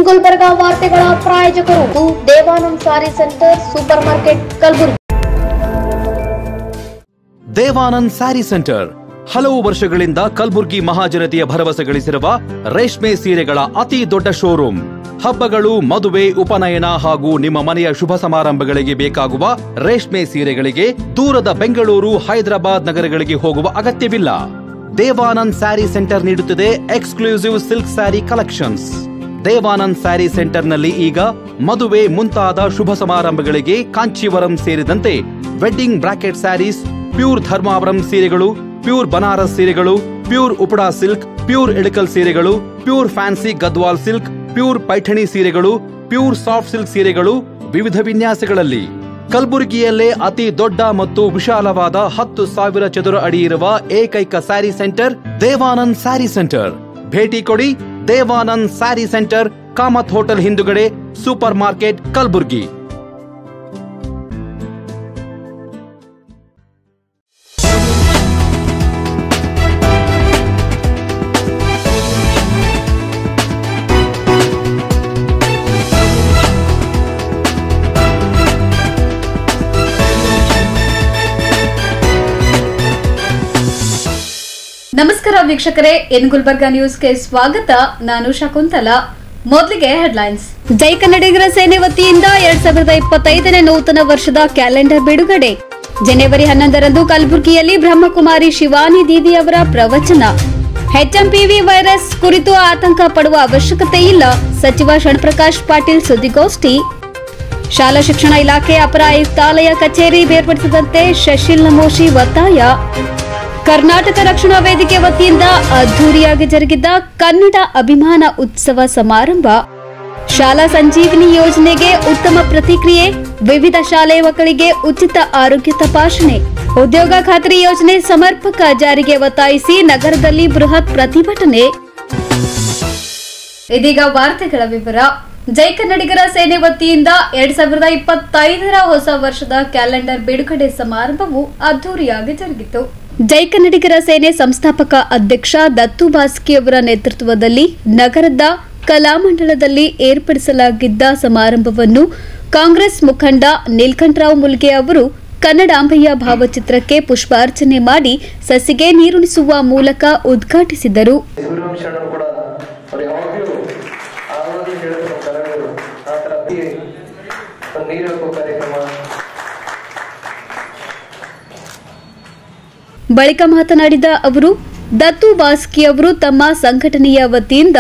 ಗುಲ್ಬರ್ಗಾ ವಾರ್ತೆಗಳ ಪ್ರಾಯೋಜಕರು Devanand sari centre super market Kalaburagi. Devanand sari centre ಹಲವು ವರ್ಷಗಳಿಂದ ಕಲಬುರಗಿ ಮಹಾಜನತೆಯ ಭರವಸೆ ಗಳಿಸಿರುವ ರೇಷ್ಮೆ ಸೀರೆಗಳ ಅತಿ ದೊಡ್ಡ ಶೋರೂಮ್. ಹಬ್ಬಗಳು, ಮದುವೆ, ಉಪನಯನ ಹಾಗೂ ನಿಮ್ಮ ಮನೆಯ ಶುಭ ಸಮಾರಂಭಗಳಿಗೆ ಬೇಕಾಗುವ ರೇಷ್ಮೆ ಸೀರೆಗಳಿಗೆ ದೂರದ ಬೆಂಗಳೂರು, ಹೈದರಾಬಾದ್ ನಗರಗಳಿಗೆ ಹೋಗುವ ಅಗತ್ಯವಿಲ್ಲ. ದೇವಾನಂದ್ ಸ್ಯಾರಿ ಸೆಂಟರ್ ನೀಡುತ್ತಿದೆ exclusive silk sari collections. Devanand sari ಸೆಂಟರ್ನಲ್ಲಿ ಈಗ ಮದುವೆ ಮುಂತಾದ ಶುಭ ಸಮಾರಂಭಗಳಿಗೆ ಕಾಂಚೀವರಂ ಸೇರಿದಂತೆ wedding brocade saris, pure Dharmavaram ಸೀರೆಗಳು, ಪ್ಯೂರ್ ಬನಾರಸ್ ಸೀರೆಗಳು, pure Uppada silk, pure Ilkal ಸೀರೆಗಳು, pure fancy Gadwal silk, pure Paithani ಸೀರೆಗಳು, ಪ್ಯೂರ್ ಸಾಫ್ಟ್ ಸಿಲ್ಕ್ ಸೀರೆಗಳು ವಿವಿಧ ವಿನ್ಯಾಸಗಳಲ್ಲಿ. ಕಲಬುರಗಿಯಲ್ಲೇ ಅತಿ ದೊಡ್ಡ ಮತ್ತು ವಿಶಾಲವಾದ 10,000 ಚದುರ ಅಡಿ ಇರುವ ಏಕೈಕ ಸ್ಯಾರಿ ಸೆಂಟರ್ ದೇವಾನಂದ್ ಸ್ಯಾರಿ ಸೆಂಟರ್. ಭೇಟಿ ಕೊಡಿ. ದೇವಾನಂದ್ ಸ್ಯಾರಿ ಸೆಂಟರ್, ಕಾಮತ್ ಹೋಟೆಲ್ ಹಿಂದುಗಡೆ, ಸೂಪರ್ ಮಾರ್ಕೆಟ್, ಕಲಬುರಗಿ. ನಮಸ್ಕಾರ ವೀಕ್ಷಕರೇ, ಎನ್ ಗುಲ್ಬರ್ಗಾ ನ್ಯೂಸ್ಗೆ ಸ್ವಾಗತ. ನಾನು ಶಕುಂತಲಾ. ಮೊದಲಿಗೆ ಹೆಡ್ಲೈನ್ಸ್. ಜೈ ಕನ್ನಡಿಗರ ಸೇನೆ ವತಿಯಿಂದ 2025ನೇ ನೂತನ ವರ್ಷದ ಕ್ಯಾಲೆಂಡರ್ ಬಿಡುಗಡೆ. ಜನವರಿ 11ರಂದು ಕಲಬುರಗಿಯಲ್ಲಿ ಬ್ರಹ್ಮಕುಮಾರಿ ಶಿವಾನಿ ದೀದಿ ಅವರ ಪ್ರವಚನ. ಎಚ್ಎಂಪಿವಿ ವೈರಸ್ ಕುರಿತು ಆತಂಕ ಪಡುವ ಅವಶ್ಯಕತೆ ಇಲ್ಲ, ಸಚಿವ ಶರಣಪ್ರಕಾಶ್ ಪಾಟೀಲ್ ಸುದ್ದಿಗೋಷ್ಠಿ. ಶಾಲಾ ಶಿಕ್ಷಣ ಇಲಾಖೆ ಅಪರ ಆಯುಕ್ತಾಲಯ ಕಚೇರಿ ಬೇರ್ಪಡಿಸದಂತೆ ಶಶಿಲ್ ನಮೋಶಿ ಒತ್ತಾಯ. ಕರ್ನಾಟಕ ರಕ್ಷಣಾ ವೇದಿಕೆ ವತಿಯಿಂದ ಅದ್ದೂರಿಯಾಗಿ ಜರುಗಿದ ಕನ್ನಡ ಅಭಿಮಾನ ಉತ್ಸವ ಸಮಾರಂಭ. ಶಾಲಾ ಸಂಜೀವಿನಿ ಯೋಜನೆಗೆ ಉತ್ತಮ ಪ್ರತಿಕ್ರಿಯೆ, ವಿವಿಧ ಶಾಲೆಯ ಮಕ್ಕಳಿಗೆ ಉಚಿತ ಆರೋಗ್ಯ ತಪಾಸಣೆ. ಉದ್ಯೋಗ ಖಾತ್ರಿ ಯೋಜನೆ ಸಮರ್ಪಕ ಜಾರಿಗೆ ಒತ್ತಾಯಿಸಿ ನಗರದಲ್ಲಿ ಬೃಹತ್ ಪ್ರತಿಭಟನೆ. ಇದೀಗ ವಾರ್ತೆಗಳ ವಿವರ. ಜೈ ಕನ್ನಡಿಗರ ಸೇನೆ ವತಿಯಿಂದ 2025ರ ಹೊಸ ವರ್ಷದ ಕ್ಯಾಲೆಂಡರ್ ಬಿಡುಗಡೆ ಸಮಾರಂಭವು ಅದ್ದೂರಿಯಾಗಿ ಜರುಗಿತು. ಜೈ ಕನ್ನಡಿಗರ ಸೇನೆ ಸಂಸ್ಥಾಪಕ ಅಧ್ಯಕ್ಷ ದತ್ತು ಬಾಸ್ಕಿ ಅವರ ನೇತೃತ್ವದಲ್ಲಿ ನಗರದ ಕಲಾಮಂಡಲದಲ್ಲಿ ಏರ್ಪಡಿಸಲಾಗಿದ್ದ ಸಮಾರಂಭವನ್ನು ಕಾಂಗ್ರೆಸ್ ಮುಖಂಡ ನೀಲಕಂಠರಾವ್ ಮುಲ್ಗೆ ಅವರು ಕನ್ನಡಾಂಬೆಯ ಭಾವಚಿತ್ರಕ್ಕೆ ಪುಷ್ಪಾರ್ಚನೆ ಮಾಡಿ ಸಸಿಗೆ ನೀರುಣಿಸುವ ಮೂಲಕ ಉದ್ಘಾಟಿಸಿದರು. ಬಳಿಕ ಮಾತನಾಡಿದ ಅವರು, ದತ್ತು ಬಾಸ್ಕಿ ಅವರು ತಮ್ಮ ಸಂಘಟನೆಯ ವತಿಯಿಂದ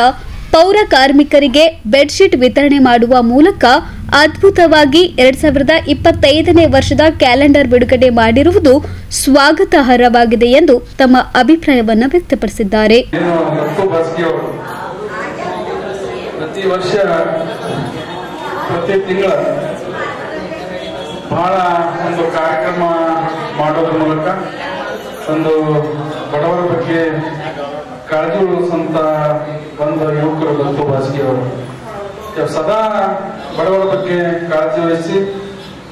ಪೌರ ಕಾರ್ಮಿಕರಿಗೆ ಬೆಡ್ಶೀಟ್ ವಿತರಣೆ ಮಾಡುವ ಮೂಲಕ ಅದ್ಭುತವಾಗಿ 2025ನೇ ವರ್ಷದ ಕ್ಯಾಲೆಂಡರ್ ಬಿಡುಗಡೆ ಮಾಡಿರುವುದು ಸ್ವಾಗತಾರ್ಹವಾಗಿದೆ ಎಂದು ತಮ್ಮ ಅಭಿಪ್ರಾಯವನ್ನು ವ್ಯಕ್ತಪಡಿಸಿದ್ದಾರೆ. ಪ್ರತಿ ವರ್ಷ ಪ್ರತಿ ತಿಂಗಳ ಬಹಳ ಒಂದು ಕಾರ್ಯಕ್ರಮ ಮಾಡೋದ್ರ ಮೂಲಕ ಒಂದು ಬಡವರ ಬಗ್ಗೆ ಕಾಳಜಿ ವಹಿಸುವಂತ ಒಂದು ಯುವಕರು ದತ್ತು ಬಾಸ್ಕಿ ಅವರು ಸದಾ ಬಡವರ ಬಗ್ಗೆ ಕಾಳಜಿ ವಹಿಸಿ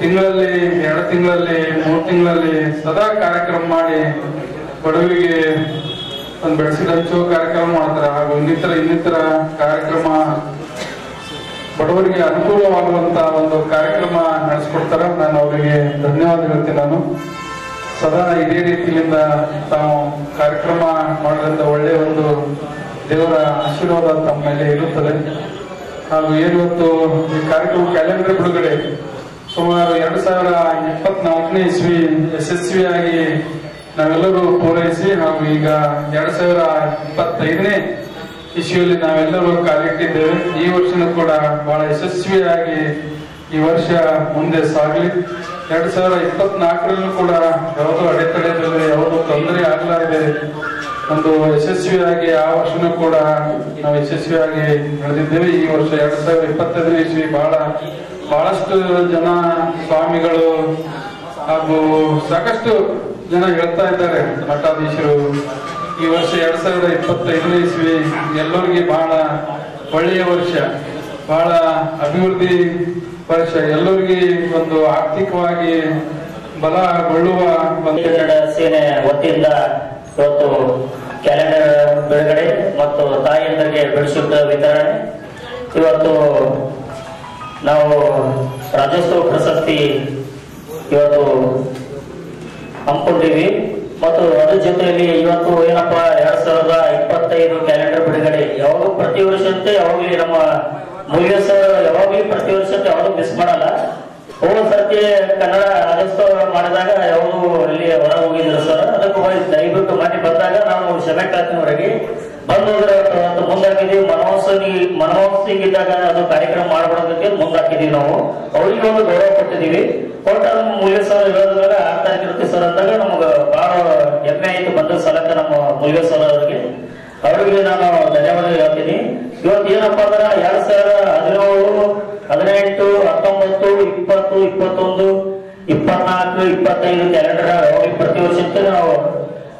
ತಿಂಗಳಲ್ಲಿ 2 ತಿಂಗಳಲ್ಲಿ 3 ತಿಂಗಳಲ್ಲಿ ಸದಾ ಕಾರ್ಯಕ್ರಮ ಮಾಡಿ ಬಡವರಿಗೆ ಒಂದು ಬೆಡ್ಶೀಟ್ ಹಂಚುವ ಕಾರ್ಯಕ್ರಮ ಮಾಡ್ತಾರೆ. ಹಾಗೂ ಇನ್ನಿತರ ಕಾರ್ಯಕ್ರಮ ಬಡವರಿಗೆ ಅನುಕೂಲವಾಗುವಂತ ಒಂದು ಕಾರ್ಯಕ್ರಮ ನಡೆಸ್ಕೊಡ್ತಾರೆ. ನಾನು ಅವರಿಗೆ ಧನ್ಯವಾದ ಹೇಳ್ತೀನಿ. ನಾನು ಸದಾ ಇದೇ ರೀತಿಯಿಂದ ತಾವು ಕಾರ್ಯಕ್ರಮ ಮಾಡೋದ್ರಿಂದ ಒಳ್ಳೆಯ ಒಂದು ದೇವರ ಆಶೀರ್ವಾದ ತಮ್ಮ ಮೇಲೆ ಇರುತ್ತದೆ. ಹಾಗೂ ಏನಿವತ್ತು ಈ ಕಾರ್ಯಕ್ರಮ ಕ್ಯಾಲೆಂಡರ್ ಬಿಡುಗಡೆ ಸುಮಾರು 2024ನೇ ಇಸ್ವಿ ಯಶಸ್ವಿಯಾಗಿ ನಾವೆಲ್ಲರೂ ಪೂರೈಸಿ ಹಾಗೂ ಈಗ 2025ನೇ ಇಸ್ವಿಯಲ್ಲಿ ನಾವೆಲ್ಲರೂ ಕಾಲಿಟ್ಟಿದ್ದೇವೆ. ಈ ವರ್ಷನೂ ಕೂಡ ಬಹಳ ಯಶಸ್ವಿಯಾಗಿ ಈ ವರ್ಷ ಮುಂದೆ ಸಾಗಲಿ. 2024ರಲ್ಲೂ ಕೂಡ ಯಾವುದೋ ಅಡೆತಡೆದಲ್ಲಿ ಯಾವುದೋ ತೊಂದರೆ ಆಗಲಾರದೆ ಒಂದು ಯಶಸ್ವಿಯಾಗಿ ಆ ವರ್ಷನೂ ಕೂಡ ನಾವು ಯಶಸ್ವಿಯಾಗಿ ನಡೆದಿದ್ದೇವೆ. ಈ ವರ್ಷ 2025ನೇ ಇಸ್ವಿ ಬಹಳಷ್ಟು ಜನ ಸ್ವಾಮಿಗಳು ಹಾಗೂ ಸಾಕಷ್ಟು ಜನ ಹೇಳ್ತಾ ಇದ್ದಾರೆ, ಮಠಾಧೀಶರು, ಈ ವರ್ಷ 2025ನೇ ಇಸ್ವಿ ಎಲ್ಲರಿಗೆ ಬಹಳ ಒಳ್ಳೆಯ ವರ್ಷ, ಬಹಳ ಅಭಿವೃದ್ಧಿ ವರ್ಷ, ಎಲ್ಲರಿಗೆ ಒಂದು ಆರ್ಥಿಕವಾಗಿ ಬಲಗೊಳ್ಳುವ ಕನ್ನಡ ಸೇನೆ ವತಿಯಿಂದ ಇವತ್ತು ಕ್ಯಾಲೆಂಡರ್ ಬಿಡುಗಡೆ ಮತ್ತು ತಾಯಿಯಂದರಿಗೆ ಬೆಡ್ಶೀಟ್ ವಿತರಣೆ ಇವತ್ತು ನಾವು ರಾಜ್ಯೋತ್ಸವ ಪ್ರಶಸ್ತಿ ಇವತ್ತು ಹಮ್ಮಿಕೊಂಡಿವಿ. ಮತ್ತು ಅದ್ರ ಜೊತೆಯಲ್ಲಿ ಇವತ್ತು ಏನಪ್ಪಾ 2025 ಕ್ಯಾಲೆಂಡರ್ ಬಿಡುಗಡೆ ಯಾವಾಗೂ ಪ್ರತಿ ವರ್ಷದಂತೆ ಯಾವಾಗಲೂ ನಮ್ಮ ಮೂಲ್ಯ ಸರ್ ಯಾವಾಗಲೂ ಪ್ರತಿ ವರ್ಷದಂತೆ ಯಾವಾಗೂ ಮಿಸ್ ಮಾಡಲ್ಲ. ಹೋದ ಸರ್ತಿ ಕನ್ನಡ ರಾಜ್ಯೋತ್ಸವ ಮಾಡಿದಾಗ ಯಾವುದು ಇಲ್ಲಿ ಹೊರ ಹೋಗಿದ್ರು ಸರ್, ಅದಕ್ಕೆ ದಯವಿಟ್ಟು ಮಾಡಿ ಬಂದಾಗ ನಾವು ಕ್ಷಮೆ ಕ್ಲಾಸಿನವರೆಗೆ ಬಂದೋದ್ರೆ ಮುಂದಾಕಿದೀವಿ. ಮನಮೋಹನ್ ಸಿಂಗ್ ಇದ್ದಾಗ ಅದು ಕಾರ್ಯಕ್ರಮ ಮಾಡ್ಬಿಡೋದಕ್ಕೆ ಮುಂದಾಕಿದೀವಿ. ನಾವು ಅವರಿಗೆ ಒಂದು ಗೌರವ ಕೊಟ್ಟಿದೀವಿ. ಕೊಟ್ಟ ಮೂಲ್ಯ ಸರ್ ಇರೋದ್ರಾಗ ಆಗ್ತಾ ಇರುತ್ತೆ ಸರ್ ಅಂದಾಗ ನಮ್ಗೆ ಬಹಳ ಹೆಮ್ಮೆ ಆಯ್ತು ಬಂದ ಸಲಕ ನಮ್ಮ ಮೂಲ್ಯ ಸರ್ ಅವರಿಗೆ ನಾನು ಧನ್ಯವಾದ ಹೇಳ್ತೀನಿ. ಇವತ್ತು ಏನಪ್ಪಾ ಅಂದ್ರೆ 2017, 18, 19, 20, 21, 24, 25 ಕ್ಯಾಲೆಂಡರ್ ಯಾವಾಗ ಪ್ರತಿ ವರ್ಷಕ್ಕೆ ನಾವು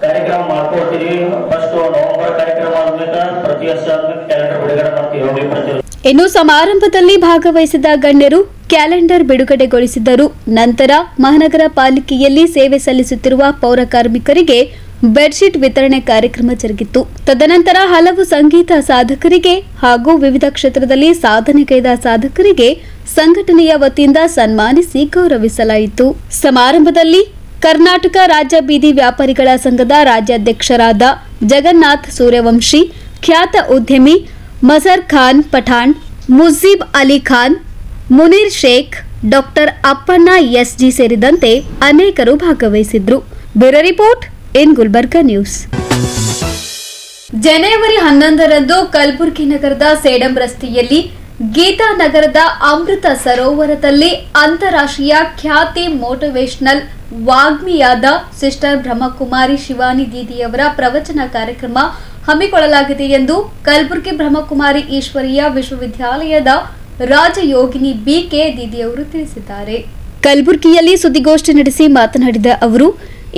ಕಾರ್ಯಕ್ರಮ ಮಾಡ್ಕೊಡ್ತೀವಿ. ಫಸ್ಟ್ ನವೆಂಬರ್ ಕಾರ್ಯಕ್ರಮ ಆದ್ಮೇಲೆ ಪ್ರತಿ ವರ್ಷ ಆದ್ಮೇಲೆ ಕ್ಯಾಲೆಂಡರ್ ಬಿಡುಗಡೆ ಮಾಡ್ತೀವಿ ಯಾವಾಗಲೂ ಪ್ರತಿ ವರ್ಷ. ಇನ್ನು ಸಮಾರಂಭದಲ್ಲಿ ಭಾಗವಹಿಸಿದ ಗಣ್ಯರು ಕ್ಯಾಲೆಂಡರ್ ಬಿಡುಗಡೆಗೊಳಿಸಿದ್ದರು. ನಂತರ ಮಹಾನಗರ ಪಾಲಿಕೆಯಲ್ಲಿ ಸೇವೆ ಸಲ್ಲಿಸುತ್ತಿರುವ ಪೌರ ಕಾರ್ಮಿಕರಿಗೆ ಬೆಡ್ಶೀಟ್ ವಿತರಣೆ ಕಾರ್ಯಕ್ರಮ ಜರುಗಿತು. ತದನಂತರ ಹಲವು ಸಂಗೀತ ಸಾಧಕರಿಗೆ ಹಾಗೂ ವಿವಿಧ ಕ್ಷೇತ್ರದಲ್ಲಿ ಸಾಧನೆಗೈದ ಸಾಧಕರಿಗೆ ಸಂಘಟನೆಯ ವತಿಯಿಂದ ಸನ್ಮಾನಿಸಿ ಗೌರವಿಸಲಾಯಿತು. ಸಮಾರಂಭದಲ್ಲಿ ಕರ್ನಾಟಕ ರಾಜ್ಯ ಬೀದಿ ವ್ಯಾಪಾರಿಗಳ ಸಂಘದ ರಾಜ್ಯಾಧ್ಯಕ್ಷರಾದ ಜಗನ್ನಾಥ್ ಸೂರ್ಯವಂಶಿ, ಖ್ಯಾತ ಉದ್ಯಮಿ ಮಜರ್ ಖಾನ್ ಪಠಾಣ್, ಮುಜೀಬ್ ಅಲಿ ಖಾನ್, ಮುನೀರ್ ಶೇಖ್, ಡಾಕ್ಟರ್ ಅಪ್ಪಣ್ಣ ಎಸ್ಜಿ ಸೇರಿದಂತೆ ಅನೇಕರು ಭಾಗವಹಿಸಿದ್ರು. Bureau report in Gulbarga news. ಜನವರಿ 11ರಂದು ಕಲಬುರಗಿ ನಗರದ ಸೇಡಂ ರಸ್ತೆಯಲ್ಲಿ ಗೀತಾನಗರದ ಅಮೃತ ಸರೋವರದಲ್ಲಿ ಅಂತಾರಾಷ್ಟ್ರೀಯ ಖ್ಯಾತಿ ಮೋಟಿವೇಶನಲ್ ವಾಗ್ಮಿಯಾದ ಸಿಸ್ಟರ್ ಬ್ರಹ್ಮಕುಮಾರಿ ಶಿವಾನಿ ದೀದಿಯವರ ಪ್ರವಚನ ಕಾರ್ಯಕ್ರಮ ಹಮ್ಮಿಕೊಳ್ಳಲಾಗಿದೆ ಎಂದು ಕಲಬುರಗಿ ಬ್ರಹ್ಮಕುಮಾರಿ ಈಶ್ವರೀಯ ವಿಶ್ವವಿದ್ಯಾಲಯದ ರಾಜಯೋಗಿನಿ ಬಿಕೆ ದೀದಿಯವರು ತಿಳಿಸಿದ್ದಾರೆ. ಕಲಬುರಗಿಯಲ್ಲಿ ಸುದ್ದಿಗೋಷ್ಠಿ ನಡೆಸಿ ಮಾತನಾಡಿದ ಅವರು,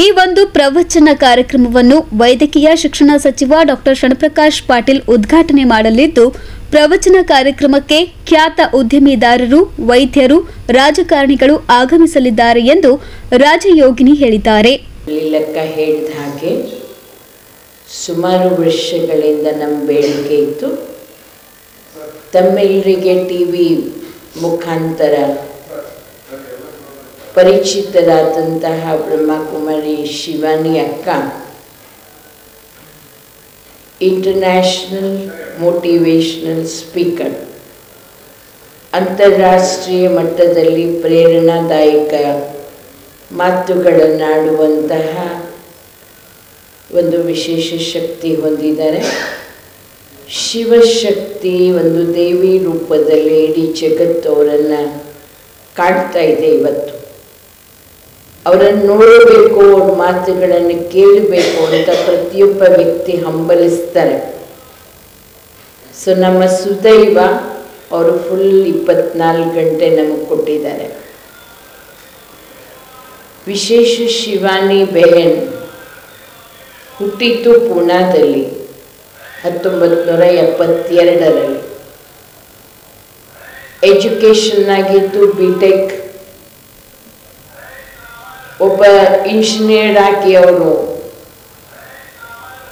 ಈ ಒಂದು ಪ್ರವಚನ ಕಾರ್ಯಕ್ರಮವನ್ನು ವೈದ್ಯಕೀಯ ಶಿಕ್ಷಣ ಸಚಿವ ಡಾಕ್ಟರ್ ಶರಣಪ್ರಕಾಶ್ ಪಾಟೀಲ್ ಉದ್ಘಾಟನೆ ಮಾಡಲಿದ್ದು, ಪ್ರವಚನ ಕಾರ್ಯಕ್ರಮಕ್ಕೆ ಖ್ಯಾತ ಉದ್ಯಮಿದಾರರು, ವೈದ್ಯರು, ರಾಜಕಾರಣಿಗಳು ಆಗಮಿಸಲಿದ್ದಾರೆ ಎಂದು ರಾಜಯೋಗಿನಿ ಹೇಳಿದ್ದಾರೆ. ಲೆಕ್ಕ ಹೇಳಿದ ಹಾಗೆ ಸುಮಾರು ವರ್ಷಗಳಿಂದ ನಮ್ಮ ಬೇಡಿಕೆ ಇತ್ತು. ತಮ್ಮೆಲ್ಲರಿಗೆ ಟಿವಿ ಮುಖಾಂತರ ಪರಿಚಿತರಾದಂತಹ ಬ್ರಹ್ಮಕುಮಾರಿ ಶಿವಾನಿ ಅಕ್ಕ ಇಂಟರ್ನ್ಯಾಷನಲ್ ಮೋಟಿವೇಶನಲ್ ಸ್ಪೀಕರ್, ಅಂತಾರಾಷ್ಟ್ರೀಯ ಮಟ್ಟದಲ್ಲಿ ಪ್ರೇರಣಾದಾಯಕ ಮಾತುಗಳನ್ನಾಡುವಂತಹ ಒಂದು ವಿಶೇಷ ಶಕ್ತಿ ಹೊಂದಿದ್ದಾರೆ. ಶಿವಶಕ್ತಿ ಒಂದು ದೇವಿ ರೂಪದಲ್ಲಿ ಇಡೀ ಜಗತ್ತು ಅವರನ್ನು ಕಾಡ್ತಾ ಇದೆ. ಇವತ್ತು ಅವರನ್ನು ನೋಡಬೇಕು, ಅವ್ರ ಮಾತುಗಳನ್ನು ಕೇಳಬೇಕು ಅಂತ ಪ್ರತಿಯೊಬ್ಬ ವ್ಯಕ್ತಿ ಹಂಬಲಿಸ್ತಾರೆ. ಸೊ ನಮ್ಮ ಸುದೈವ ಅವರು ಫುಲ್ 24 ಗಂಟೆ ನಮಗೆ ಕೊಟ್ಟಿದ್ದಾರೆ. ವಿಶೇಷ ಶಿವಾನಿ ಬೆಹನ್ ಹುಟ್ಟಿದ್ದು ಪೂನಾದಲ್ಲಿ 1972ರಲ್ಲಿ. ಎಜುಕೇಷನ್ ಆಗಿದ್ದು ಬಿಟೆಕ್. ಒಬ್ಬ ಇಂಜಿನಿಯರ್ ಆಗಿ ಅವರು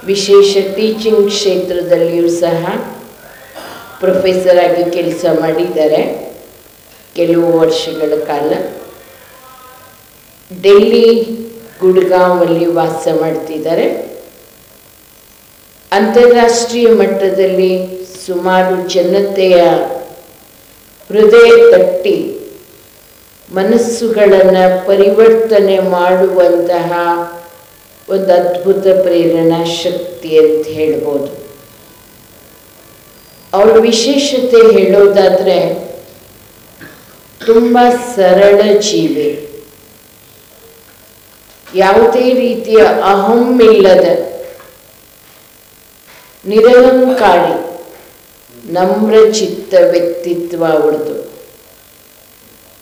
ವಿಶೇಷ ಟೀಚಿಂಗ್ ಕ್ಷೇತ್ರದಲ್ಲಿಯೂ ಸಹ ಪ್ರೊಫೆಸರ್ ಆಗಿ ಕೆಲಸ ಮಾಡಿದ್ದಾರೆ ಕೆಲವು ವರ್ಷಗಳ ಕಾಲ. ಡೆಲ್ಲಿ, ಗುಡ್ಗಾಂವಲ್ಲಿ ವಾಸ ಮಾಡ್ತಿದ್ದಾರೆ. ಅಂತಾರಾಷ್ಟ್ರೀಯ ಮಟ್ಟದಲ್ಲಿ ಸುಮಾರು ಜನತೆಯ ಹೃದಯ ತಟ್ಟಿ ಮನಸ್ಸುಗಳನ್ನು ಪರಿವರ್ತನೆ ಮಾಡುವಂತಹ ಒಂದು ಅದ್ಭುತ ಪ್ರೇರಣಾ ಶಕ್ತಿ ಅಂತ ಹೇಳ್ಬೋದು. ಅವಳ ವಿಶೇಷತೆ ಹೇಳೋದಾದರೆ ತುಂಬ ಸರಳ ಜೀವಿ, ಯಾವುದೇ ರೀತಿಯ ಅಹಂ ಇಲ್ಲದ ನಿರಹಂಕಾರಿ ನಮ್ರ ಚಿತ್ತ ವ್ಯಕ್ತಿತ್ವ ಅವಳದು.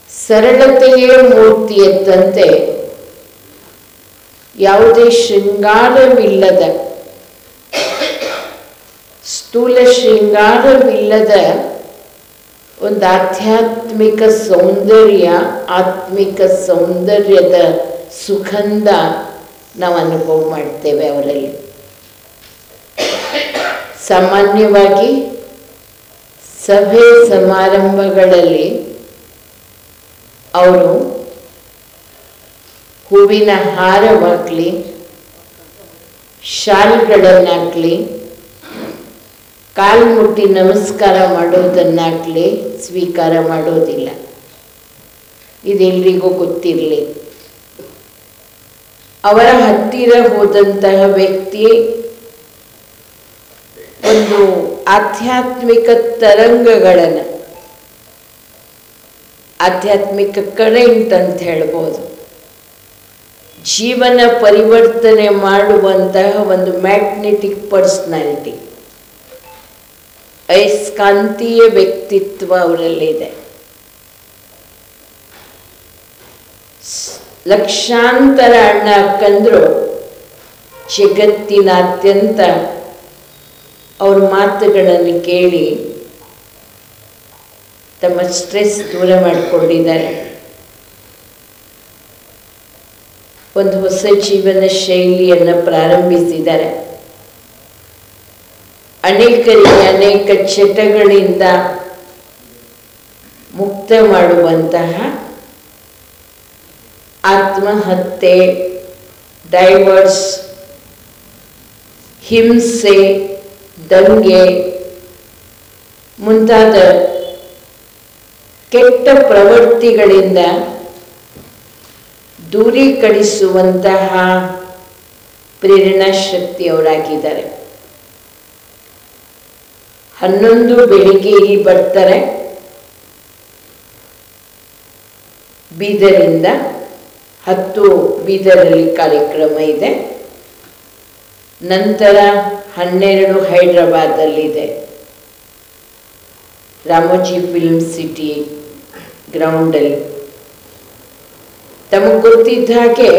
ಸರಳತೆಯೇ ಮೂರ್ತಿ ಎದ್ದಂತೆ ಯಾವುದೇ ಶೃಂಗಾರವಿಲ್ಲದ, ಸ್ಥೂಲ ಶೃಂಗಾರವಿಲ್ಲದ ಒಂದು ಆಧ್ಯಾತ್ಮಿಕ ಸೌಂದರ್ಯ, ಆತ್ಮಿಕ ಸೌಂದರ್ಯದ ಸುಗಂಧ ನಾವು ಅನುಭವ ಮಾಡ್ತೇವೆ ಅವರಲ್ಲಿ. ಸಾಮಾನ್ಯವಾಗಿ ಸಭೆ ಸಮಾರಂಭಗಳಲ್ಲಿ ಅವರು ಹೂವಿನ ಹಾರವಾಗಲಿ, ಶಾಲ್ಗಳನ್ನಾಗಲಿ, ಕಾಲು ಮುಟ್ಟಿ ನಮಸ್ಕಾರ ಮಾಡೋದನ್ನಾಗಲಿ ಸ್ವೀಕಾರ ಮಾಡೋದಿಲ್ಲ. ಇದೆಲ್ಲರಿಗೂ ಗೊತ್ತಿರಲಿ. ಅವರ ಹತ್ತಿರ ಹೋದಂತಹ ವ್ಯಕ್ತಿ ಒಂದು ಆಧ್ಯಾತ್ಮಿಕ ತರಂಗಗಳನ್ನು, ಆಧ್ಯಾತ್ಮಿಕ ಕರೆಂಟ್ ಅಂತ ಹೇಳ್ಬೋದು, ಜೀವನ ಪರಿವರ್ತನೆ ಮಾಡುವಂತಹ ಒಂದು ಮ್ಯಾಗ್ನೆಟಿಕ್ ಪರ್ಸನಾಲಿಟಿ, ಅಯಸ್ಕಾಂತೀಯ ವ್ಯಕ್ತಿತ್ವ ಅವರಲ್ಲಿದೆ. ಲಕ್ಷಾಂತರ ಅಣ್ಣ ಅಕ್ಕಂದ್ರು ಜಗತ್ತಿನಾದ್ಯಂತ ಅವ್ರ ಮಾತುಗಳನ್ನು ಕೇಳಿ ತಮ್ಮ ಸ್ಟ್ರೆಸ್ ದೂರ ಮಾಡಿಕೊಂಡಿದ್ದಾರೆ. ಒಂದು ಹೊಸ ಜೀವನ ಶೈಲಿಯನ್ನು ಪ್ರಾರಂಭಿಸಿದ್ದಾರೆ. ಅನೇಕರಿಗೆ ಅನೇಕ ಚಟಗಳಿಂದ ಮುಕ್ತ ಮಾಡುವಂತಹ ಆತ್ಮಹತ್ಯೆ, ಡೈವರ್ಸ್, ಹಿಂಸೆ, ದಂಗೆ ಮುಂತಾದ ಕೆಟ್ಟ ಪ್ರವೃತ್ತಿಗಳಿಂದ ದೂರೀಕರಿಸುವಂತಹ ಪ್ರೇರಣಾ ಶಕ್ತಿಯವರಾಗಿದ್ದಾರೆ. 11 ಬೆಳಿಗ್ಗೆ ಇಲ್ಲಿ ಬರ್ತಾರೆ. ಬೀದರಿಂದ 10 ಬೀದರಲ್ಲಿ ಕಾರ್ಯಕ್ರಮ ಇದೆ. ನಂತರ 12 ಹೈದರಾಬಾದಲ್ಲಿದೆ, ರಾಮೋಜಿ ಫಿಲ್ಮ್ ಸಿಟಿ ಗ್ರೌಂಡಲ್ಲಿ. ತಮಗೆ ಗೊತ್ತಿದ್ದ ಹಾಗೆ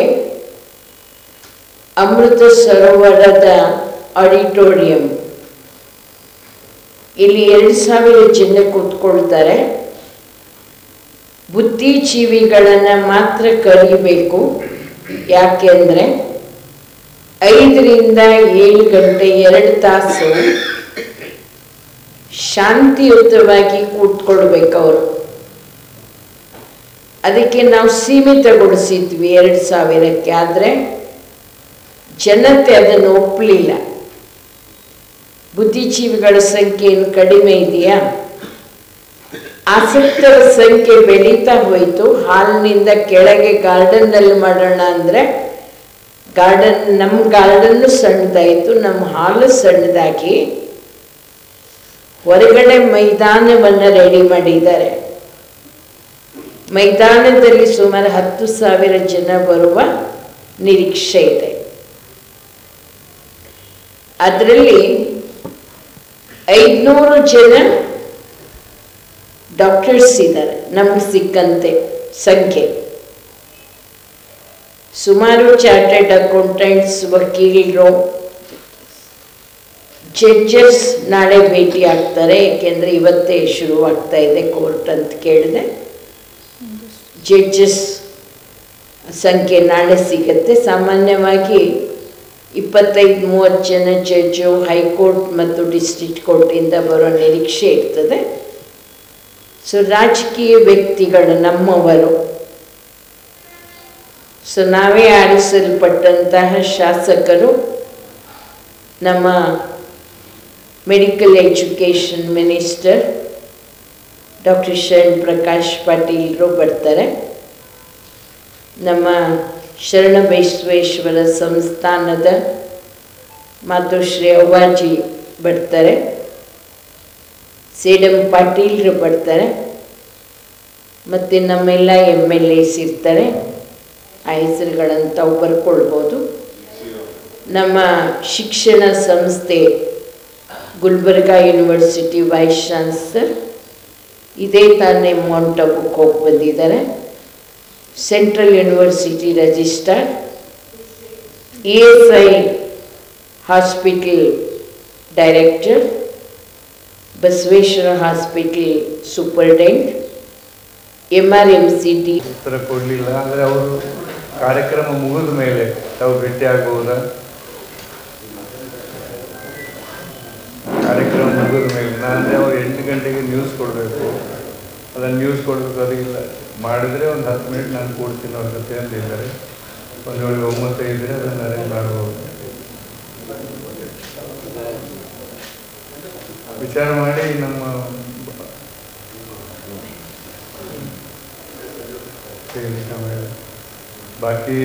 ಅಮೃತ ಸರೋವರದ ಆಡಿಟೋರಿಯಂ ಇಲ್ಲಿ 2000 ಜನ ಕೂತ್ಕೊಳ್ತಾರೆ. ಬುದ್ಧಿಜೀವಿಗಳನ್ನು ಮಾತ್ರ ಕರೀಬೇಕು. ಯಾಕೆಂದರೆ 5 ರಿಂದ 7 ಗಂಟೆ 2 ತಾಸು ಶಾಂತಿಯುತವಾಗಿ ಕೂತ್ಕೊಳ್ಬೇಕು ಅವರು. ಅದಕ್ಕೆ ನಾವು ಸೀಮಿತಗೊಳಿಸಿದ್ವಿ 2000ಕ್ಕೆ. ಆದರೆ ಜನತೆ ಅದನ್ನು ಒಪ್ಪಲಿಲ್ಲ. ಬುದ್ಧಿಜೀವಿಗಳ ಸಂಖ್ಯೆ ಏನು ಕಡಿಮೆ ಇದೆಯಾ? ಆಸಕ್ತರ ಸಂಖ್ಯೆ ಬೆಳೀತಾ ಹೋಯಿತು. ಹಾಲ್ನಿಂದ ಕೆಳಗೆ ಗಾರ್ಡನ್ನಲ್ಲಿ ಮಾಡೋಣ ಅಂದರೆ ನಮ್ಮ ಗಾರ್ಡನ್ನು ಸಣ್ಣದಾಯಿತು, ನಮ್ಮ ಹಾಲು ಸಣ್ಣದಾಗಿ ಹೊರಗಡೆ ಮೈದಾನವನ್ನು ರೆಡಿ ಮಾಡಿದ್ದಾರೆ. ಮೈದಾನದಲ್ಲಿ ಸುಮಾರು 10,000 ಜನ ಬರುವ ನಿರೀಕ್ಷೆ ಇದೆ. ಅದರಲ್ಲಿ 500 ಜನ ಡಾಕ್ಟರ್ಸ್ ಇದ್ದಾರೆ ನಮ್ಗೆ ಸಿಕ್ಕಂತೆ ಸಂಖ್ಯೆ. ಸುಮಾರು ಚಾರ್ಟರ್ಡ್ ಅಕೌಂಟೆಂಟ್ಸ್, ವಕೀಲರು, ಜಡ್ಜಸ್ ನಾಳೆ ಭೇಟಿ ಆಗ್ತಾರೆ. ಏಕೆಂದರೆ ಇವತ್ತೇ ಶುರುವಾಗ್ತಾ ಇದೆ ಕೋರ್ಟ್ ಅಂತ ಕೇಳಿದೆ. ಜಡ್ಜಸ್ ಸಂಖ್ಯೆ ನಾಳೆ ಸಿಗುತ್ತೆ. ಸಾಮಾನ್ಯವಾಗಿ 25-30 ಜನ ಜಡ್ಜು ಹೈಕೋರ್ಟ್ ಮತ್ತು ಡಿಸ್ಟ್ರಿಕ್ಟ್ ಕೋರ್ಟಿಂದ ಬರೋ ನಿರೀಕ್ಷೆ ಇರ್ತದೆ. ಸೊ ರಾಜಕೀಯ ವ್ಯಕ್ತಿಗಳು ನಮ್ಮವರು. ಸೊ ನಾವೇ ಆರಿಸಲ್ಪಟ್ಟಂತಹ ಶಾಸಕರು, ನಮ್ಮ medical education minister doctor Sharan Prakash ಪಾಟೀಲ್ರು ಬರ್ತಾರೆ. ನಮ್ಮ ಶರಣ ಬಸವೇಶ್ವರ ಸಂಸ್ಥಾನದ ಮಾತುಶ್ರೀ ಅವ್ವಾಜಿ ಬರ್ತಾರೆ. ಸೇಡಂ ಪಾಟೀಲ್ರು ಬರ್ತಾರೆ. ಮತ್ತು ನಮ್ಮೆಲ್ಲ MLAs ಇರ್ತಾರೆ. ಆ ಹೆಸರುಗಳನ್ನು ತಾವು ಬರ್ಕೊಳ್ಬೋದು. ನಮ್ಮ ಶಿಕ್ಷಣ ಸಂಸ್ಥೆ ಗುಲ್ಬರ್ಗಾ ಯೂನಿವರ್ಸಿಟಿ ವೈಸ್ ಚಾನ್ಸಲರ್ ಇದೇ ತಾನೇ ಮೌಂಟ್ ಅಬುಕ್ಕೆ ಹೋಗಿ ಬಂದಿದ್ದಾರೆ. Central university registrar, ESI hospital director, Basaveshwara hospital superintendent, MRMCT ಉತ್ತರ ಕೊಡಲಿಲ್ಲ. ಅಂದರೆ ಅವರು ಕಾರ್ಯಕ್ರಮ ಮುಗಿದ ಮೇಲೆ ತಾವು ಭೇಟಿ ಆಗಬಹುದಾ? ಕಾರ್ಯಕ್ರಮ ಮುಗಿದ ಮೇಲೆ ನಾನಂದರೆ ಅವ್ರು 8 ಗಂಟೆಗೆ ನ್ಯೂಸ್ ಕೊಡಬೇಕು, ಅದನ್ನು ನ್ಯೂಸ್ ಕೊಡಬೇಕು, ಅದಕ್ಕಿಲ್ಲ ಮಾಡಿದರೆ ಒಂದು 10 ಮಿನಿಟ್ ನಾನು ಕೊಡ್ತೀನಿ ಅವ್ರ ಜೊತೆ ಅಂತಿದ್ದಾರೆ. ಒಂದು ವೇಳೆ ಒಮ್ಮತ ಇದ್ದರೆ ಅದನ್ನು ಅರೇಂಜ್ ಮಾಡ್ಬೋದು. ವಿಚಾರ ಮಾಡಿ ನಮ್ಮ ಬಾಕಿ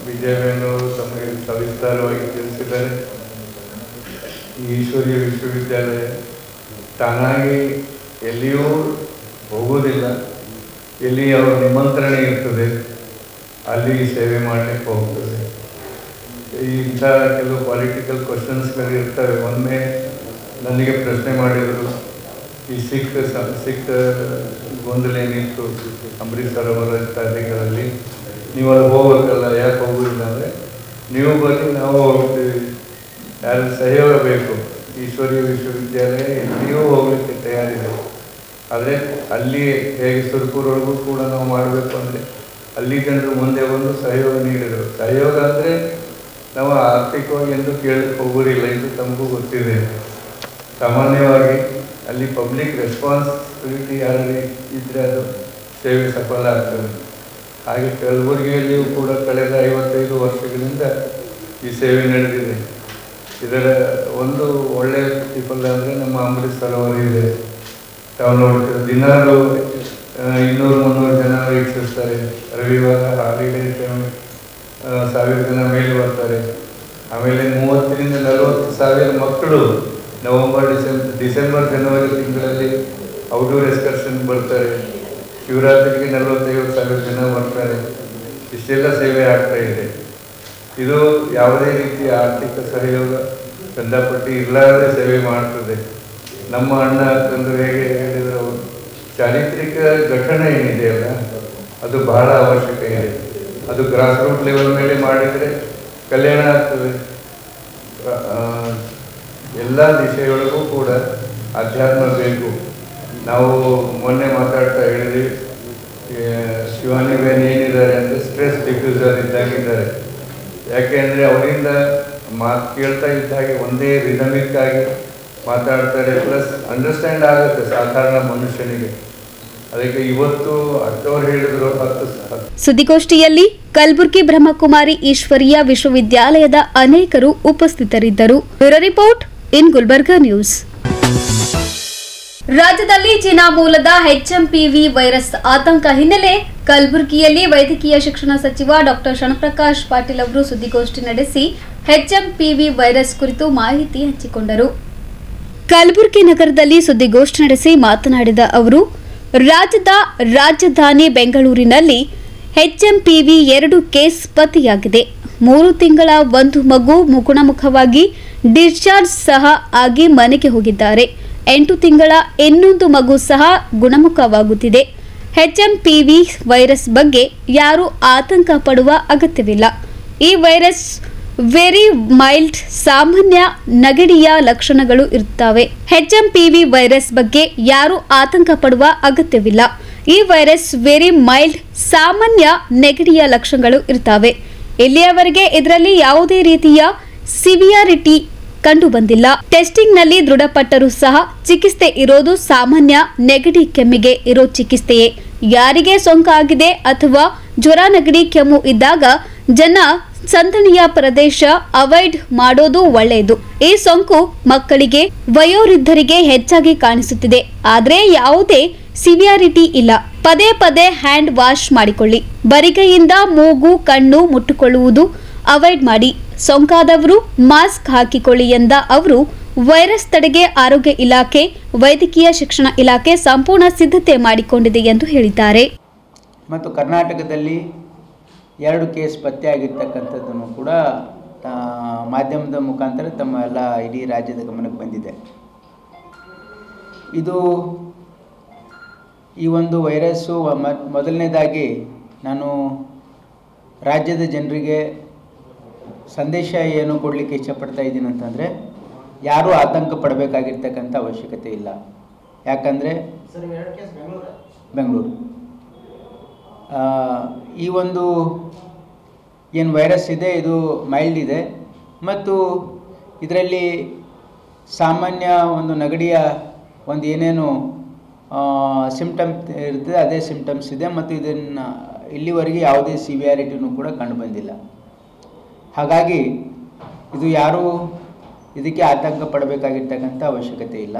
ವಿಜಯವೇನವರು ತಮಗೆ ಸವಿಸ್ತಾರವಾಗಿ ತಿಳಿಸಿದ್ದಾರೆ. ಈ ಈಶ್ವರೀಯ ವಿಶ್ವವಿದ್ಯಾಲಯ ತಾನಾಗಿ ಎಲ್ಲಿಯೂ ಹೋಗೋದಿಲ್ಲ, ಎಲ್ಲಿ ಅವರ ನಿಮಂತ್ರಣೆ ಇರ್ತದೆ ಅಲ್ಲಿ ಸೇವೆ ಮಾಡಲಿಕ್ಕೆ ಹೋಗ್ತದೆ. ಇಂಥ ಕೆಲವು ಪೊಲಿಟಿಕಲ್ ಕ್ವಶನ್ಸ್ಗಳು ಇರ್ತವೆ. ಒಮ್ಮೆ ನನಗೆ ಪ್ರಶ್ನೆ ಮಾಡಿದರು, ಈ ಸಿಖ್ ಗೊಂದಲ ಏನಿತ್ತು ಅಂಬರೀಷ್ ಸರೋವರ ಇತ್ಯಾದಿಗಳಲ್ಲಿ, ನೀವು ಅಲ್ಲಿ ಹೋಗ್ಬೇಕಲ್ಲ, ಯಾಕೆ ಹೋಗೋದಿಲ್ಲ ಅಂದರೆ, ನೀವು ಬನ್ನಿ ನಾವು ಹೋಗ್ತೀವಿ, ಯಾರು ಸಹಯೋಗ ಬೇಕು. ಈಶ್ವರೀಯ ವಿಶ್ವವಿದ್ಯಾಲಯ ಎಲ್ಲಿಯೂ ಹೋಗಲಿಕ್ಕೆ ತಯಾರಿದೆ. ಆದರೆ ಅಲ್ಲಿ ಹೇಗೆ ಸುರಪುರೊಳಗೂ ಕೂಡ ನಾವು ಮಾಡಬೇಕು ಅಂದರೆ ಅಲ್ಲಿ ಜನರು ಮುಂದೆ ಬಂದು ಸಹಯೋಗ ನೀಡಿದರು. ಸಹಯೋಗ ಅಂದರೆ ನಾವು ಆರ್ಥಿಕವಾಗಿ ಎಂದು ಕೇಳಕ್ಕೆ ಹೋಗೋದಿಲ್ಲ, ಇದು ತಮಗೂ ಗೊತ್ತಿದೆ. ಸಾಮಾನ್ಯವಾಗಿ ಅಲ್ಲಿ ಪಬ್ಲಿಕ್ ರೆಸ್ಪಾನ್ಸಿಬಿಲಿಟಿ ಯಾರಲ್ಲಿ ಇದ್ದರೆ ಅದು ಸೇವೆ ಸಫಲ ಆಗ್ತದೆ. ಹಾಗೆ ಕಲಬುರಗಿಯಲ್ಲಿಯೂ ಕೂಡ ಕಳೆದ 55 ವರ್ಷಗಳಿಂದ ಈ ಸೇವೆ ನಡೆದಿದೆ. ಇದರ ಒಂದು ಒಳ್ಳೆಯ ಪ್ರತಿಫಲ ಅಂದರೆ ನಮ್ಮ ಅಂಬರೀಷ್ ಸರೋವರ ಇದೆ. ತಾವು ನೋಡ್ತೀವಿ, ದಿನಾಲು 200-300 ಜನ ವೀಕ್ಷಿಸ್ತಾರೆ. ರವಿವಾರ ಹಾಲಿಡೇ 1000 ಜನ ಮೇಲೆ ಬರ್ತಾರೆ. ಆಮೇಲೆ 30,000-40,000 ಮಕ್ಕಳು ನವೆಂಬರ್, ಡಿಸೆಂಬರ್, ಜನವರಿ ತಿಂಗಳಲ್ಲಿ ಔಟ್ಡೋರ್ ಎಕ್ಸ್ಕರ್ಷನ್ ಬರ್ತಾರೆ. ಶಿವರಾತ್ರಿಗೆ 45,000 ಜನ ಬರ್ತಾರೆ. ಇಷ್ಟೆಲ್ಲ ಸೇವೆ ಆಗ್ತಾ ಇದೆ. ಇದು ಯಾವುದೇ ರೀತಿಯ ಆರ್ಥಿಕ ಸಹಯೋಗ ಕಂಡಪಟ್ಟಿ ಇಲ್ಲದೆ ಸೇವೆ ಮಾಡ್ತದೆ. ನಮ್ಮ ಅಣ್ಣ ತಂದರು ಹೇಗೆ ಹೇಳಿದರು, ಚಾರಿತ್ರಿಕ ಘಟನೆ ಏನಿದೆಯಲ್ಲ ಅದು ಬಹಳ ಅವಶ್ಯಕ ಇದೆ. ಅದು ಗ್ರಾಸ್ ರೂಟ್ ಲೆವೆಲ್ ಮೇಲೆ ಮಾಡಿದರೆ ಕಲ್ಯಾಣ ಆಗ್ತದೆ. ಎಲ್ಲ ದಿಶೆಯೊಳಗೂ ಕೂಡ ಅಧ್ಯಾತ್ಮ ಬೇಕು. ನಾವು ಮೊನ್ನೆ ಮಾತಾಡ್ತಾ ಹೇಳಿದ್ವಿ, ಶಿವಾನಿ ಬೇನ್ ಏನಿದ್ದಾರೆ ಅಂದರೆ ಸ್ಟ್ರೆಸ್ ಡಿಫ್ಯೂಸರ್ ಇದ್ದಾಗಿದ್ದಾರೆ. ಯಾಕೆ ಅಂದರೆ ಅವರಿಂದ ಮಾತು ಕೇಳ್ತಾ ಇದ್ದ ಹಾಗೆ ಒಂದೇ ರಿದಮಿಕ್ ಆಗಿ ಮಾತಾಡ್ತಾರೆ, ಪ್ಲಸ್ ಅಂಡರ್ಸ್ಟ್ಯಾಂಡ್ ಆಗುತ್ತೆ ಸಾಧಾರಣ ಮನುಷ್ಯನಿಗೆ. ಅದಕ್ಕೆ ಇವತ್ತು ಅಷ್ಟವರು ಹೇಳಿದ್ರು 10 ಸುದ್ದಿಗೋಷ್ಠಿಯಲ್ಲಿ ಕಲಬುರಗಿ ಬ್ರಹ್ಮಕುಮಾರಿ ಈಶ್ವರೀಯ ವಿಶ್ವವಿದ್ಯಾಲಯದ ಅನೇಕರು ಉಪಸ್ಥಿತರಿದ್ದರು. Bureau report in Gulbarga news. ರಾಜ್ಯದಲ್ಲಿ ಚೀನಾ ಮೂಲದ HMPV ವೈರಸ್ ಆತಂಕ ಹಿನ್ನೆಲೆ ಕಲಬುರಗಿಯಲ್ಲಿ ವೈದ್ಯಕೀಯ ಶಿಕ್ಷಣ ಸಚಿವ ಡಾಕ್ಟರ್ ಶರಣಪ್ರಕಾಶ್ ಪಾಟೀಲ್ ಅವರು ಸುದ್ದಿಗೋಷ್ಠಿ ನಡೆಸಿ HMPV ವೈರಸ್ ಕುರಿತು ಮಾಹಿತಿ ಹಂಚಿಕೊಂಡರು. ಕಲಬುರಗಿ ನಗರದಲ್ಲಿ ಸುದ್ದಿಗೋಷ್ಠಿ ನಡೆಸಿ ಮಾತನಾಡಿದ ಅವರು, ರಾಜ್ಯದ ರಾಜಧಾನಿ ಬೆಂಗಳೂರಿನಲ್ಲಿ HMPV 2 ಕೇಸ್ ಪತ್ತೆಯಾಗಿದೆ. 3 ತಿಂಗಳ ಒಂದು ಮಗು ಗುಣಮುಖವಾಗಿ ಡಿಸ್ಚಾರ್ಜ್ ಸಹ ಆಗಿ ಮನೆಗೆ ಹೋಗಿದ್ದಾರೆ. 8 ತಿಂಗಳ ಇನ್ನೊಂದು ಮಗು ಸಹ ಗುಣಮುಖವಾಗುತ್ತಿದೆ. HMPV ವೈರಸ್ ಬಗ್ಗೆ ಯಾರೂ ಆತಂಕ ಪಡುವ ಅಗತ್ಯವಿಲ್ಲ. ಈ ವೈರಸ್ ವೆರಿ ಮೈಲ್ಡ್, ಸಾಮಾನ್ಯ ನೆಗಡಿಯ ಲಕ್ಷಣಗಳು ಇರುತ್ತವೆ. HMPV ವೈರಸ್ ಬಗ್ಗೆ ಯಾರೂ ಆತಂಕ ಪಡುವ ಅಗತ್ಯವಿಲ್ಲ. ಈ ವೈರಸ್ ವೆರಿ ಮೈಲ್ಡ್, ಸಾಮಾನ್ಯ ನೆಗಡಿಯ ಲಕ್ಷಣಗಳು ಇರುತ್ತವೆ. ಇಲ್ಲಿಯವರೆಗೆ ಇದರಲ್ಲಿ ಯಾವುದೇ ರೀತಿಯ ಸಿವಿಯಾರಿಟಿ ಕಂಡು ಬಂದಿಲ್ಲ. ಟೆಸ್ಟಿಂಗ್ ನಲ್ಲಿ ದೃಢಪಟ್ಟರೂ ಸಹ ಚಿಕಿತ್ಸೆ ಇರೋದು ಸಾಮಾನ್ಯ ನೆಗಡಿ ಕೆಮ್ಮಿಗೆ ಇರೋ ಚಿಕಿತ್ಸೆಯೇ. ಯಾರಿಗೆ ಸೋಂಕಾಗಿದೆ ಅಥವಾ ಜ್ವರ, ನೆಗಡಿ, ಕೆಮ್ಮು ಇದ್ದಾಗ ಜನ ಸಂದಣಿಯ ಪ್ರದೇಶ ಅವಾಯ್ಡ್ ಮಾಡೋದು ಒಳ್ಳೆಯದು. ಈ ಸೋಂಕು ಮಕ್ಕಳಿಗೆ, ವಯೋವೃದ್ಧರಿಗೆ ಹೆಚ್ಚಾಗಿ ಕಾಣಿಸುತ್ತಿದೆ. ಆದರೆ ಯಾವುದೇ ಸಿವಿಯಾರಿಟಿ ಇಲ್ಲ. ಪದೇ ಪದೇ ಹ್ಯಾಂಡ್ ವಾಶ್ ಮಾಡಿಕೊಳ್ಳಿ. ಬರಿಗೈಯಿಂದ ಮೂಗು, ಕಣ್ಣು ಮುಟ್ಟಿಕೊಳ್ಳುವುದು ಅವಾಯ್ಡ್ ಮಾಡಿ. ಸೋಂಕಾದವರು ಮಾಸ್ಕ್ ಹಾಕಿಕೊಳ್ಳಿ ಎಂದ ಅವರು, ವೈರಸ್ ತಡೆಗೆ ಆರೋಗ್ಯ ಇಲಾಖೆ, ವೈದ್ಯಕೀಯ ಶಿಕ್ಷಣ ಇಲಾಖೆ ಸಂಪೂರ್ಣ ಸಿದ್ಧತೆ ಮಾಡಿಕೊಂಡಿದೆ ಎಂದು ಹೇಳಿದ್ದಾರೆ. ಮತ್ತು ಕರ್ನಾಟಕದಲ್ಲಿ 2 ಕೇಸ್ ಪತ್ತೆಯಾಗಿರ್ತಕ್ಕಂಥದ್ದನ್ನು ಕೂಡ ಮಾಧ್ಯಮದ ಮುಖಾಂತರ ತಮ್ಮ ಎಲ್ಲ ಇಡೀ ರಾಜ್ಯದ ಗಮನಕ್ಕೆ ಬಂದಿದೆ. ಇದು ಈ ಒಂದು ವೈರಸ್ಸು ಮೊದಲನೇದಾಗಿ ನಾನು ರಾಜ್ಯದ ಜನರಿಗೆ ಸಂದೇಶ ಏನು ಕೊಡಲಿಕ್ಕೆ ಇಷ್ಟಪಡ್ತಾ ಇದ್ದೀನಿ ಅಂತಂದರೆ, ಯಾರೂ ಆತಂಕ ಪಡಬೇಕಾಗಿರ್ತಕ್ಕಂಥ ಅವಶ್ಯಕತೆ ಇಲ್ಲ. ಯಾಕಂದರೆ ಬೆಂಗಳೂರು ಈ ಒಂದು ಏನು ವೈರಸ್ ಇದೆ ಇದು ಮೈಲ್ಡ್ ಇದೆ ಮತ್ತು ಇದರಲ್ಲಿ ಸಾಮಾನ್ಯ ಒಂದು ನೆಗಡಿಯ ಒಂದು ಏನೇನು ಸಿಂಪ್ಟಮ್ ಇರ್ತದೆ ಅದೇ ಸಿಂಪ್ಟಮ್ಸ್ ಇದೆ ಮತ್ತು ಇದನ್ನು ಇಲ್ಲಿವರೆಗೆ ಯಾವುದೇ ಸಿವಿಯಾರಿಟಿನೂ ಕೂಡ ಕಂಡುಬಂದಿಲ್ಲ. ಹಾಗಾಗಿ ಇದು ಯಾರೂ ಇದಕ್ಕೆ ಆತಂಕ ಪಡಬೇಕಾಗಿರ್ತಕ್ಕಂಥ ಅವಶ್ಯಕತೆ ಇಲ್ಲ.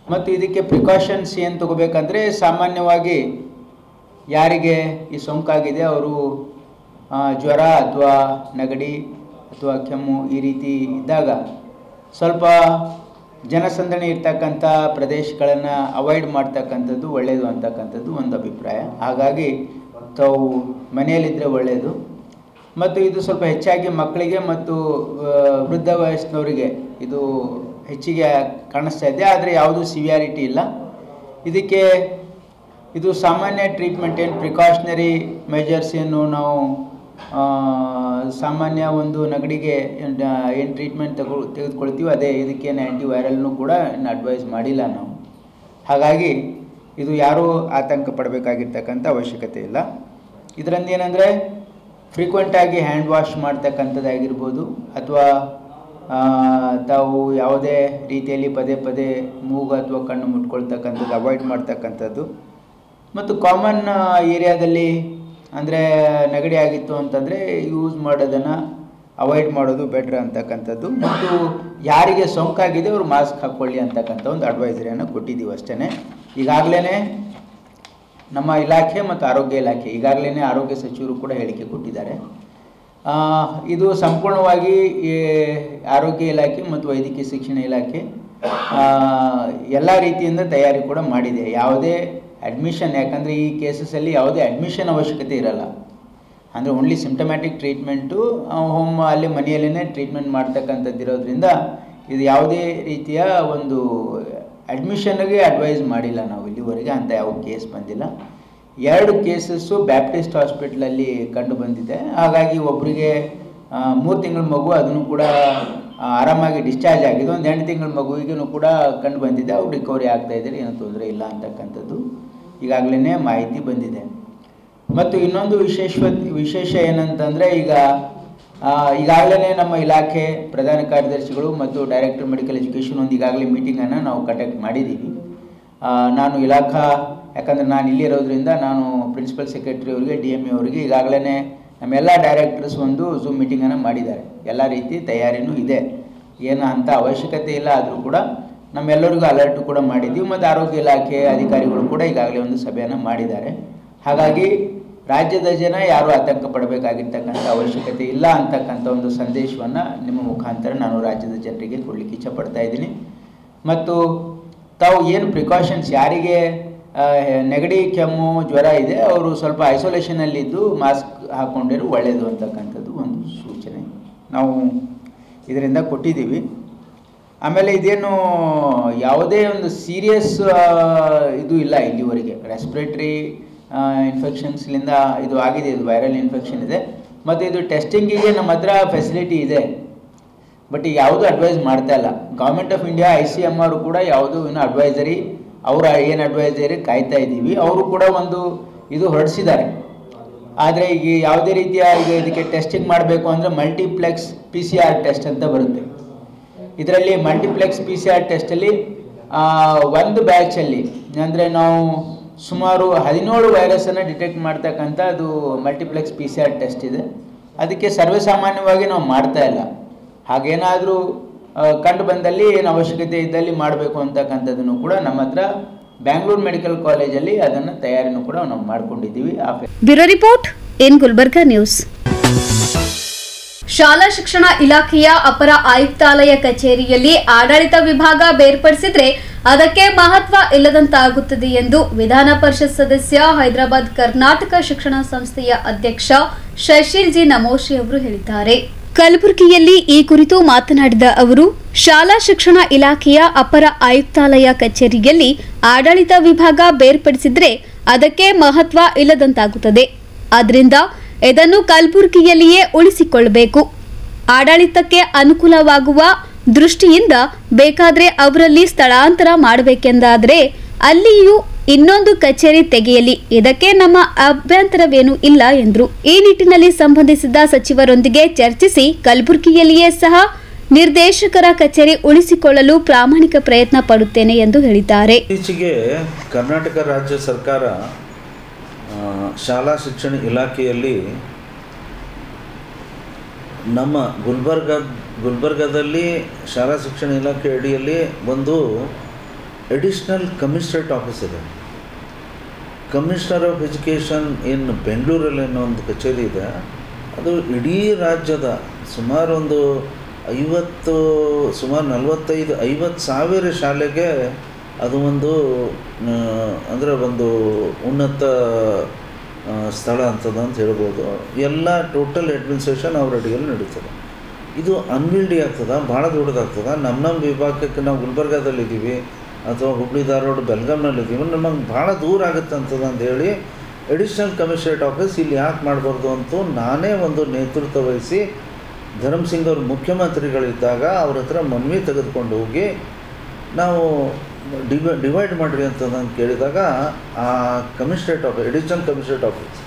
ಮತ್ತು ಇದಕ್ಕೆ ಪ್ರಿಕಾಷನ್ಸ್ ಏನು ತಗೋಬೇಕಂದ್ರೆ, ಸಾಮಾನ್ಯವಾಗಿ ಯಾರಿಗೆ ಈ ಸೋಂಕಾಗಿದೆ ಅವರು ಜ್ವರ ಅಥವಾ ನೆಗಡಿ ಅಥವಾ ಕೆಮ್ಮು ಈ ರೀತಿ ಇದ್ದಾಗ ಸ್ವಲ್ಪ ಜನಸಂದಣಿ ಇರ್ತಕ್ಕಂಥ ಪ್ರದೇಶಗಳನ್ನು ಅವಾಯ್ಡ್ ಮಾಡ್ತಕ್ಕಂಥದ್ದು ಒಳ್ಳೆಯದು ಅಂತಕ್ಕಂಥದ್ದು ಒಂದು ಅಭಿಪ್ರಾಯ. ಹಾಗಾಗಿ ತಾವು ಮನೆಯಲ್ಲಿದ್ದರೆ ಒಳ್ಳೆಯದು. ಮತ್ತು ಇದು ಸ್ವಲ್ಪ ಹೆಚ್ಚಾಗಿ ಮಕ್ಕಳಿಗೆ ಮತ್ತು ವೃದ್ಧ ವಯಸ್ಸಿನವರಿಗೆ ಇದು ಹೆಚ್ಚಿಗೆ ಕಾಣಿಸ್ತಾ ಇದೆ, ಆದರೆ ಯಾವುದೂ ಸಿವಿಯಾರಿಟಿ ಇಲ್ಲ. ಇದಕ್ಕೆ ಇದು ಸಾಮಾನ್ಯ ಟ್ರೀಟ್ಮೆಂಟ್ ಏನು ಪ್ರಿಕಾಷನರಿ ಮೆಜರ್ಸ್ ಏನು ನಾವು ಸಾಮಾನ್ಯ ಒಂದು ನೆಗಡಿಗೆ ಏನು ಟ್ರೀಟ್ಮೆಂಟ್ ತೆಗೆದುಕೊಳ್ತೀವಿ ಅದೇ ಇದಕ್ಕೇನು ಆ್ಯಂಟಿವೈರಲ್ನೂ ಕೂಡ ಇನ್ನು ಅಡ್ವೈಸ್ ಮಾಡಿಲ್ಲ ನಾವು. ಹಾಗಾಗಿ ಇದು ಯಾರೂ ಆತಂಕ ಪಡಬೇಕಾಗಿರ್ತಕ್ಕಂಥ ಅವಶ್ಯಕತೆ ಇಲ್ಲ. ಇದರಿಂದ ಏನಂದರೆ ಫ್ರೀಕ್ವೆಂಟಾಗಿ ಹ್ಯಾಂಡ್ ವಾಶ್ ಮಾಡ್ತಕ್ಕಂಥದ್ದಾಗಿರ್ಬೋದು ಅಥವಾ ತಾವು ಯಾವುದೇ ರೀತಿಯಲ್ಲಿ ಪದೇ ಪದೇ ಮೂಗು ಅಥವಾ ಕಣ್ಣು ಮುಟ್ಕೊಳ್ತಕ್ಕಂಥದ್ದು ಅವಾಯ್ಡ್ ಮಾಡ್ತಕ್ಕಂಥದ್ದು ಮತ್ತು ಕಾಮನ್ ಏರಿಯಾದಲ್ಲಿ ಅಂದರೆ ನೆಗಡಿ ಆಗಿತ್ತು ಅಂತಂದರೆ ಯೂಸ್ ಮಾಡೋದನ್ನು ಅವಾಯ್ಡ್ ಮಾಡೋದು ಬೆಟ್ರ್ ಅಂತಕ್ಕಂಥದ್ದು. ಮತ್ತು ಯಾರಿಗೆ ಸೋಂಕಾಗಿದೆ ಅವರು ಮಾಸ್ಕ್ ಹಾಕ್ಕೊಳ್ಳಿ ಅಂತಕ್ಕಂಥ ಒಂದು ಅಡ್ವೈಸರಿಯನ್ನು ಕೊಟ್ಟಿದ್ದೀವಿ ಅಷ್ಟೇ. ಈಗಾಗಲೇ ನಮ್ಮ ಇಲಾಖೆ ಮತ್ತು ಆರೋಗ್ಯ ಇಲಾಖೆ ಈಗಾಗಲೇ ಆರೋಗ್ಯ ಸಚಿವರು ಕೂಡ ಹೇಳಿಕೆ ಕೊಟ್ಟಿದ್ದಾರೆ. ಇದು ಸಂಪೂರ್ಣವಾಗಿ ಆರೋಗ್ಯ ಇಲಾಖೆ ಮತ್ತು ವೈದ್ಯಕೀಯ ಶಿಕ್ಷಣ ಇಲಾಖೆ ಎಲ್ಲ ರೀತಿಯಿಂದ ತಯಾರಿ ಕೂಡ ಮಾಡಿದೆ. ಯಾವುದೇ ಅಡ್ಮಿಷನ್, ಯಾಕಂದರೆ ಈ ಕೇಸಸಲ್ಲಿ ಯಾವುದೇ ಅಡ್ಮಿಷನ್ ಅವಶ್ಯಕತೆ ಇರಲ್ಲ. ಅಂದರೆ ಓನ್ಲಿ ಸಿಂಪ್ಟಮ್ಯಾಟಿಕ್ ಟ್ರೀಟ್ಮೆಂಟು ಹೋಮ್ ಅಲ್ಲಿ ಮನೆಯಲ್ಲೇ ಟ್ರೀಟ್ಮೆಂಟ್ ಮಾಡ್ತಕ್ಕಂಥದ್ದು ಇರೋದ್ರಿಂದ ಇದು ಯಾವುದೇ ರೀತಿಯ ಒಂದು ಅಡ್ಮಿಷನ್ಗೆ ಅಡ್ವೈಸ್ ಮಾಡಿಲ್ಲ ನಾವು ಇಲ್ಲಿವರೆಗೆ. ಅಂತ ಯಾವ ಕೇಸ್ ಬಂದಿಲ್ಲ. 2 ಕೇಸಸ್ಸು ಬ್ಯಾಪ್ಟಿಸ್ಟ್ ಹಾಸ್ಪಿಟ್ಲಲ್ಲಿ ಕಂಡು ಬಂದಿದೆ. ಹಾಗಾಗಿ ಒಬ್ಬರಿಗೆ 3 ತಿಂಗಳ ಮಗು ಅದನ್ನು ಕೂಡ ಆರಾಮಾಗಿ ಡಿಸ್ಚಾರ್ಜ್ ಆಗಿದೆ. ಒಂದು 8 ತಿಂಗಳ ಮಗುವಿಗೂ ಕೂಡ ಕಂಡು ಬಂದಿದೆ. ಅವ್ರು ರಿಕವರಿ ಆಗ್ತಾಯಿದ್ದಾರೆ, ಏನೂ ತೊಂದರೆ ಇಲ್ಲ ಅಂತಕ್ಕಂಥದ್ದು ಈಗಾಗಲೇ ಮಾಹಿತಿ ಬಂದಿದೆ. ಮತ್ತು ಇನ್ನೊಂದು ವಿಶೇಷ ಏನಂತಂದರೆ ಈಗಾಗಲೇ ನಮ್ಮ ಇಲಾಖೆ ಪ್ರಧಾನ ಕಾರ್ಯದರ್ಶಿಗಳು ಮತ್ತು ಡೈರೆಕ್ಟರ್ ಮೆಡಿಕಲ್ ಎಜುಕೇಷನ್ ಒಂದು ಈಗಾಗಲೇ ಮೀಟಿಂಗನ್ನು ನಾವು ಕಂಡಕ್ಟ್ ಮಾಡಿದ್ದೀವಿ. ನಾನು ಯಾಕಂದರೆ ನಾನು ಇಲ್ಲಿರೋದ್ರಿಂದ ನಾನು ಪ್ರಿನ್ಸಿಪಲ್ ಸೆಕ್ರೆಟರಿ ಅವರಿಗೆ DME ಅವರಿಗೆ ಈಗಾಗಲೇ ನಮ್ಮೆಲ್ಲ ಡೈರೆಕ್ಟರ್ಸ್ ಒಂದು ಝೂಮ್ ಮೀಟಿಂಗನ್ನು ಮಾಡಿದ್ದಾರೆ. ಎಲ್ಲ ರೀತಿ ತಯಾರಿನೂ ಇದೆ, ಏನು ಅಂಥ ಅವಶ್ಯಕತೆ ಇಲ್ಲ. ಆದರೂ ಕೂಡ ನಮ್ಮೆಲ್ಲರಿಗೂ ಅಲರ್ಟ್ ಕೂಡ ಮಾಡಿದ್ದೀವಿ. ಮತ್ತು ಆರೋಗ್ಯ ಇಲಾಖೆ ಅಧಿಕಾರಿಗಳು ಕೂಡ ಈಗಾಗಲೇ ಒಂದು ಸಭೆಯನ್ನು ಮಾಡಿದ್ದಾರೆ. ಹಾಗಾಗಿ ರಾಜ್ಯದ ಜನ ಯಾರೂ ಆತಂಕ ಪಡಬೇಕಾಗಿರ್ತಕ್ಕಂಥ ಅವಶ್ಯಕತೆ ಇಲ್ಲ ಅಂತಕ್ಕಂಥ ಒಂದು ಸಂದೇಶವನ್ನು ನಿಮ್ಮ ಮುಖಾಂತರ ನಾನು ರಾಜ್ಯದ ಜನರಿಗೆ ಕೊಡಲಿಕ್ಕೆ ಇಚ್ಛಪಡ್ತಾ ಇದ್ದೀನಿ. ಮತ್ತು ತಾವು ಏನು ಪ್ರಿಕಾಷನ್ಸ್, ಯಾರಿಗೆ ನೆಗಡಿ ಕೆಮ್ಮು ಜ್ವರ ಇದೆ ಅವರು ಸ್ವಲ್ಪ ಐಸೋಲೇಷನಲ್ಲಿದ್ದು ಮಾಸ್ಕ್ ಹಾಕ್ಕೊಂಡಿರೋ ಒಳ್ಳೆಯದು ಅಂತಕ್ಕಂಥದ್ದು ಒಂದು ಸೂಚನೆ ನಾವು ಇದರಿಂದ ಕೊಟ್ಟಿದ್ದೀವಿ. ಆಮೇಲೆ ಇದೇನು ಯಾವುದೇ ಒಂದು ಸೀರಿಯಸ್ ಇದು ಇಲ್ಲ ಇಲ್ಲಿವರೆಗೆ. ರೆಸ್ಪಿರೇಟರಿ ಇನ್ಫೆಕ್ಷನ್ಸ್ಲಿಂದ ಇದು ಆಗಿದೆ, ಇದು ವೈರಲ್ ಇನ್ಫೆಕ್ಷನ್ ಇದೆ. ಮತ್ತು ಇದು ಟೆಸ್ಟಿಂಗಿಗೆ ನಮ್ಮ ಹತ್ರ ಫೆಸಿಲಿಟಿ ಇದೆ. ಬಟ್ ಈಗ ಯಾವುದೂ ಅಡ್ವೈಸ್ ಮಾಡ್ತಾ ಇಲ್ಲ. ಗೌರ್ಮೆಂಟ್ ಆಫ್ ಇಂಡಿಯಾ ICMR ಕೂಡ ಯಾವುದೂ ಇನ್ನೂ ಅಡ್ವೈಸರಿ, ಅವರ ಏನು ಅಡ್ವೈಸರಿ ಕಾಯ್ತಾ ಇದ್ದೀವಿ. ಅವರು ಕೂಡ ಒಂದು ಇದು ಹೊರಡಿಸಿದ್ದಾರೆ. ಆದರೆ ಈಗ ಯಾವುದೇ ರೀತಿಯ ಈಗ ಇದಕ್ಕೆ ಟೆಸ್ಟಿಂಗ್ ಮಾಡಬೇಕು ಅಂದರೆ ಮಲ್ಟಿಪ್ಲೆಕ್ಸ್ PCR ಟೆಸ್ಟ್ ಅಂತ ಬರುತ್ತೆ. ಇದರಲ್ಲಿ ಮಲ್ಟಿಪ್ಲೆಕ್ಸ್ PCR ಟೆಸ್ಟಲ್ಲಿ ಒಂದು ಬ್ಯಾಚಲ್ಲಿ ಅಂದರೆ ನಾವು ಸುಮಾರು 17 ವೈರಸನ್ನು ಡಿಟೆಕ್ಟ್ ಮಾಡ್ತಕ್ಕಂಥ ಅದು ಮಲ್ಟಿಪ್ಲೆಕ್ಸ್ PCR ಟೆಸ್ಟ್ ಇದೆ. ಅದಕ್ಕೆ ಸರ್ವೇಸಾಮಾನ್ಯವಾಗಿ ನಾವು ಮಾಡ್ತಾ ಇಲ್ಲ. ಹಾಗೇನಾದರೂ ಕಂಡು ಬಂದಲ್ಲಿ ಏನು ಅವಶ್ಯಕತೆ ಇದ್ದಲ್ಲಿ ಮಾಡಬೇಕು ಅಂತಕ್ಕಂಥದ್ದನ್ನು ಕೂಡ ನಮ್ಮ ಹತ್ರ ಬ್ಯಾಂಗ್ಳೂರು ಮೆಡಿಕಲ್ ಕಾಲೇಜಲ್ಲಿ ಅದನ್ನು ತಯಾರಿನೂ ಕೂಡ ನಾವು ಮಾಡ್ಕೊಂಡಿದ್ದೀವಿ. Bureau report in Gulbarga news. ಶಾಲಾ ಶಿಕ್ಷಣ ಇಲಾಖೆಯ ಅಪರ ಆಯುಕ್ತಾಲಯ ಕಚೇರಿಯಲ್ಲಿ ಆಡಳಿತ ವಿಭಾಗ ಬೇರ್ಪಡಿಸಿದ್ರೆ ಅದಕ್ಕೆ ಮಹತ್ವ ಇಲ್ಲದಂತಾಗುತ್ತದೆ ಎಂದು ವಿಧಾನ ಪರಿಷತ್ ಸದಸ್ಯ ಹೈದರಾಬಾದ್ ಕರ್ನಾಟಕ ಶಿಕ್ಷಣ ಸಂಸ್ಥೆಯ ಅಧ್ಯಕ್ಷ ಶಶಿಲ್ ಜಿ ನಮೋಶಿ ಅವರು ಹೇಳಿದ್ದಾರೆ. ಕಲಬುರಗಿಯಲ್ಲಿ ಈ ಕುರಿತು ಮಾತನಾಡಿದ ಅವರು, ಶಾಲಾ ಶಿಕ್ಷಣ ಇಲಾಖೆಯ ಅಪರ ಆಯುಕ್ತಾಲಯ ಕಚೇರಿಯಲ್ಲಿ ಆಡಳಿತ ವಿಭಾಗ ಬೇರ್ಪಡಿಸಿದ್ರೆ ಅದಕ್ಕೆ ಮಹತ್ವ ಇಲ್ಲದಂತಾಗುತ್ತದೆ. ಆದ್ದರಿಂದ ಇದನ್ನು ಕಲಬುರಗಿಯಲ್ಲಿಯೇ ಉಳಿಸಿಕೊಳ್ಳಬೇಕು. ಆಡಳಿತಕ್ಕೆ ಅನುಕೂಲವಾಗುವ ದೃಷ್ಟಿಯಿಂದ ಬೇಕಾದರೆ ಅವರಲ್ಲಿ ಸ್ಥಳಾಂತರ ಮಾಡಬೇಕೆಂದಾದರೆ ಅಲ್ಲಿಯೂ ಇನ್ನೊಂದು ಕಚೇರಿ ತೆಗೆಯಲಿ, ಇದಕ್ಕೆ ನಮ್ಮ ಅಭ್ಯಂತರವೇನೂ ಇಲ್ಲ ಎಂದರು. ಈ ನಿಟ್ಟಿನಲ್ಲಿ ಸಂಬಂಧಿಸಿದ ಸಚಿವರೊಂದಿಗೆ ಚರ್ಚಿಸಿ ಕಲಬುರಗಿಯಲ್ಲಿಯೇ ಸಹ ನಿರ್ದೇಶಕರ ಕಚೇರಿ ಉಳಿಸಿಕೊಳ್ಳಲು ಪ್ರಾಮಾಣಿಕ ಪ್ರಯತ್ನ ಪಡುತ್ತೇನೆ ಎಂದು ಹೇಳಿದ್ದಾರೆ. ಇತ್ತೀಚೆಗೆ ಕರ್ನಾಟಕ ರಾಜ್ಯ ಸರ್ಕಾರ ಶಾಲಾ ಶಿಕ್ಷಣ ಇಲಾಖೆಯಲ್ಲಿ ನಮ್ಮ ಗುಲ್ಬರ್ಗಾದಲ್ಲಿ ಶಾಲಾ ಶಿಕ್ಷಣ ಇಲಾಖೆ ಅಡಿಯಲ್ಲಿ ಒಂದು ಅಡಿಷ್ನಲ್ ಕಮಿಷನರೇಟ್ ಆಫೀಸ್ ಇದೆ. ಕಮಿಷನರ್ ಆಫ್ ಎಜುಕೇಷನ್ ಇನ್ ಬೆಂಗಳೂರಲ್ಲಿ ಅನ್ನೋ ಒಂದು ಕಚೇರಿ ಇದೆ. ಅದು ಇಡೀ ರಾಜ್ಯದ ಸುಮಾರು 50,000 ಶಾಲೆಗೆ ಅದು ಒಂದು ಅಂದರೆ ಒಂದು ಉನ್ನತ ಸ್ಥಳ ಅಂತದ ಅಂತ ಹೇಳ್ಬೋದು. ಎಲ್ಲ ಟೋಟಲ್ ಅಡ್ಮಿನಿಸ್ಟ್ರೇಷನ್ ಅವ್ರ ಅಡಿಯಲ್ಲಿ ನಡೀತದೆ. ಇದು ಅನ್ವಿಲ್ಡಿ ಆಗ್ತದೆ, ಭಾಳ ದೊಡ್ಡದಾಗ್ತದೆ. ನಮ್ಮ ವಿಭಾಗಕ್ಕೆ ನಾವು ಗುಲ್ಬರ್ಗಾದಲ್ಲಿದ್ದೀವಿ ಅಥವಾ ಹುಬ್ಳಿ ಧಾರವಾಡ ಬೆಳಗಾಂನಲ್ಲಿದ್ದೀವಿ, ನಮಗೆ ಭಾಳ ದೂರ ಆಗುತ್ತೆ ಅಂತದ ಅಂಥೇಳಿ ಅಡಿಷ್ನಲ್ ಕಮಿಷನರೇಟ್ ಆಫೀಸ್ ಇಲ್ಲಿ ಯಾಕೆ ಮಾಡಬಾರ್ದು ಅಂತೂ ನಾನೇ ಒಂದು ನೇತೃತ್ವ ವಹಿಸಿ ಧರ್ಮಸಿಂಗ್ ಅವರು ಮುಖ್ಯಮಂತ್ರಿಗಳಿದ್ದಾಗ ಅವ್ರ ಹತ್ರ ಮನವಿ ತೆಗೆದುಕೊಂಡು ಹೋಗಿ ನಾವು ಡಿವೈಡ್ ಮಾಡಿರಿ ಅಂತಂದು ಕೇಳಿದಾಗ ಆ commissionerate office additional commissionerate office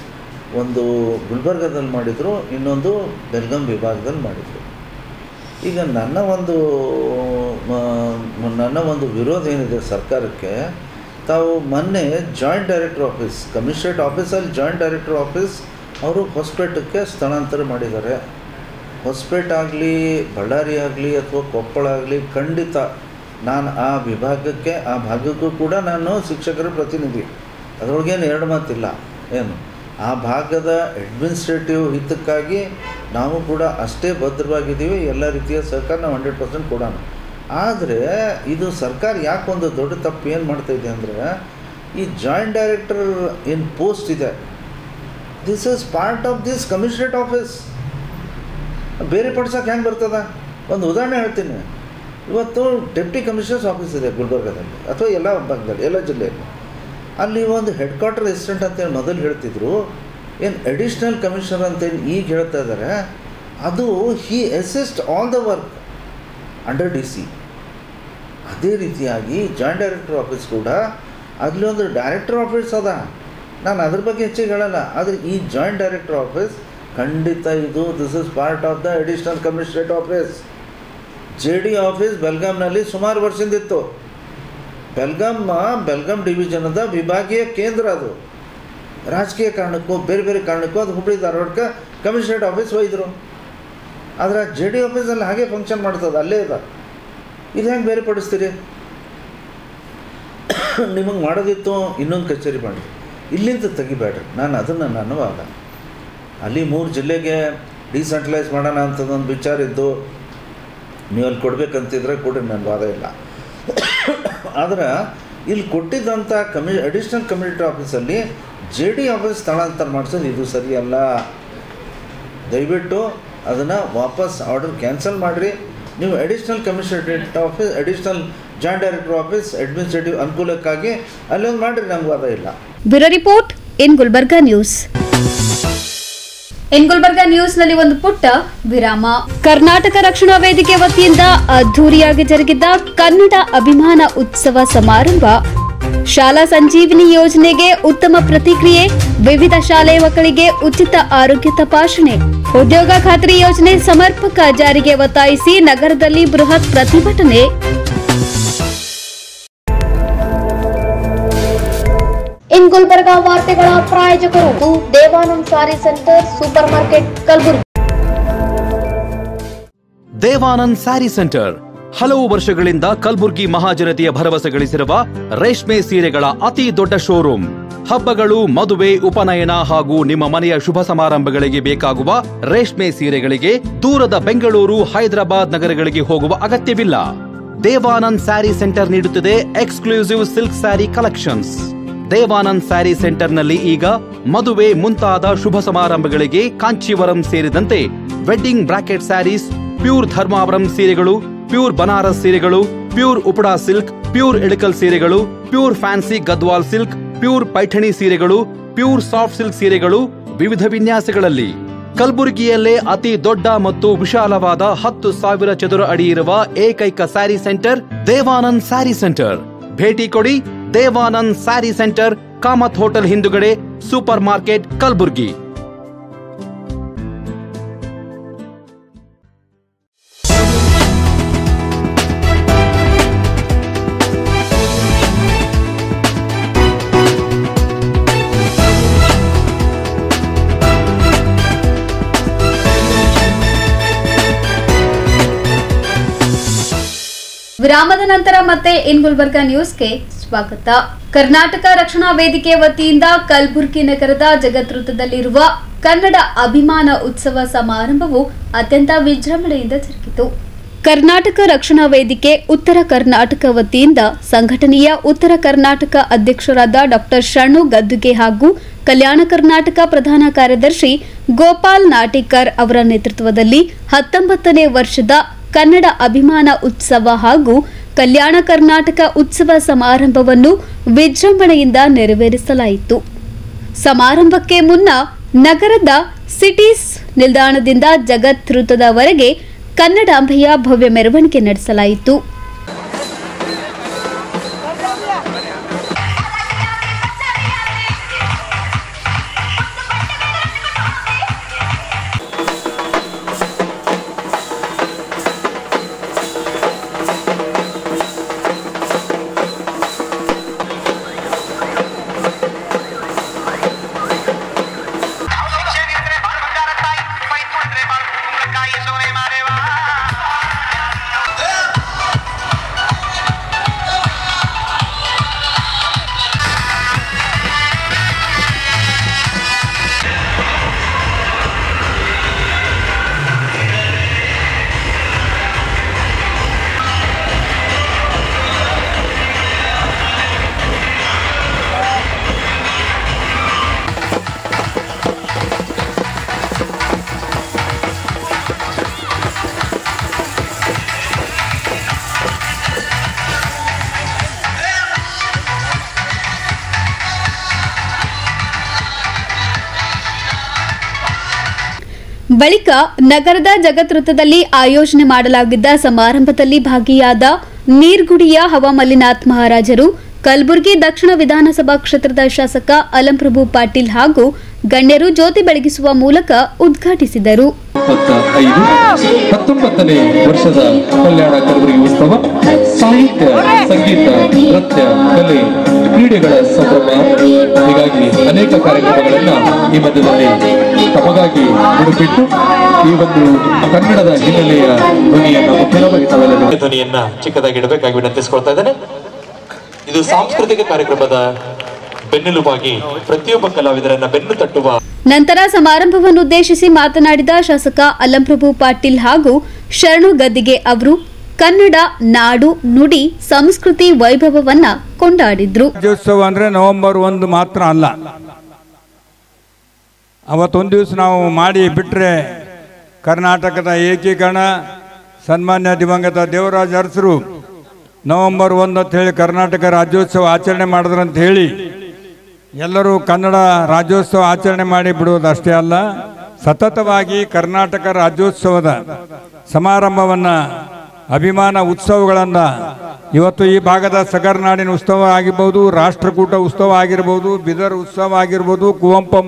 ಒಂದು ಗುಲ್ಬರ್ಗಾದಲ್ಲಿ ಮಾಡಿದರು, ಇನ್ನೊಂದು ಬೆಳಗಾಂ ವಿಭಾಗದಲ್ಲಿ ಮಾಡಿದರು. ಈಗ ನನ್ನ ಒಂದು ವಿರೋಧ ಏನಿದೆ ಸರ್ಕಾರಕ್ಕೆ, ತಾವು ಮೊನ್ನೆ ಜಾಯಿಂಟ್ ಡೈರೆಕ್ಟರ್ ಆಫೀಸ್ ಕಮಿಷನರೇಟ್ ಆಫೀಸಲ್ಲಿ ಜಾಯಿಂಟ್ ಡೈರೆಕ್ಟರ್ ಆಫೀಸ್ ಅವರು ಹೊಸಪೇಟಕ್ಕೆ ಸ್ಥಳಾಂತರ ಮಾಡಿದ್ದಾರೆ. ಹೊಸಪೇಟೆ ಆಗಲಿ ಬಳ್ಳಾರಿ ಆಗಲಿ ಅಥವಾ ಕೊಪ್ಪಳ ಆಗಲಿ ಖಂಡಿತ ನಾನು ಆ ಭಾಗಕ್ಕೂ ಕೂಡ ನಾನು ಶಿಕ್ಷಕರ ಪ್ರತಿನಿಧಿ, ಅದರೊಳಗೇನು ಎರಡು ಮಾತಿಲ್ಲ. ಏನು ಆ ಭಾಗದ ಅಡ್ಮಿನಿಸ್ಟ್ರೇಟಿವ್ ಹಿತಕ್ಕಾಗಿ ನಾವು ಕೂಡ ಅಷ್ಟೇ ಭದ್ರವಾಗಿದ್ದೀವಿ. ಎಲ್ಲ ರೀತಿಯ ಸಹಕಾರ ನಾವು 100% ಕೊಡೋಣ. ಆದರೆ ಇದು ಸರ್ಕಾರ ಯಾಕೆ ಒಂದು ದೊಡ್ಡ ತಪ್ಪು ಏನು ಮಾಡ್ತಾಯಿದೆ ಅಂದರೆ, ಈ ಜಾಯಿಂಟ್ ಡೈರೆಕ್ಟರ್ ಏನು ಪೋಸ್ಟ್ ಇದೆ, this is part of this commissionerate office. ಬೇರೆ ಪಡ್ಸೋಕೆ ಹೆಂಗೆ ಬರ್ತದೆ? ಒಂದು ಉದಾಹರಣೆ ಹೇಳ್ತೀನಿ. ಇವತ್ತು ಡೆಪ್ಟಿ ಕಮಿಷನರ್ಸ್ ಆಫೀಸ್ ಇದೆ ಗುಲ್ಬರ್ಗಾದಲ್ಲಿ ಅಥವಾ ಎಲ್ಲ ಭಾಗದಲ್ಲಿ, ಎಲ್ಲ ಜಿಲ್ಲೆಯಲ್ಲಿ. ಅಲ್ಲಿ ಒಂದು ಹೆಡ್ ಕ್ವಾರ್ಟರ್ ಅಸಿಸ್ಟೆಂಟ್ ಅಂತೇಳಿ ಮೊದಲು ಹೇಳ್ತಿದ್ರು, ಏನು ಅಡಿಷ್ನಲ್ ಕಮಿಷನರ್ ಅಂತೇಳಿ ಈಗ ಹೇಳ್ತಾ ಇದ್ದಾರೆ. ಅದು he assist all the work under DC. ಅದೇ ರೀತಿಯಾಗಿ ಜಾಯಿಂಟ್ ಡೈರೆಕ್ಟರ್ ಆಫೀಸ್ ಕೂಡ ಅಲ್ಲಿ ಒಂದು ಡೈರೆಕ್ಟರ್ ಆಫೀಸ್ ಅದ. ನಾನು ಅದ್ರ ಬಗ್ಗೆ ಹೆಚ್ಚಿಗೆ ಹೇಳಲ್ಲ. ಆದರೆ ಈ ಜಾಯಿಂಟ್ ಡೈರೆಕ್ಟರ್ ಆಫೀಸ್ ಖಂಡಿತ this is part of the additional commissionerate office. JD office ಬೆಳಗಾಂನಲ್ಲಿ ಸುಮಾರು ವರ್ಷದಿಂದ ಇತ್ತು. ಬೆಳಗಾಂ ಡಿವಿಷನದ ವಿಭಾಗೀಯ ಕೇಂದ್ರ. ಅದು ರಾಜಕೀಯ ಕಾರಣಕ್ಕೂ ಬೇರೆ ಬೇರೆ ಕಾರಣಕ್ಕೂ ಅದು ಹುಬ್ಳಿ ಧಾರವಾಡಕ್ಕೆ ಕಮಿಷನರೇಟ್ ಆಫೀಸ್ ಒಯ್ದರು. ಆದರೆ JD ಆಫೀಸಲ್ಲಿ ಹಾಗೆ ಫಂಕ್ಷನ್ ಮಾಡ್ತದೆ, ಅಲ್ಲೇ ಇದೆ. ಇದು ಹೆಂಗೆ ಬೇರೆ ಪಡಿಸ್ತೀರಿ? ನಿಮಗೆ ಮಾಡೋದಿತ್ತು ಇನ್ನೊಂದು ಕಚೇರಿ ಮಾಡಿ, ಇಲ್ಲಿಂದ ತೆಗಿಬೇಡ್ರಿ. ನನ್ನ ವಾದ. ಅಲ್ಲಿ 3 ಜಿಲ್ಲೆಗೆ ಡಿಸೆಂಟ್ರಲೈಸ್ ಮಾಡೋಣ ಅಂತದೊಂದು ವಿಚಾರ ಇದ್ದು, ನೀವು ಅಲ್ಲಿ ಕೊಡಬೇಕಂತಿದ್ರೆ ಕೊಡ್ರಿ, ನನ್ನ ವಾದ ಇಲ್ಲ. ಆದರೆ ಇಲ್ಲಿ ಕೊಟ್ಟಿದ್ದಂಥ ಅಡಿಷ್ನಲ್ ಕಮಿಷನರೇಟ್ ಆಫೀಸಲ್ಲಿ JD ಆಫೀಸ್ ಸ್ಥಳಾಂತರ ಮಾಡಿಸೋದು ಇದು ಸರಿಯಲ್ಲ. ದಯವಿಟ್ಟು ಅದನ್ನು ವಾಪಸ್ ಆರ್ಡರ್ ಕ್ಯಾನ್ಸಲ್ ಮಾಡಿರಿ. ನೀವು additional commissionerate office, additional joint director office administrative ಅನುಕೂಲಕ್ಕಾಗಿ ಅಲ್ಲೊಂದು ಮಾಡಿರಿ, ನಂಗೆ ವಾದ ಇಲ್ಲ. Bureau report in Gulbarga news. In Gulbarga ನ್ಯೂಸ್ನಲ್ಲಿ ಒಂದು ಪುಟ್ಟ ವಿರಾಮ. ಕರ್ನಾಟಕ ರಕ್ಷಣಾ ವೇದಿಕೆ ವತಿಯಿಂದ ಅದ್ದೂರಿಯಾಗಿ ಜರುಗಿದ್ದ ಕನ್ನಡ ಅಭಿಮಾನ ಉತ್ಸವ ಸಮಾರಂಭ. ಶಾಲಾ ಸಂಜೀವಿನಿ ಯೋಜನೆಗೆ ಉತ್ತಮ ಪ್ರತಿಕ್ರಿಯೆ, ವಿವಿಧ ಶಾಲೆಯ ಮಕ್ಕಳಿಗೆ ಉಚಿತ ಆರೋಗ್ಯ ತಪಾಸಣೆ, ಉದ್ಯೋಗ ಖಾತ್ರಿ ಯೋಜನೆ ಸಮರ್ಪಕ ಜಾರಿಗೆ ಒತ್ತಾಯಿಸಿ ನಗರದಲ್ಲಿ ಬೃಹತ್ ಪ್ರತಿಭಟನೆ. ಇನ್ ಗುಲ್ಬರ್ಗಾ ವಾರ್ತೆಗಳ ಪ್ರಾಯೋಜಕರು Devanand sari centre super market Kalaburagi. Devanand sari centre ಹಲವು ವರ್ಷಗಳಿಂದ ಕಲಬುರ್ಗಿ ಮಹಾಜನತೆಯ ಭರವಸೆ ಗಳಿಸಿರುವ ರೇಷ್ಮೆ ಸೀರೆಗಳ ಅತಿ ದೊಡ್ಡ ಶೋರೂಮ್. ಹಬ್ಬಗಳು, ಮದುವೆ, ಉಪನಯನ ಹಾಗೂ ನಿಮ್ಮ ಮನೆಯ ಶುಭ ಸಮಾರಂಭಗಳಿಗೆ ಬೇಕಾಗುವ ರೇಷ್ಮೆ ಸೀರೆಗಳಿಗೆ ದೂರದ ಬೆಂಗಳೂರು, ಹೈದರಾಬಾದ್ ನಗರಗಳಿಗೆ ಹೋಗುವ ಅಗತ್ಯವಿಲ್ಲ. ದೇವಾನಂದ್ ಸ್ಯಾರಿ ಸೆಂಟರ್ ನೀಡುತ್ತಿದೆ exclusive silk sari collections. Devanand sari ಸೆಂಟರ್ನಲ್ಲಿ ಈಗ ಮದುವೆ ಮುಂತಾದ ಶುಭ ಸಮಾರಂಭಗಳಿಗೆ ಕಾಂಚೀವರಂ ಸೇರಿದಂತೆ wedding brocade saris, pure Dharmavaram ಸೀರೆಗಳು, ಪ್ಯೂರ್ ಬನಾರಸ್ ಸೀರೆಗಳು, pure Uppada silk, pure Ilkal ಸೀರೆಗಳು, pure fancy Gadwal silk, pure Paithani ಸೀರೆಗಳು, ಪ್ಯೂರ್ ಸಾಫ್ಟ್ ಸಿಲ್ಕ್ ಸೀರೆಗಳು ವಿವಿಧ ವಿನ್ಯಾಸಗಳಲ್ಲಿ. ಕಲಬುರಗಿಯಲ್ಲೇ ಅತಿ ದೊಡ್ಡ ಮತ್ತು ವಿಶಾಲವಾದ 10,000 ಚದುರ ಅಡಿ ಇರುವ ಏಕೈಕ ಸ್ಯಾರಿ ಸೆಂಟರ್ ದೇವಾನಂದ್ ಸ್ಯಾರಿ ಸೆಂಟರ್. ಭೇಟಿ ಕೊಡಿ. ದೇವಾನಂದ್ ಸ್ಯಾರಿ ಸೆಂಟರ್, ಕಾಮತ್ ಹೋಟೆಲ್ ಹಿಂದುಗಡೆ, ಸೂಪರ್ ಮಾರ್ಕೆಟ್, ಕಲಬುರ್ಗಿ. ವಿರಾಮದ ನಂತರ ಮತ್ತೆ ಇನ್ ಗುಲ್ಬರ್ಗಾ ನ್ಯೂಸ್ಗೆ ಸ್ವಾಗತ. ಕರ್ನಾಟಕ ರಕ್ಷಣಾ ವೇದಿಕೆ ವತಿಯಿಂದ ಕಲಬುರಗಿ ನಗರದ ಜಗದ್ವೃತ್ತದಲ್ಲಿರುವ ಕನ್ನಡ ಅಭಿಮಾನ ಉತ್ಸವ ಸಮಾರಂಭವು ಅತ್ಯಂತ ವಿಜೃಂಭಣೆಯಿಂದ ಜರುಗಿತು. ಕರ್ನಾಟಕ ರಕ್ಷಣಾ ವೇದಿಕೆ ಉತ್ತರ ಕರ್ನಾಟಕ ವತಿಯಿಂದ ಸಂಘಟನೆಯ ಉತ್ತರ ಕರ್ನಾಟಕ ಅಧ್ಯಕ್ಷರಾದ ಡಾಕ್ಟರ್ ಶರಣು ಗದ್ದುಗೆ ಹಾಗೂ ಕಲ್ಯಾಣ ಕರ್ನಾಟಕ ಪ್ರಧಾನ ಕಾರ್ಯದರ್ಶಿ ಗೋಪಾಲ್ ನಾಟಿಕರ್ ಅವರ ನೇತೃತ್ವದಲ್ಲಿ 19ನೇ ವರ್ಷದ ಕನ್ನಡ ಅಭಿಮಾನ ಉತ್ಸವ ಹಾಗೂ ಕಲ್ಯಾಣ ಕರ್ನಾಟಕ ಉತ್ಸವ ಸಮಾರಂಭವನ್ನು ವಿಜೃಂಭಣೆಯಿಂದ ನೆರವೇರಿಸಲಾಯಿತು. ಸಮಾರಂಭಕ್ಕೆ ಮುನ್ನ ನಗರದ ಸಿಟೀಸ್ ನಿಲ್ದಾಣದಿಂದ ಜಗದ್ವೃತ್ತದವರೆಗೆ ಕನ್ನಡಾಂಬೆಯ ಭವ್ಯ ಮೆರವಣಿಗೆ ನಡೆಸಲಾಯಿತು. ಬಳಿಕ ನಗರದ ಜಗದ್ವೃತ್ತದಲ್ಲಿ ಆಯೋಜನೆ ಮಾಡಲಾಗಿದ್ದ ಸಮಾರಂಭದಲ್ಲಿ ಭಾಗಿಯಾದ ನೀರ್ಗುಡಿಯ ಹವಾಮಲ್ಲಿನಾಥ್ ಮಹಾರಾಜರು, ಕಲಬುರಗಿ ದಕ್ಷಿಣ ವಿಧಾನಸಭಾ ಕ್ಷೇತ್ರದ ಶಾಸಕ ಅಲಂಪ್ರಭು ಪಾಟೀಲ್ ಹಾಗೂ ಗಣ್ಯರು ಜ್ಯೋತಿ ಬೆಳಗಿಸುವ ಮೂಲಕ ಉದ್ಘಾಟಿಸಿದರು. 19ನೇ ವರ್ಷದ ಕಲ್ಯಾಣ ಕಲಬುರಗಿ ಉತ್ಸವ ಸಾಹಿತ್ಯ, ಸಂಗೀತ, ನೃತ್ಯ, ಕಲೆ, ಕ್ರೀಡೆಗಳ ಸಂಭ್ರಮ. ಹೀಗಾಗಿ ಅನೇಕ ಕಾರ್ಯಕ್ರಮಗಳನ್ನ ಈ ಮಧ್ಯದಲ್ಲಿ ತಮಗಾಗಿ ಹುಡುಕಿಟ್ಟು ಈ ಒಂದು ಕನ್ನಡದ ಹಿನ್ನೆಲೆಯ ಧ್ವನಿಯನ್ನು ಮುಖ್ಯವಾಗಿ ಧ್ವನಿಯನ್ನ ಚಿಕ್ಕದಾಗಿ ಇಡಬೇಕಾಗಿ ವಿನಂತಿಸಿಕೊಳ್ತಾ ಇದ್ದೇನೆ. ಇದು ಸಾಂಸ್ಕೃತಿಕ ಕಾರ್ಯಕ್ರಮದ ಬೆನ್ನೆಲುಬಾಗಿ ಪ್ರತಿಯೊಬ್ಬ ಕಲಾವಿದರನ್ನ ಬೆನ್ನು ತಟ್ಟುವ. ನಂತರ ಸಮಾರಂಭವನ್ನು ಉದ್ದೇಶಿಸಿ ಮಾತನಾಡಿದ ಶಾಸಕ ಅಲಂಪ್ರಭು ಪಾಟೀಲ್ ಹಾಗೂ ಶರಣು ಗದ್ದಿಗೆ ಅವರು ಕನ್ನಡ ನಾಡು, ನುಡಿ, ಸಂಸ್ಕೃತಿ ವೈಭವವನ್ನ ಕೊಂಡಾಡಿದ್ರು. ರಾಜ್ಯೋತ್ಸವ ಅಂದ್ರೆ ನವೆಂಬರ್ 1 ಮಾತ್ರ ಅಲ್ಲ, ಅವತ್ತೊಂದು ದಿವಸ ನಾವು ಮಾಡಿ ಬಿಟ್ಟರೆ ಕರ್ನಾಟಕದ ಏಕೀಕರಣ ಸನ್ಮಾನ್ಯ ದಿವಂಗತ ದೇವರಾಜ ಅರಸರು ನವೆಂಬರ್ 1 ಅಂತ ಹೇಳಿ ಕರ್ನಾಟಕ ರಾಜ್ಯೋತ್ಸವ ಆಚರಣೆ ಮಾಡಿದ್ರಂತ ಹೇಳಿ ಎಲ್ಲರೂ ಕನ್ನಡ ರಾಜ್ಯೋತ್ಸವ ಆಚರಣೆ ಮಾಡಿ ಬಿಡುವುದು ಅಷ್ಟೇ ಅಲ್ಲ, ಸತತವಾಗಿ ಕರ್ನಾಟಕ ರಾಜ್ಯೋತ್ಸವದ ಸಮಾರಂಭವನ್ನು, ಅಭಿಮಾನ ಉತ್ಸವಗಳನ್ನು ಇವತ್ತು ಈ ಭಾಗದ ಸಗರ್ನಾಡಿನ ಉತ್ಸವ ಆಗಿರ್ಬೋದು, ರಾಷ್ಟ್ರಕೂಟ ಉತ್ಸವ ಆಗಿರ್ಬೋದು, ಬಿದರ್ ಉತ್ಸವ ಆಗಿರ್ಬೋದು, ಕುವೆಂಪು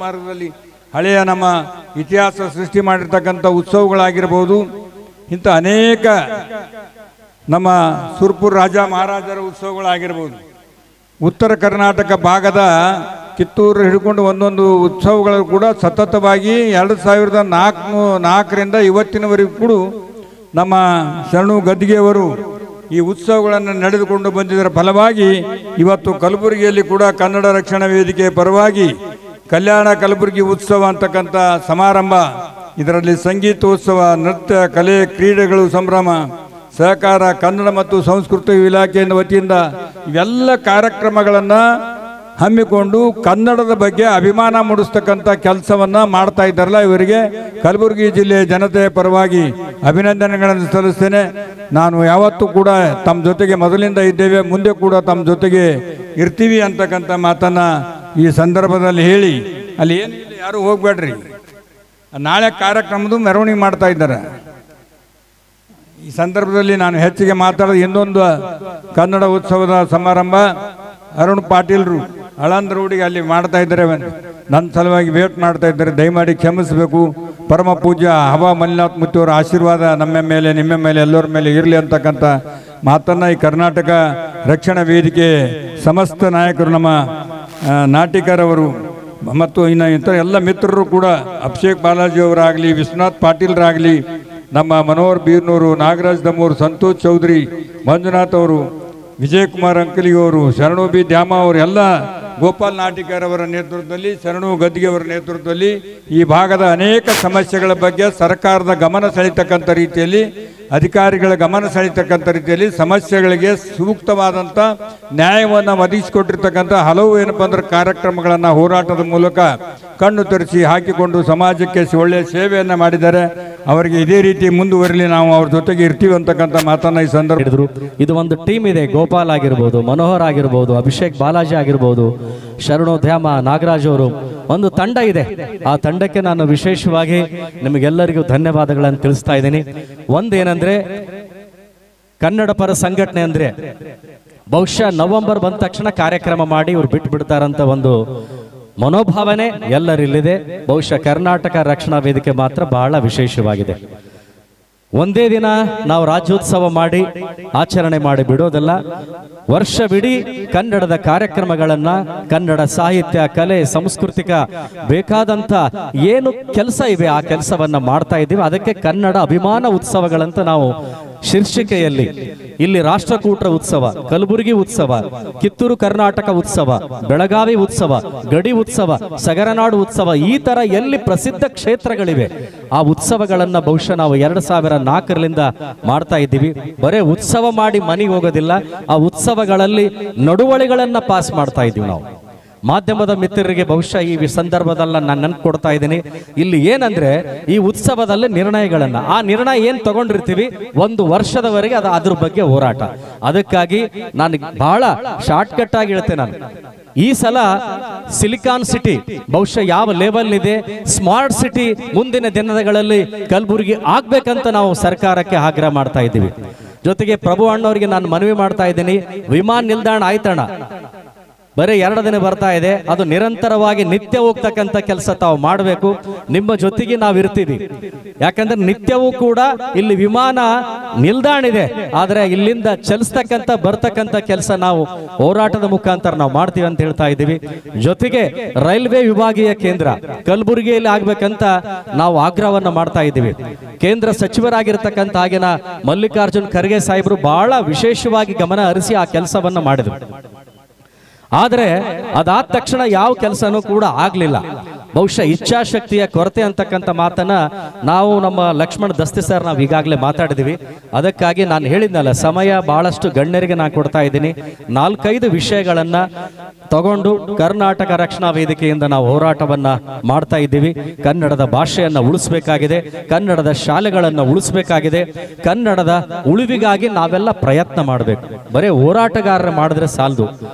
ಮಾರ್ಗದಲ್ಲಿ ಹಳೆಯ ನಮ್ಮ ಇತಿಹಾಸ ಸೃಷ್ಟಿ ಮಾಡಿರ್ತಕ್ಕಂಥ ಉತ್ಸವಗಳಾಗಿರ್ಬೋದು, ಇಂಥ ಅನೇಕ ನಮ್ಮ ಸುರ್ಪುರ್ ರಾಜ ಮಹಾರಾಜರ ಉತ್ಸವಗಳಾಗಿರ್ಬೋದು. ಉತ್ತರ ಕರ್ನಾಟಕ ಭಾಗದ ಕಿತ್ತೂರು ಹಿಡ್ಕೊಂಡು ಒಂದೊಂದು ಉತ್ಸವಗಳು ಕೂಡ ಸತತವಾಗಿ 2004ರಿಂದ ಇವತ್ತಿನವರೆಗೂ ಕೂಡ ನಮ್ಮ ಶರಣು ಗದ್ದಿಗೆಯವರು ಈ ಉತ್ಸವಗಳನ್ನು ನಡೆದುಕೊಂಡು ಬಂದಿದ್ದರ ಫಲವಾಗಿ ಇವತ್ತು ಕಲಬುರಗಿಯಲ್ಲಿ ಕೂಡ ಕನ್ನಡ ರಕ್ಷಣಾ ವೇದಿಕೆ ಪರವಾಗಿ ಕಲ್ಯಾಣ ಕಲಬುರಗಿ ಉತ್ಸವ ಅಂತಕ್ಕಂಥ ಸಮಾರಂಭ, ಇದರಲ್ಲಿ ಸಂಗೀತೋತ್ಸವ, ನೃತ್ಯ, ಕಲೆ, ಕ್ರೀಡೆಗಳು ಸಂಭ್ರಮ, ಸಹಕಾರ, ಕನ್ನಡ ಮತ್ತು ಸಂಸ್ಕೃತಿ ಇಲಾಖೆಯ ವತಿಯಿಂದ ಇವೆಲ್ಲ ಕಾರ್ಯಕ್ರಮಗಳನ್ನು ಹಮ್ಮಿಕೊಂಡು ಕನ್ನಡದ ಬಗ್ಗೆ ಅಭಿಮಾನ ಮೂಡಿಸ್ತಕ್ಕಂಥ ಕೆಲಸವನ್ನು ಮಾಡ್ತಾ ಇದ್ದಾರಲ್ಲ, ಇವರಿಗೆ ಕಲಬುರಗಿ ಜಿಲ್ಲೆಯ ಜನತೆಯ ಪರವಾಗಿ ಅಭಿನಂದನೆಗಳನ್ನು ಸಲ್ಲಿಸ್ತೇನೆ. ನಾನು ಯಾವತ್ತೂ ಕೂಡ ತಮ್ಮ ಜೊತೆಗೆ ಮೊದಲಿಂದ ಇದ್ದೇವೆ, ಮುಂದೆ ಕೂಡ ತಮ್ಮ ಜೊತೆಗೆ ಇರ್ತೀವಿ ಅಂತಕ್ಕಂಥ ಮಾತನ್ನು ಈ ಸಂದರ್ಭದಲ್ಲಿ ಹೇಳಿ, ಅಲ್ಲಿ ಏನಿಲ್ಲ ಯಾರು ಹೋಗ್ಬೇಡ್ರಿ, ನಾಳೆ ಕಾರ್ಯಕ್ರಮದ ಮೆರವಣಿಗೆ ಮಾಡ್ತಾ ಇದ್ದಾರೆ. ಈ ಸಂದರ್ಭದಲ್ಲಿ ನಾನು ಹೆಚ್ಚಿಗೆ ಮಾತಾಡೋದು ಇನ್ನೊಂದು ಕನ್ನಡ ಉತ್ಸವದ ಸಮಾರಂಭ ಅರುಣ್ ಪಾಟೀಲ್ರು ಆಳಂದ ರೋಡಿಗೆ ಅಲ್ಲಿ ಮಾಡ್ತಾ ಇದ್ದಾರೆ, ನನ್ನ ಸಲುವಾಗಿ ವೇಟ್ ಮಾಡ್ತಾ ಇದ್ದಾರೆ, ದಯಮಾಡಿ ಕ್ಷಮಿಸಬೇಕು. ಪರಮ ಪೂಜ್ಯ ಹವಾ ಮಲ್ಲಿನಾಥ್ ಮುತ್ತಿಯವರ ಆಶೀರ್ವಾದ ನಮ್ಮ ಮೇಲೆ, ನಿಮ್ಮ ಮೇಲೆ, ಎಲ್ಲರ ಮೇಲೆ ಇರಲಿ ಅಂತಕ್ಕಂಥ ಮಾತನ್ನು ಈ ಕರ್ನಾಟಕ ರಕ್ಷಣಾ ವೇದಿಕೆ ಸಮಸ್ತ ನಾಯಕರು, ನಮ್ಮ ನಾಟಿಕರ್ ಅವರು ಮತ್ತು ಇನ್ನು ಇಂಥ ಎಲ್ಲ ಮಿತ್ರರು ಕೂಡ, ಅಭಿಷೇಕ್ ಬಾಲಾಜಿ ಅವರಾಗಲಿ, ವಿಶ್ವನಾಥ್ ಪಾಟೀಲ್ರಾಗಲಿ, ನಮ್ಮ ಮನೋಹರ್ ಬೀರ್ನೂರು, ನಾಗರಾಜ್ ದಮ್ಮೂರು, ಸಂತೋಷ್ ಚೌಧರಿ, ಮಂಜುನಾಥ್ ಅವರು, ವಿಜಯಕುಮಾರ್ ಅಂಕಲಿಯವರು, ಶರಣು ಬಿ ದ್ಯಾಮ ಅವರು, ಎಲ್ಲ ಗೋಪಾಲ್ ನಾಟಿಕರ್ ಅವರ ನೇತೃತ್ವದಲ್ಲಿ, ಶರಣು ಗದ್ದಿಗೆ ಅವರ ನೇತೃತ್ವದಲ್ಲಿ ಈ ಭಾಗದ ಅನೇಕ ಸಮಸ್ಯೆಗಳ ಬಗ್ಗೆ ಸರ್ಕಾರದ ಗಮನ ಸೆಳೀತಕ್ಕಂಥ ರೀತಿಯಲ್ಲಿ, ಅಧಿಕಾರಿಗಳ ಗಮನ ಸೆಳೀತಕ್ಕಂಥ ರೀತಿಯಲ್ಲಿ ಸಮಸ್ಯೆಗಳಿಗೆ ಸೂಕ್ತವಾದಂಥ ನ್ಯಾಯವನ್ನು ಒದಗಿಸಿಕೊಟ್ಟಿರ್ತಕ್ಕಂಥ ಹಲವು ಏನಪ್ಪ ಅಂದ್ರೆ ಕಾರ್ಯಕ್ರಮಗಳನ್ನು ಹೋರಾಟದ ಮೂಲಕ ಕಣ್ಣು ತರಿಸಿ ಹಾಕಿಕೊಂಡು ಸಮಾಜಕ್ಕೆ ಒಳ್ಳೆಯ ಸೇವೆಯನ್ನು ಮಾಡಿದ್ದಾರೆ. ಅವರಿಗೆ ಇದೇ ರೀತಿ ಮುಂದುವರಿಲಿ, ನಾವು ಅವ್ರ ಜೊತೆಗೆ ಇರ್ತೀವಿ ಅಂತಕ್ಕಂಥ ಮಾತನ್ನ ಈ ಸಂದರ್ಭ ಹೇಳಿದ್ರು. ಇದು ಒಂದು ಟೀಮ್ ಇದೆ. ಗೋಪಾಲ್ ಆಗಿರ್ಬೋದು, ಮನೋಹರ್ ಆಗಿರ್ಬೋದು, ಅಭಿಷೇಕ್ ಬಾಲಾಜಿ ಆಗಿರ್ಬೋದು, ಶರಣು ಧ್ಯಾಮ, ನಾಗರಾಜ್ ಅವರು, ಒಂದು ತಂಡ ಇದೆ. ಆ ತಂಡಕ್ಕೆ ನಾನು ವಿಶೇಷವಾಗಿ ನಿಮಗೆಲ್ಲರಿಗೂ ಧನ್ಯವಾದಗಳನ್ನು ತಿಳಿಸ್ತಾ ಇದ್ದೀನಿ. ಒಂದೇನಂದ್ರೆ ಕನ್ನಡ ಪರ ಸಂಘಟನೆ ಅಂದ್ರೆ ಬಹುಶಃ ನವೆಂಬರ್ ಬಂದ ತಕ್ಷಣ ಕಾರ್ಯಕ್ರಮ ಮಾಡಿ ಇವ್ರು ಬಿಟ್ಟು ಬಿಡ್ತಾರಂತ ಒಂದು ಮನೋಭಾವನೆ ಎಲ್ಲರಿಲ್ಲಿದೆ. ಬಹುಶಃ ಕರ್ನಾಟಕ ರಕ್ಷಣಾ ವೇದಿಕೆ ಮಾತ್ರ ಬಹಳ ವಿಶೇಷವಾಗಿದೆ. ಒಂದೇ ದಿನ ನಾವು ರಾಜ್ಯೋತ್ಸವ ಮಾಡಿ ಆಚರಣೆ ಮಾಡಿ ಬಿಡೋದಲ್ಲ, ವರ್ಷವಿಡೀ ಕನ್ನಡದ ಕಾರ್ಯಕ್ರಮಗಳನ್ನ, ಕನ್ನಡ ಸಾಹಿತ್ಯ, ಕಲೆ, ಸಾಂಸ್ಕೃತಿಕ ಬೇಕಾದಂತ ಏನು ಕೆಲಸ ಇವೆ ಆ ಕೆಲಸವನ್ನ ಮಾಡ್ತಾ ಇದ್ದೀವಿ. ಅದಕ್ಕೆ ಕನ್ನಡ ಅಭಿಮಾನ ಉತ್ಸವಗಳಂತ ನಾವು ಶೀರ್ಷಿಕೆಯಲ್ಲಿ ಇಲ್ಲಿ ರಾಷ್ಟ್ರಕೂಟರ ಉತ್ಸವ, ಕಲಬುರಗಿ ಉತ್ಸವ, ಕಿತ್ತೂರು ಕರ್ನಾಟಕ ಉತ್ಸವ, ಬೆಳಗಾವಿ ಉತ್ಸವ, ಗಡಿ ಉತ್ಸವ, ಸಗರನಾಡು ಉತ್ಸವ, ಈ ತರ ಎಲ್ಲಿ ಪ್ರಸಿದ್ಧ ಕ್ಷೇತ್ರಗಳಿವೆ ಆ ಉತ್ಸವಗಳನ್ನ ಬಹುಶಃ ನಾವು 2004ರಿಂದ ಮಾಡ್ತಾ ಇದ್ದೀವಿ. ಬರೇ ಉತ್ಸವ ಮಾಡಿ ಮನೆಗೆ ಹೋಗೋದಿಲ್ಲ, ಆ ಉತ್ಸವಗಳಲ್ಲಿ ನಡುವಳಿಗಳನ್ನ ಪಾಸ್ ಮಾಡ್ತಾ ಇದ್ದೀವಿ ನಾವು. ಮಾಧ್ಯಮದ ಮಿತ್ರರಿಗೆ ಬಹುಶಃ ಈ ಸಂದರ್ಭದಲ್ಲ ನಾನು ನೆನಪು ಕೊಡ್ತಾ ಇದ್ದೀನಿ. ಇಲ್ಲಿ ಏನಂದ್ರೆ ಈ ಉತ್ಸವದಲ್ಲಿ ನಿರ್ಣಯಗಳನ್ನ, ಆ ನಿರ್ಣಯ ಏನ್ ತಗೊಂಡಿರ್ತೀವಿ ಒಂದು ವರ್ಷದವರೆಗೆ ಅದ್ರ ಬಗ್ಗೆ ಹೋರಾಟ. ಅದಕ್ಕಾಗಿ ನಾನು ಬಹಳ ಶಾರ್ಟ್ ಕಟ್ ಆಗಿ ಹೇಳ್ತೇನೆ. ನಾನು ಈ ಸಲ ಸಿಲಿಕಾನ್ ಸಿಟಿ ಬಹುಶಃ ಯಾವ ಲೆವೆಲ್ ಇದೆ, ಸ್ಮಾರ್ಟ್ ಸಿಟಿ ಮುಂದಿನ ದಿನಗಳಲ್ಲಿ ಕಲಬುರಗಿ ಆಗ್ಬೇಕಂತ ನಾವು ಸರ್ಕಾರಕ್ಕೆ ಆಗ್ರಹ ಮಾಡ್ತಾ ಇದ್ದೀವಿ. ಜೊತೆಗೆ ಪ್ರಭು ಅಣ್ಣವರಿಗೆ ನಾನು ಮನವಿ ಮಾಡ್ತಾ ಇದ್ದೀನಿ, ವಿಮಾನ ನಿಲ್ದಾಣ ಆಯ್ತಣ್ಣ ಬರೀ 2 ದಿನ ಬರ್ತಾ ಇದೆ, ಅದು ನಿರಂತರವಾಗಿ ನಿತ್ಯ ಹೋಗ್ತಕ್ಕಂಥ ಕೆಲಸ ತಾವು ಮಾಡಬೇಕು. ನಿಮ್ಮ ಜೊತೆಗೆ ನಾವು ಇರ್ತೀವಿ. ಯಾಕಂದ್ರೆ ನಿತ್ಯವೂ ಕೂಡ ಇಲ್ಲಿ ವಿಮಾನ ನಿಲ್ದಾಣ ಇದೆ, ಆದ್ರೆ ಇಲ್ಲಿಂದ ಚಲಿಸ್ತಕ್ಕಂಥ ಬರ್ತಕ್ಕಂಥ ಕೆಲಸ ನಾವು ಹೋರಾಟದ ಮುಖಾಂತರ ನಾವು ಮಾಡ್ತೀವಿ ಅಂತ ಹೇಳ್ತಾ ಇದ್ದೀವಿ. ಜೊತೆಗೆ ರೈಲ್ವೆ ವಿಭಾಗೀಯ ಕೇಂದ್ರ ಕಲಬುರಗಿಯಲ್ಲಿ ಆಗ್ಬೇಕಂತ ನಾವು ಆಗ್ರಹವನ್ನ ಮಾಡ್ತಾ ಇದ್ದೀವಿ. ಕೇಂದ್ರ ಸಚಿವರಾಗಿರ್ತಕ್ಕಂಥ ಆಗಿನ ಮಲ್ಲಿಕಾರ್ಜುನ್ ಖರ್ಗೆ ಸಾಹೇಬರು ಬಹಳ ವಿಶೇಷವಾಗಿ ಗಮನ ಹರಿಸಿ ಆ ಕೆಲಸವನ್ನ ಮಾಡಿದ್ರು. ಆದರೆ ಅದಾದ ತಕ್ಷಣ ಯಾವ ಕೆಲಸನೂ ಕೂಡ ಆಗ್ಲಿಲ್ಲ. ಬಹುಶಃ ಇಚ್ಛಾಶಕ್ತಿಯ ಕೊರತೆ ಅಂತಕ್ಕಂಥ ಮಾತನ್ನ ನಾವು ನಮ್ಮ ಲಕ್ಷ್ಮಣ್ ದಸ್ತಿ ಸರ್ ನಾವು ಈಗಾಗಲೇ ಮಾತಾಡಿದೀವಿ. ಅದಕ್ಕಾಗಿ ನಾನು ಹೇಳಿದ್ನಲ್ಲ, ಸಮಯ ಬಹಳಷ್ಟು ಗಣ್ಯರಿಗೆ ನಾನು ಕೊಡ್ತಾ ಇದ್ದೀನಿ. 4-5 ವಿಷಯಗಳನ್ನ ತಗೊಂಡು ಕರ್ನಾಟಕ ರಕ್ಷಣಾ ವೇದಿಕೆಯಿಂದ ನಾವು ಹೋರಾಟವನ್ನ ಮಾಡ್ತಾ ಇದ್ದೀವಿ. ಕನ್ನಡದ ಭಾಷೆಯನ್ನ ಉಳಿಸಬೇಕಾಗಿದೆ, ಕನ್ನಡದ ಶಾಲೆಗಳನ್ನ ಉಳಿಸಬೇಕಾಗಿದೆ, ಕನ್ನಡದ ಉಳಿವಿಗಾಗಿ ನಾವೆಲ್ಲ ಪ್ರಯತ್ನ ಮಾಡಬೇಕು. ಬರೀ ಹೋರಾಟಗಾರರು ಮಾಡಿದ್ರೆ ಸಾಲದು.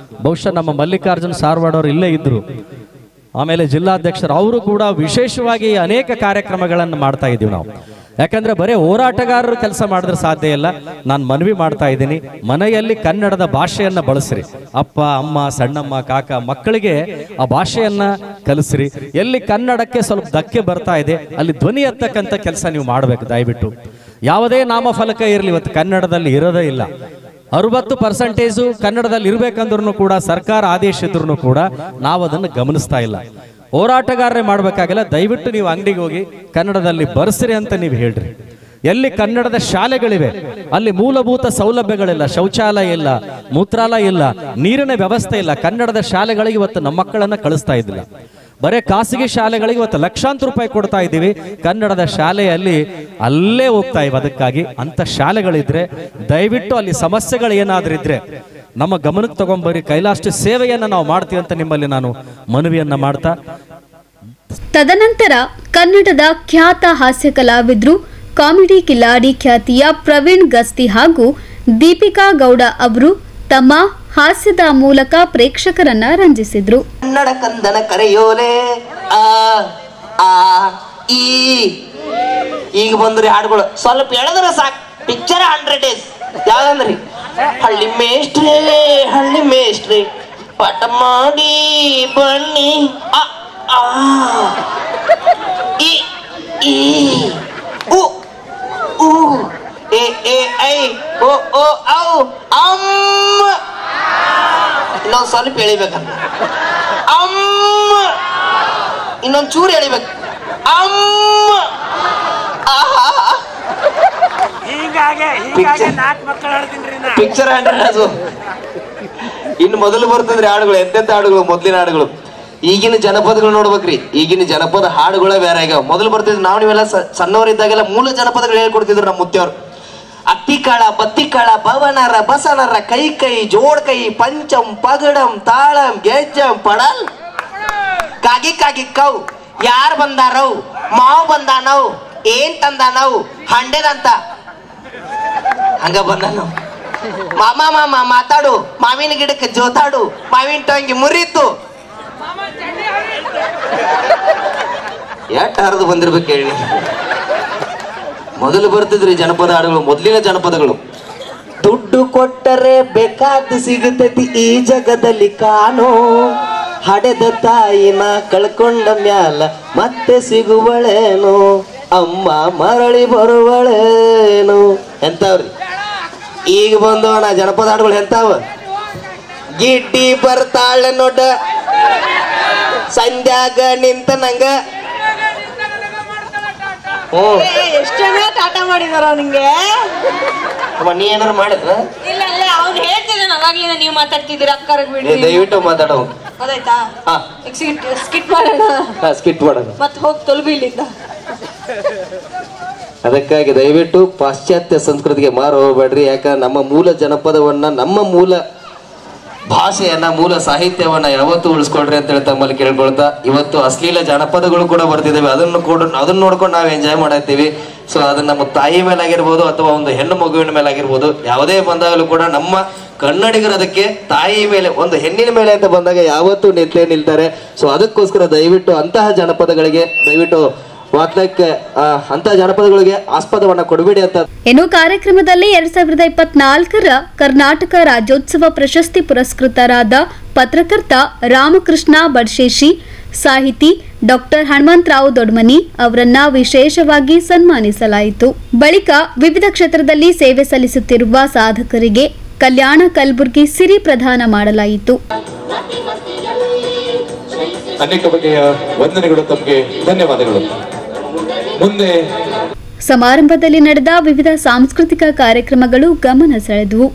ಬಹುಶಃ ನಮ್ಮ ಮಲ್ಲಿಕಾರ್ಜುನ್ ಸಾರವಾಡ್ ಅವರು ಇಲ್ಲೇ ಇದ್ರು, ಆಮೇಲೆ ಜಿಲ್ಲಾಧ್ಯಕ್ಷರು, ಅವರು ಕೂಡ ವಿಶೇಷವಾಗಿ ಅನೇಕ ಕಾರ್ಯಕ್ರಮಗಳನ್ನು ಮಾಡ್ತಾ ಇದ್ದೀವಿ ನಾವು. ಯಾಕಂದ್ರೆ ಬರೀ ಹೋರಾಟಗಾರರು ಕೆಲಸ ಮಾಡಿದ್ರೆ ಸಾಧ್ಯ ಇಲ್ಲ. ನಾನು ಮನವಿ ಮಾಡ್ತಾ ಇದ್ದೀನಿ, ಮನೆಯಲ್ಲಿ ಕನ್ನಡದ ಭಾಷೆಯನ್ನ ಬಳಸ್ರಿ. ಅಪ್ಪ, ಅಮ್ಮ, ಸಣ್ಣಮ್ಮ, ಕಾಕ, ಮಕ್ಕಳಿಗೆ ಆ ಭಾಷೆಯನ್ನ ಕಲಿಸ್ರಿ. ಎಲ್ಲಿ ಕನ್ನಡಕ್ಕೆ ಸ್ವಲ್ಪ ಧಕ್ಕೆ ಬರ್ತಾ ಇದೆ ಅಲ್ಲಿ ಧ್ವನಿ ಎತ್ತಕ್ಕಂಥ ಕೆಲಸ ನೀವು ಮಾಡಬೇಕು ದಯವಿಟ್ಟು. ಯಾವುದೇ ನಾಮಫಲಕ ಇರಲಿ, ಇವತ್ತು ಕನ್ನಡದಲ್ಲಿ ಇರೋದೇ ಇಲ್ಲ. 60% ಕನ್ನಡದಲ್ಲಿ ಇರಬೇಕಂದ್ರೂ ಕೂಡ ಸರ್ಕಾರ ಆದೇಶ ಇದ್ರೂ ಕೂಡ ನಾವು ಅದನ್ನು ಗಮನಿಸ್ತಾ ಇಲ್ಲ. ಹೋರಾಟಗಾರರೇ ಮಾಡಬೇಕಾಗಿಲ್ಲ. ದಯವಿಟ್ಟು ನೀವು ಅಂಗಡಿಗೆ ಹೋಗಿ ಕನ್ನಡದಲ್ಲಿ ಬರ್ಸ್ರಿ ಅಂತ ನೀವು ಹೇಳ್ರಿ. ಎಲ್ಲಿ ಕನ್ನಡದ ಶಾಲೆಗಳಿವೆ ಅಲ್ಲಿ ಮೂಲಭೂತ ಸೌಲಭ್ಯಗಳಿಲ್ಲ, ಶೌಚಾಲಯ ಇಲ್ಲ, ಮೂತ್ರಾಲಯ ಇಲ್ಲ, ನೀರಿನ ವ್ಯವಸ್ಥೆ ಇಲ್ಲ. ಕನ್ನಡದ ಶಾಲೆಗಳಿಗೆ ಇವತ್ತು ನಮ್ಮ ಮಕ್ಕಳನ್ನ ಕಳಿಸ್ತಾ ಇದ್ದಿಲ್ಲ. ಬರೇ ಖಾಸಗಿ ಶಾಲೆಗಳಿಗೆ ಇವತ್ತು ಲಕ್ಷಾಂತರ ರೂಪಾಯಿ ಕೊಡ್ತಾ ಇದ್ದೀವಿ, ಕನ್ನಡದ ಶಾಲೆಯಲ್ಲಿ ಅಲ್ಲೇ ಹೋಗ್ತಾ ಇವೆ. ಅದಕ್ಕಾಗಿ ಅಂತ ಶಾಲೆಗಳಿದ್ರೆ ದಯವಿಟ್ಟು ಅಲ್ಲಿ ಸಮಸ್ಯೆಗಳು ಏನಾದ್ರೂ ಇದ್ರೆ ನಮ್ಮ ಗಮನಕ್ಕೆ ತಗೊಂಬರಿ. ಕೈಲಾಷ್ಟು ಸೇವೆಯನ್ನ ನಾವು ಮಾಡ್ತೀವಿ ಅಂತ ನಿಮ್ಮಲ್ಲಿ ನಾನು ಮನವಿಯನ್ನ ಮಾಡ್ತಾ, ತದನಂತರ ಕನ್ನಡದ ಖ್ಯಾತ ಹಾಸ್ಯ ಕಲಾವಿದ್ರು, ಕಾಮಿಡಿ ಕಿಲಾಡಿ ಖ್ಯಾತಿಯ ಪ್ರವೀಣ್ ಗಸ್ತಿ ಹಾಗೂ ದೀಪಿಕಾ ಗೌಡ ಅವರು ತಮ್ಮ ಹಾಸ್ಯದ ಮೂಲಕ ಪ್ರೇಕ್ಷಕರನ್ನ ರಂಜಿಸಿದ್ರು. ಕನ್ನಡ ಕಂದನ ಕರೆಯೋಲೆ ಆ ಆ ಈ ಈಗ ಬಂದ್ರಿ ಹಾಡುಗಳು, ಸ್ವಲ್ಪ ಹೇಳಿದ್ರೆ ಸಾಕು. Picture 100 days ಯಾವ್ದಂದ್ರಿ? ಹಳ್ಳಿ ಮೇಷ್ಟ್ರೆ ಪಾಠ ಮಾಡಿ ಬನ್ನಿ ಆ ಆ ಈ ಈ ಉ ಉ ಎ ಎ ಐ ಓ ಓ ಔ ಅಮ್ಮ. ಇನ್ನೊಂದು ಸ್ವಲ್ಪ ಎಳಿಬೇಕಂತ, ಅಮ್ಮ. ಇನ್ನೊಂದು ಚೂರು ಎಳಿಬೇಕು, ಅಮ್ಮ. ಪಿಕ್ಚರ್ ಅದು ಇನ್ನು ಮೊದಲು ಬರ್ತದ್ರಿ ಹಾಡುಗಳು, ಎಂತೆಂತ ಹಾಡುಗಳು, ಮೊದಲಿನ ಹಾಡುಗಳು. ಈಗಿನ ಜನಪದಗಳು ನೋಡ್ಬೇಕ್ರಿ, ಈಗಿನ ಜನಪದ ಹಾಡುಗಳೇ ಬೇರೆ ಆಗ್ಯಾವ. ಮೊದಲು ಬರ್ತಿದ್ರು, ನಾವು ನೀವೆಲ್ಲ ಸಣ್ಣವರಿದ್ದಾಗೆಲ್ಲ ಮೂಲ ಜನಪದಗಳು ಹೇಳ್ಕೊಡ್ತಿದ್ರು ನಮ್ಮ ಮುತ್ತೆಯವ್ರು. ಅತ್ತಿಕಾಳ, ಬತ್ತಿಕಾಳ, ಭವನರ, ಬಸನರ, ಕೈ ಕೈ, ಜೋಡ್ ಕೈ, ಪಂಚಂ, ಪಗಡಂ, ತಾಳಂ, ಗೆಜ್ಜಂ, ಪಡಲ್, ಕಾಗಿ ಕಾಗಿ ಕೌ, ಯಾರ್ ಬಂದಾರವ್, ಮಾವ್ ಬಂದಾನವ್, ಏನ್ ತಂದಾನವ್, ಹಂಡೆದಂತ ಹಂಗ ಬಂದಾನು. ಮಾಮ ಮಾಮ ಮಾತಾಡು, ಮಾವಿನ ಗಿಡಕ್ಕೆ ಜೋತಾಡು, ಮಾವಿನ ಟಂಗಿ ಮುರಿತು, ಎಷ್ಟ್ ಹರಿದು ಬಂದಿರ್ಬೇಕು ಹೇಳಿ. ಮೊದಲು ಬರ್ತಿದ್ರಿ ಜನಪದ ಹಾಡುಗಳು, ಮೊದಲಿನ ಜನಪದಗಳು. ದುಡ್ಡು ಕೊಟ್ಟರೆ ಬೇಕಾದ ಸಿಗುತ್ತೈತಿ ಈ ಜಗದಲ್ಲಿ ಕಾಣೋ, ಹಡೆದ ತಾಯಿನ ಕಳ್ಕೊಂಡ ಮ್ಯಾಲ ಮತ್ತೆ ಸಿಗುವಳೇನು, ಅಮ್ಮ ಮರಳಿ ಬರುವಳೇನು. ಎಂತಾವ್ರಿ ಈಗ ಬಂದವಣ ಜನಪದ ಹಾಡುಗಳು ಎಂತಾವ? ಗಿಡ್ಡಿ ಬರ್ತಾಳೆ ನೋಡ ಸಂಧ್ಯಾಗ ನಿಂತ ನಂಗ. ಎಷ್ಟು ಜನ ಟಾಟ ಮಾಡಿದಾರ ನಿಂಗೆ? ನೀ ಏನಾರು ಮಾಡಿದ್ರ? ಇಲ್ಲ ಇಲ್ಲ, ಅವ್ನು ಹೇಳ್ತಿದ್ದಾನೆ ಅವಾಗ್ಲಿಂದ ನೀವು ಮಾತಾಡ್ತಿದ್ದೀರ. ಅಕ್ಕರಿಗೆ ಬಿಡಿ, ದಯವಿಟ್ಟು ಮಾತಾಡೋ. ಅದಾಯ್ತಾ? ಸ್ಕಿಟ್ ಮಾಡೋಣ, ಸ್ಕಿಟ್ ಮಾಡೋಣ. ಮತ್ತೆ ಹೋಗಿ ತೊಲಬಿ ಇಲ್ಲಿಂದ. ಅದಕ್ಕಾಗಿ ದಯವಿಟ್ಟು ಪಾಶ್ಚಾತ್ಯ ಸಂಸ್ಕೃತಿಗೆ ಮಾರು ಹೋಗ್ಬೇಡ್ರಿ. ಯಾಕಂದ್ರೆ ನಮ್ಮ ಮೂಲ ಜನಪದವನ್ನ, ನಮ್ಮ ಮೂಲ ಭಾಷೆಯನ್ನ, ಮೂಲ ಸಾಹಿತ್ಯವನ್ನ ಯಾವತ್ತೂ ಉಳಿಸ್ಕೊಳ್ರಿ ಅಂತ ಹೇಳಿ ತಮ್ಮಲ್ಲಿ ಕೇಳ್ಕೊಳ್ತಾ, ಇವತ್ತು ಅಶ್ಲೀಲ ಜನಪದಗಳು ಕೂಡ ಬರ್ತಿದ್ದಾವೆ. ಅದನ್ನ ನೋಡ್ಕೊಂಡು ನಾವು ಎಂಜಾಯ್ ಮಾಡತ್ತೀವಿ. ಸೊ ಅದನ್ನ ನಮ್ಮ ತಾಯಿ ಮೇಲಾಗಿರ್ಬೋದು ಅಥವಾ ಒಂದು ಹೆಣ್ಣು ಮಗುವಿನ ಮೇಲಾಗಿರ್ಬೋದು, ಯಾವುದೇ ಬಂದಾಗಲೂ ಕೂಡ ನಮ್ಮ ಕನ್ನಡಿಗರು ಅದಕ್ಕೆ ತಾಯಿ ಮೇಲೆ, ಒಂದು ಹೆಣ್ಣಿನ ಮೇಲೆ ಅಂತ ಬಂದಾಗ ಯಾವತ್ತೂ ನಿಲ್ತಾರೆ. ಸೊ ಅದಕ್ಕೋಸ್ಕರ ದಯವಿಟ್ಟು ಅಂತಹ ಜನಪದಗಳಿಗೆ ದಯವಿಟ್ಟು ವಾಕ್ಯಕ್ಕೆ ಅಂತ ಜನಪದಗಳಿಗೆ ಆಸ್ಪದವನ್ನ ಕೊಡಬೇಡಿ ಅಂತ. ಇನ್ನು ಕಾರ್ಯಕ್ರಮದಲ್ಲಿ 2024ರ ಕರ್ನಾಟಕ ರಾಜ್ಯೋತ್ಸವ ಪ್ರಶಸ್ತಿ ಪುರಸ್ಕೃತರಾದ ಪತ್ರಕರ್ತ ರಾಮಕೃಷ್ಣ ಬಡ್ಶೇಶಿ, ಸಾಹಿತಿ ಡಾಕ್ಟರ್ ಹನುಮಂತರಾವ್ ದೊಡ್ಮನಿ ಅವರನ್ನ ವಿಶೇಷವಾಗಿ ಸನ್ಮಾನಿಸಲಾಯಿತು. ಬಳಿಕ ವಿವಿಧ ಕ್ಷೇತ್ರದಲ್ಲಿ ಸೇವೆ ಸಲ್ಲಿಸುತ್ತಿರುವ ಸಾಧಕರಿಗೆ ಕಲ್ಯಾಣ ಕಲಬುರ್ಗಿ ಸಿರಿ ಪ್ರದಾನ ಮಾಡಲಾಯಿತು. ಅನೇಕ ಬಗೆಯ ವಂದನೆಗಳು, ತಮಗೆ ಧನ್ಯವಾದಗಳು. ಮುಂದೆ ಸಮಾರಂಭದಲ್ಲಿ ನಡೆದ ವಿವಿಧ ಸಾಂಸ್ಕೃತಿಕ ಕಾರ್ಯಕ್ರಮಗಳು ಗಮನ ಸೆಳೆದವು.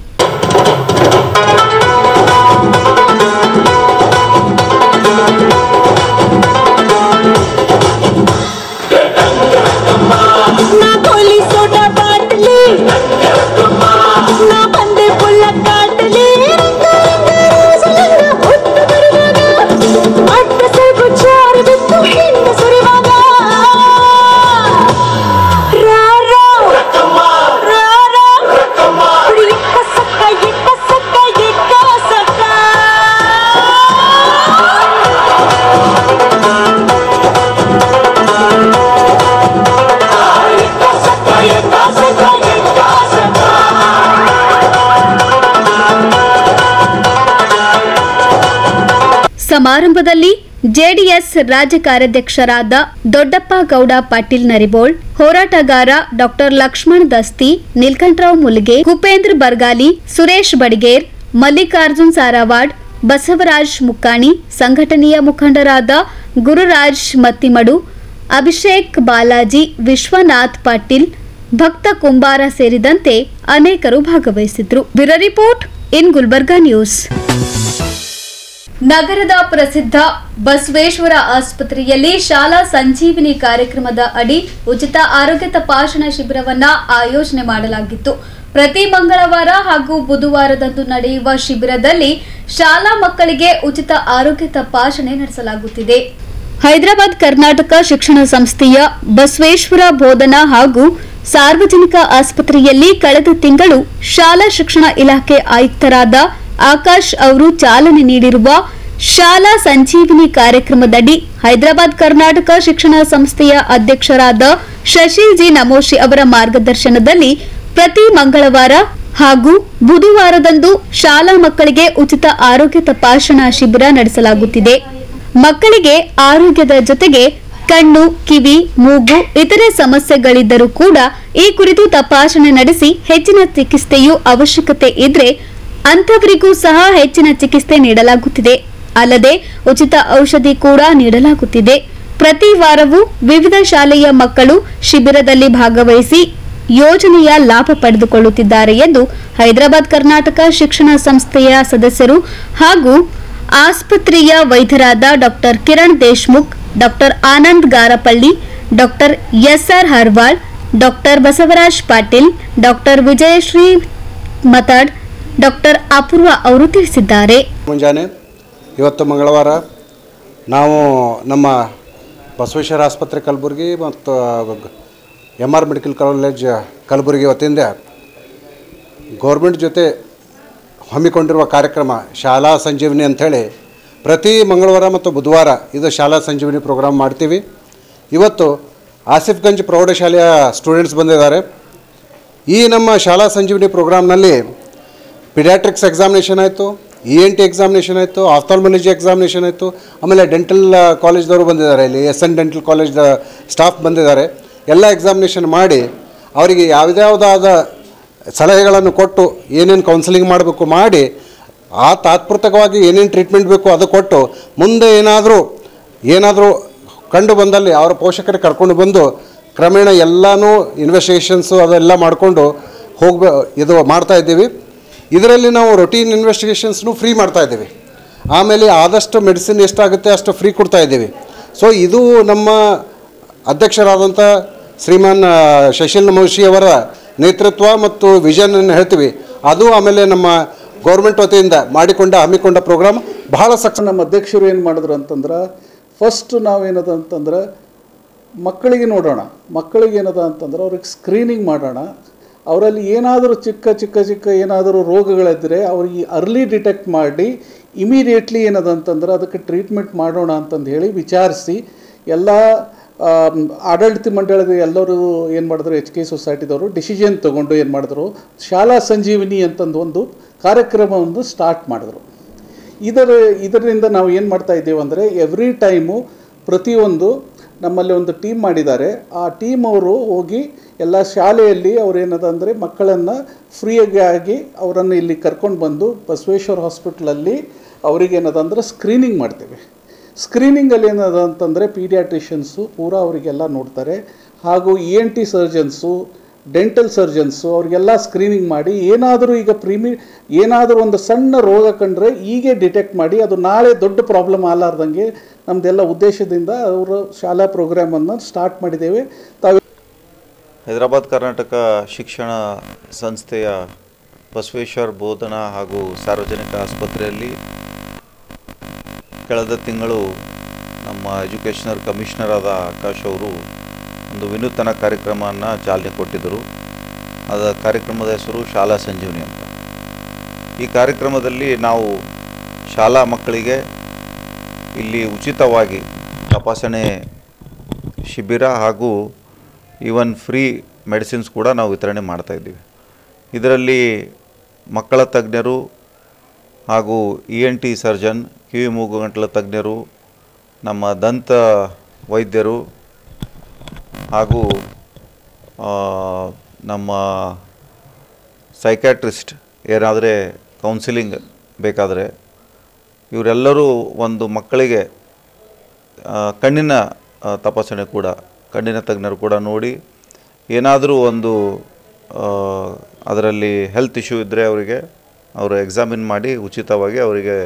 ಸಮಾರಂಭದಲ್ಲಿ ಜೆಡಿಎಸ್ ರಾಜ್ಯ ಕಾರ್ಯಾಧ್ಯಕ್ಷರಾದ ದೊಡ್ಡಪ್ಪ ಗೌಡ ಪಾಟೀಲ್ ನರಿಬೋಳ್, ಹೋರಾಟಗಾರ ಡಾಕ್ಟರ್ ಲಕ್ಷ್ಮಣ್ ದಸ್ತಿ, ನೀಲಕಂಠರಾವ್ ಮುಲ್ಗೆ, ಕುಪೇಂದ್ರ ಬರ್ಗಾಲಿ, ಸುರೇಶ್ ಬಡಿಗೇರ್, ಮಲ್ಲಿಕಾರ್ಜುನ್ ಸಾರಾವಾಡ್, ಬಸವರಾಜ್ ಮುಕ್ಕಾಣಿ, ಸಂಘಟನೆಯ ಮುಖಂಡರಾದ ಗುರುರಾಜ್ ಮತ್ತಿಮಡು, ಅಭಿಷೇಕ್ ಬಾಲಾಜಿ, ವಿಶ್ವನಾಥ್ ಪಾಟೀಲ್, ಭಕ್ತ ಕುಂಬಾರ ಸೇರಿದಂತೆ ಅನೇಕರು ಭಾಗವಹಿಸಿದ್ರು. Bureau report in Gulbarga news. ನಗರದ ಪ್ರಸಿದ್ಧ ಬಸವೇಶ್ವರ ಆಸ್ಪತ್ರೆಯಲ್ಲಿ ಶಾಲಾ ಸಂಜೀವಿನಿ ಕಾರ್ಯಕ್ರಮದ ಅಡಿ ಉಚಿತ ಆರೋಗ್ಯ ತಪಾಸಣಾ ಶಿಬಿರವನ್ನ ಆಯೋಜನೆ ಮಾಡಲಾಗಿತ್ತು. ಪ್ರತಿ ಮಂಗಳವಾರ ಹಾಗೂ ಬುಧವಾರದಂದು ನಡೆಯುವ ಶಿಬಿರದಲ್ಲಿ ಶಾಲಾ ಮಕ್ಕಳಿಗೆ ಉಚಿತ ಆರೋಗ್ಯ ತಪಾಸಣೆ ನಡೆಸಲಾಗುತ್ತಿದೆ. ಹೈದರಾಬಾದ್ ಕರ್ನಾಟಕ ಶಿಕ್ಷಣ ಸಂಸ್ಥೆಯ ಬಸವೇಶ್ವರ ಬೋಧನಾ ಹಾಗೂ ಸಾರ್ವಜನಿಕ ಆಸ್ಪತ್ರೆಯಲ್ಲಿ ಕಳೆದ ತಿಂಗಳು ಶಾಲಾ ಶಿಕ್ಷಣ ಇಲಾಖೆ ಆಯುಕ್ತರಾದ ಆಕಾಶ್ ಅವರು ಚಾಲನೆ ನೀಡಿರುವ ಶಾಲಾ ಸಂಜೀವಿನಿ ಕಾರ್ಯಕ್ರಮದಡಿ ಹೈದರಾಬಾದ್ ಕರ್ನಾಟಕ ಶಿಕ್ಷಣ ಸಂಸ್ಥೆಯ ಅಧ್ಯಕ್ಷರಾದ ಶಶಿಲ್ ಜಿ ನಮೋಶಿ ಅವರ ಮಾರ್ಗದರ್ಶನದಲ್ಲಿ ಪ್ರತಿ ಮಂಗಳವಾರ ಹಾಗೂ ಬುಧವಾರದಂದು ಶಾಲಾ ಮಕ್ಕಳಿಗೆ ಉಚಿತ ಆರೋಗ್ಯ ತಪಾಸಣಾ ಶಿಬಿರ ನಡೆಸಲಾಗುತ್ತಿದೆ. ಮಕ್ಕಳಿಗೆ ಆರೋಗ್ಯದ ಜೊತೆಗೆ ಕಣ್ಣು, ಕಿವಿ, ಮೂಗು ಇತರೆ ಸಮಸ್ಯೆಗಳಿದ್ದರೂ ಕೂಡ ಈ ಕುರಿತು ತಪಾಸಣೆ ನಡೆಸಿ ಹೆಚ್ಚಿನ ಚಿಕಿತ್ಸೆಯು ಅವಶ್ಯಕತೆ ಇದ್ರೆ ಅಂತವರಿಗೂ ಸಹ ಹೆಚ್ಚಿನ ಚಿಕಿತ್ಸೆ ನೀಡಲಾಗುತ್ತಿದೆ. ಅಲ್ಲದೆ ಉಚಿತ ಔಷಧಿ ಕೂಡ ನೀಡಲಾಗುತ್ತಿದೆ. ಪ್ರತಿ ವಾರವೂ ವಿವಿಧ ಶಾಲೆಯ ಮಕ್ಕಳು ಶಿಬಿರದಲ್ಲಿ ಭಾಗವಹಿಸಿ ಯೋಜನೆಯ ಲಾಭ ಪಡೆದುಕೊಳ್ಳುತ್ತಿದ್ದಾರೆ ಎಂದು ಹೈದರಾಬಾದ್ ಕರ್ನಾಟಕ ಶಿಕ್ಷಣ ಸಂಸ್ಥೆಯ ಸದಸ್ಯರು ಹಾಗೂ ಆಸ್ಪತ್ರೆಯ ವೈದ್ಯರಾದ doctor Kiran Deshmukh, doctor Anand Garapalli, doctor S R Harwal, doctor Basavaraj Patil, doctor Vijayashree Mathad, doctor Apoorva ಅವರು ತಿಳಿಸಿದ್ದಾರೆ. ಮುಂಜಾನೆ ಇವತ್ತು ಮಂಗಳವಾರ ನಾವು ನಮ್ಮ ಬಸವೇಶ್ವರ ಆಸ್ಪತ್ರೆ ಕಲಬುರಗಿ ಮತ್ತು MR ಮೆಡಿಕಲ್ ಕಾಲೇಜ್ ಕಲಬುರಗಿ ವತಿಯಿಂದ ಗೌರ್ಮೆಂಟ್ ಜೊತೆ ಹಮ್ಮಿಕೊಂಡಿರುವ ಕಾರ್ಯಕ್ರಮ ಶಾಲಾ ಸಂಜೀವಿನಿ ಅಂಥೇಳಿ ಪ್ರತಿ ಮಂಗಳವಾರ ಮತ್ತು ಬುಧವಾರ ಇದು ಶಾಲಾ ಸಂಜೀವಿನಿ ಪ್ರೋಗ್ರಾಮ್ ಮಾಡ್ತೀವಿ. ಇವತ್ತು ಆಸಿಫ್ಗಂಜ್ ಪ್ರೌಢಶಾಲೆಯ ಸ್ಟೂಡೆಂಟ್ಸ್ ಬಂದಿದ್ದಾರೆ. ಈ ನಮ್ಮ ಶಾಲಾ ಸಂಜೀವಿನಿ ಪ್ರೋಗ್ರಾಮ್ನಲ್ಲಿ ಪಿಡಿಯಾಟ್ರಿಕ್ಸ್ ಎಕ್ಸಾಮಿನೇಷನ್ ಆಯಿತು, ENT ಎಕ್ಸಾಮಿನೇಷನ್ ಆಯಿತು, ಆಫ್ಥಾಲ್ಮಾಲಜಿ ಎಕ್ಸಾಮಿನೇಷನ್ ಆಯಿತು, ಆಮೇಲೆ ಡೆಂಟಲ್ ಕಾಲೇಜ್ದವರು ಬಂದಿದ್ದಾರೆ, ಇಲ್ಲಿ SN ಡೆಂಟಲ್ ಕಾಲೇಜ್ ಸ್ಟಾಫ್ ಬಂದಿದ್ದಾರೆ. ಎಲ್ಲ ಎಕ್ಸಾಮಿನೇಷನ್ ಮಾಡಿ ಅವರಿಗೆ ಯಾವುದಾದ ಸಲಹೆಗಳನ್ನು ಕೊಟ್ಟು ಏನೇನು ಕೌನ್ಸಿಲಿಂಗ್ ಮಾಡಬೇಕು ಮಾಡಿ ಆ ತಾತ್ಪೂರ್ತಿಕವಾಗಿ ಏನೇನು ಟ್ರೀಟ್ಮೆಂಟ್ ಬೇಕು ಅದು ಕೊಟ್ಟು ಮುಂದೆ ಏನಾದರೂ ಕಂಡು ಬಂದಲ್ಲಿ ಅವರ ಪೋಷಕರಿಗೆ ಕರ್ಕೊಂಡು ಬಂದು ಕ್ರಮೇಣ ಎಲ್ಲನೂ ಇನ್ವೆಸ್ಟಿಗೇಷನ್ಸು ಅದೆಲ್ಲ ಮಾಡಿಕೊಂಡು ಇದು ಮಾಡ್ತಾಯಿದ್ದೀವಿ. ಇದರಲ್ಲಿ ನಾವು ರೊಟೀನ್ ಇನ್ವೆಸ್ಟಿಗೇಷನ್ಸ್ನು ಫ್ರೀ ಮಾಡ್ತಾಯಿದ್ದೀವಿ. ಆಮೇಲೆ ಆದಷ್ಟು ಮೆಡಿಸಿನ್ ಎಷ್ಟಾಗುತ್ತೆ ಅಷ್ಟು ಫ್ರೀ ಕೊಡ್ತಾಯಿದ್ದೀವಿ. ಸೊ ಇದು ನಮ್ಮ ಅಧ್ಯಕ್ಷರಾದಂಥ ಶ್ರೀಮಾನ್ ಶಶಿಲ್ ನಮೋಶಿ ಅವರ ನೇತೃತ್ವ ಮತ್ತು ವಿಷನ್ ಹೇಳ್ತೀವಿ ಅದು. ಆಮೇಲೆ ನಮ್ಮ ಗೌರ್ಮೆಂಟ್ ವತಿಯಿಂದ ಹಮ್ಮಿಕೊಂಡ ಪ್ರೋಗ್ರಾಮ್ ಬಹಳ ಸಕ್ಸಸ್. ನಮ್ಮ ಅಧ್ಯಕ್ಷರು ಏನು ಮಾಡಿದ್ರು ಅಂತಂದ್ರೆ ಫಸ್ಟ್ ನಾವೇನದ ಅಂತಂದ್ರೆ ಮಕ್ಕಳಿಗೆ ನೋಡೋಣ, ಮಕ್ಕಳಿಗೆ ಏನದ ಅಂತಂದ್ರೆ ಅವ್ರಿಗೆ ಸ್ಕ್ರೀನಿಂಗ್ ಮಾಡೋಣ. ಅವರಲ್ಲಿ ಏನಾದರೂ ಚಿಕ್ಕ ಏನಾದರೂ ರೋಗಗಳಿದ್ದರೆ ಅವ್ರಿಗೆ ಅರ್ಲಿ ಡಿಟೆಕ್ಟ್ ಮಾಡಿ ಇಮಿಡಿಯೇಟ್ಲಿ ಏನದ ಅಂತಂದ್ರೆ ಅದಕ್ಕೆ ಟ್ರೀಟ್ಮೆಂಟ್ ಮಾಡೋಣ ಅಂತಂದು ಹೇಳಿ ವಿಚಾರಿಸಿ ಎಲ್ಲ ಆಡಳಿತ ಮಂಡಳದ ಎಲ್ಲರೂ ಏನು ಮಾಡಿದ್ರು, HK ಸೊಸೈಟಿದವರು ಡಿಸಿಷನ್ ತೊಗೊಂಡು ಏನು ಮಾಡಿದ್ರು, ಶಾಲಾ ಸಂಜೀವಿನಿ ಅಂತಂದು ಒಂದು ಕಾರ್ಯಕ್ರಮವನ್ನು ಸ್ಟಾರ್ಟ್ ಮಾಡಿದ್ರು. ಇದರಿಂದ ನಾವು ಏನು ಮಾಡ್ತಾ ಇದ್ದೇವೆ ಅಂದರೆ ಎವ್ರಿ ಟೈಮು ಪ್ರತಿಯೊಂದು ನಮ್ಮಲ್ಲಿ ಒಂದು ಟೀಮ್ ಮಾಡಿದ್ದಾರೆ. ಆ ಟೀಮ್ ಅವರು ಹೋಗಿ ಎಲ್ಲ ಶಾಲೆಯಲ್ಲಿ ಅವ್ರೇನದ ಅಂದರೆ ಮಕ್ಕಳನ್ನು ಫ್ರೀಯಾಗಿ ಅವರನ್ನು ಇಲ್ಲಿ ಕರ್ಕೊಂಡು ಬಂದು ಬಸವೇಶ್ವರ ಹಾಸ್ಪಿಟ್ಲಲ್ಲಿ ಅವರಿಗೇನದ ಅಂದರೆ ಸ್ಕ್ರೀನಿಂಗ್ ಮಾಡ್ತೇವೆ. ಸ್ಕ್ರೀನಿಂಗಲ್ಲಿ ಏನದ ಅಂತಂದರೆ ಪೀಡಿಯಾಟ್ರಿಷನ್ಸು ಪೂರಾ ಅವರಿಗೆಲ್ಲ ನೋಡ್ತಾರೆ, ಹಾಗೂ ENT ಸರ್ಜನ್ಸು, ಡೆಂಟಲ್ ಸರ್ಜನ್ಸು ಅವ್ರಿಗೆಲ್ಲ ಸ್ಕ್ರೀನಿಂಗ್ ಮಾಡಿ ಏನಾದರೂ ಈಗ ಏನಾದರೂ ಒಂದು ಸಣ್ಣ ರೋಗ ಕಂಡ್ರೆ ಹೀಗೆ ಡಿಟೆಕ್ಟ್ ಮಾಡಿ ಅದು ನಾಳೆ ದೊಡ್ಡ ಪ್ರಾಬ್ಲಮ್ ಆಗಲಾರ್ದಂಗೆ ನಮ್ಮದೆಲ್ಲ ಉದ್ದೇಶದಿಂದ ಅವರು ಶಾಲಾ ಪ್ರೋಗ್ರಾಮನ್ನು ಸ್ಟಾರ್ಟ್ ಮಾಡಿದ್ದೇವೆ. ಹೈದರಾಬಾದ್ ಕರ್ನಾಟಕ ಶಿಕ್ಷಣ ಸಂಸ್ಥೆಯ ಬಸವೇಶ್ವರ ಬೋಧನಾ ಹಾಗೂ ಸಾರ್ವಜನಿಕ ಆಸ್ಪತ್ರೆಯಲ್ಲಿ ಕಳೆದ ತಿಂಗಳು ನಮ್ಮ ಎಜುಕೇಷನಲ್ ಕಮಿಷನರ್ ಆದ ಆಕಾಶ್ ಅವರು ಒಂದು ವಿನೂತನ ಕಾರ್ಯಕ್ರಮವನ್ನು ಚಾಲನೆ ಕೊಟ್ಟಿದ್ದರು. ಅದರ ಕಾರ್ಯಕ್ರಮದ ಹೆಸರು ಶಾಲಾ ಸಂಜೀವಿನಿ ಅಂತ. ಈ ಕಾರ್ಯಕ್ರಮದಲ್ಲಿ ನಾವು ಶಾಲಾ ಮಕ್ಕಳಿಗೆ ಇಲ್ಲಿ ಉಚಿತವಾಗಿ ತಪಾಸಣೆ ಶಿಬಿರ ಹಾಗೂ ಈವನ್ ಫ್ರೀ ಮೆಡಿಸಿನ್ಸ್ ಕೂಡ ನಾವು ವಿತರಣೆ ಮಾಡ್ತಾಯಿದ್ದೀವಿ. ಇದರಲ್ಲಿ ಮಕ್ಕಳ ತಜ್ಞರು ಹಾಗೂ ENT ಸರ್ಜನ್, ಕಿವಿ ಮೂಗು ಗಂಟಲ ತಜ್ಞರು, ನಮ್ಮ ದಂತ ವೈದ್ಯರು ಹಾಗೂ ನಮ್ಮ ಸೈಕ್ಯಾಟ್ರಿಸ್ಟ್ ಏನಾದರೆ ಕೌನ್ಸಿಲಿಂಗ್ ಬೇಕಾದರೆ ಇವರೆಲ್ಲರೂ ಒಂದು ಮಕ್ಕಳಿಗೆ ಕಣ್ಣಿನ ತಪಾಸಣೆ ಕೂಡ ಕಣ್ಣಿನ ತಜ್ಞರು ಕೂಡ ನೋಡಿ ಏನಾದರೂ ಒಂದು ಅದರಲ್ಲಿ ಹೆಲ್ತ್ ಇಶ್ಯೂ ಇದ್ದರೆ ಅವರಿಗೆ ಅವರು ಎಕ್ಸಾಮಿನ್ ಮಾಡಿ ಉಚಿತವಾಗಿ ಅವರಿಗೆ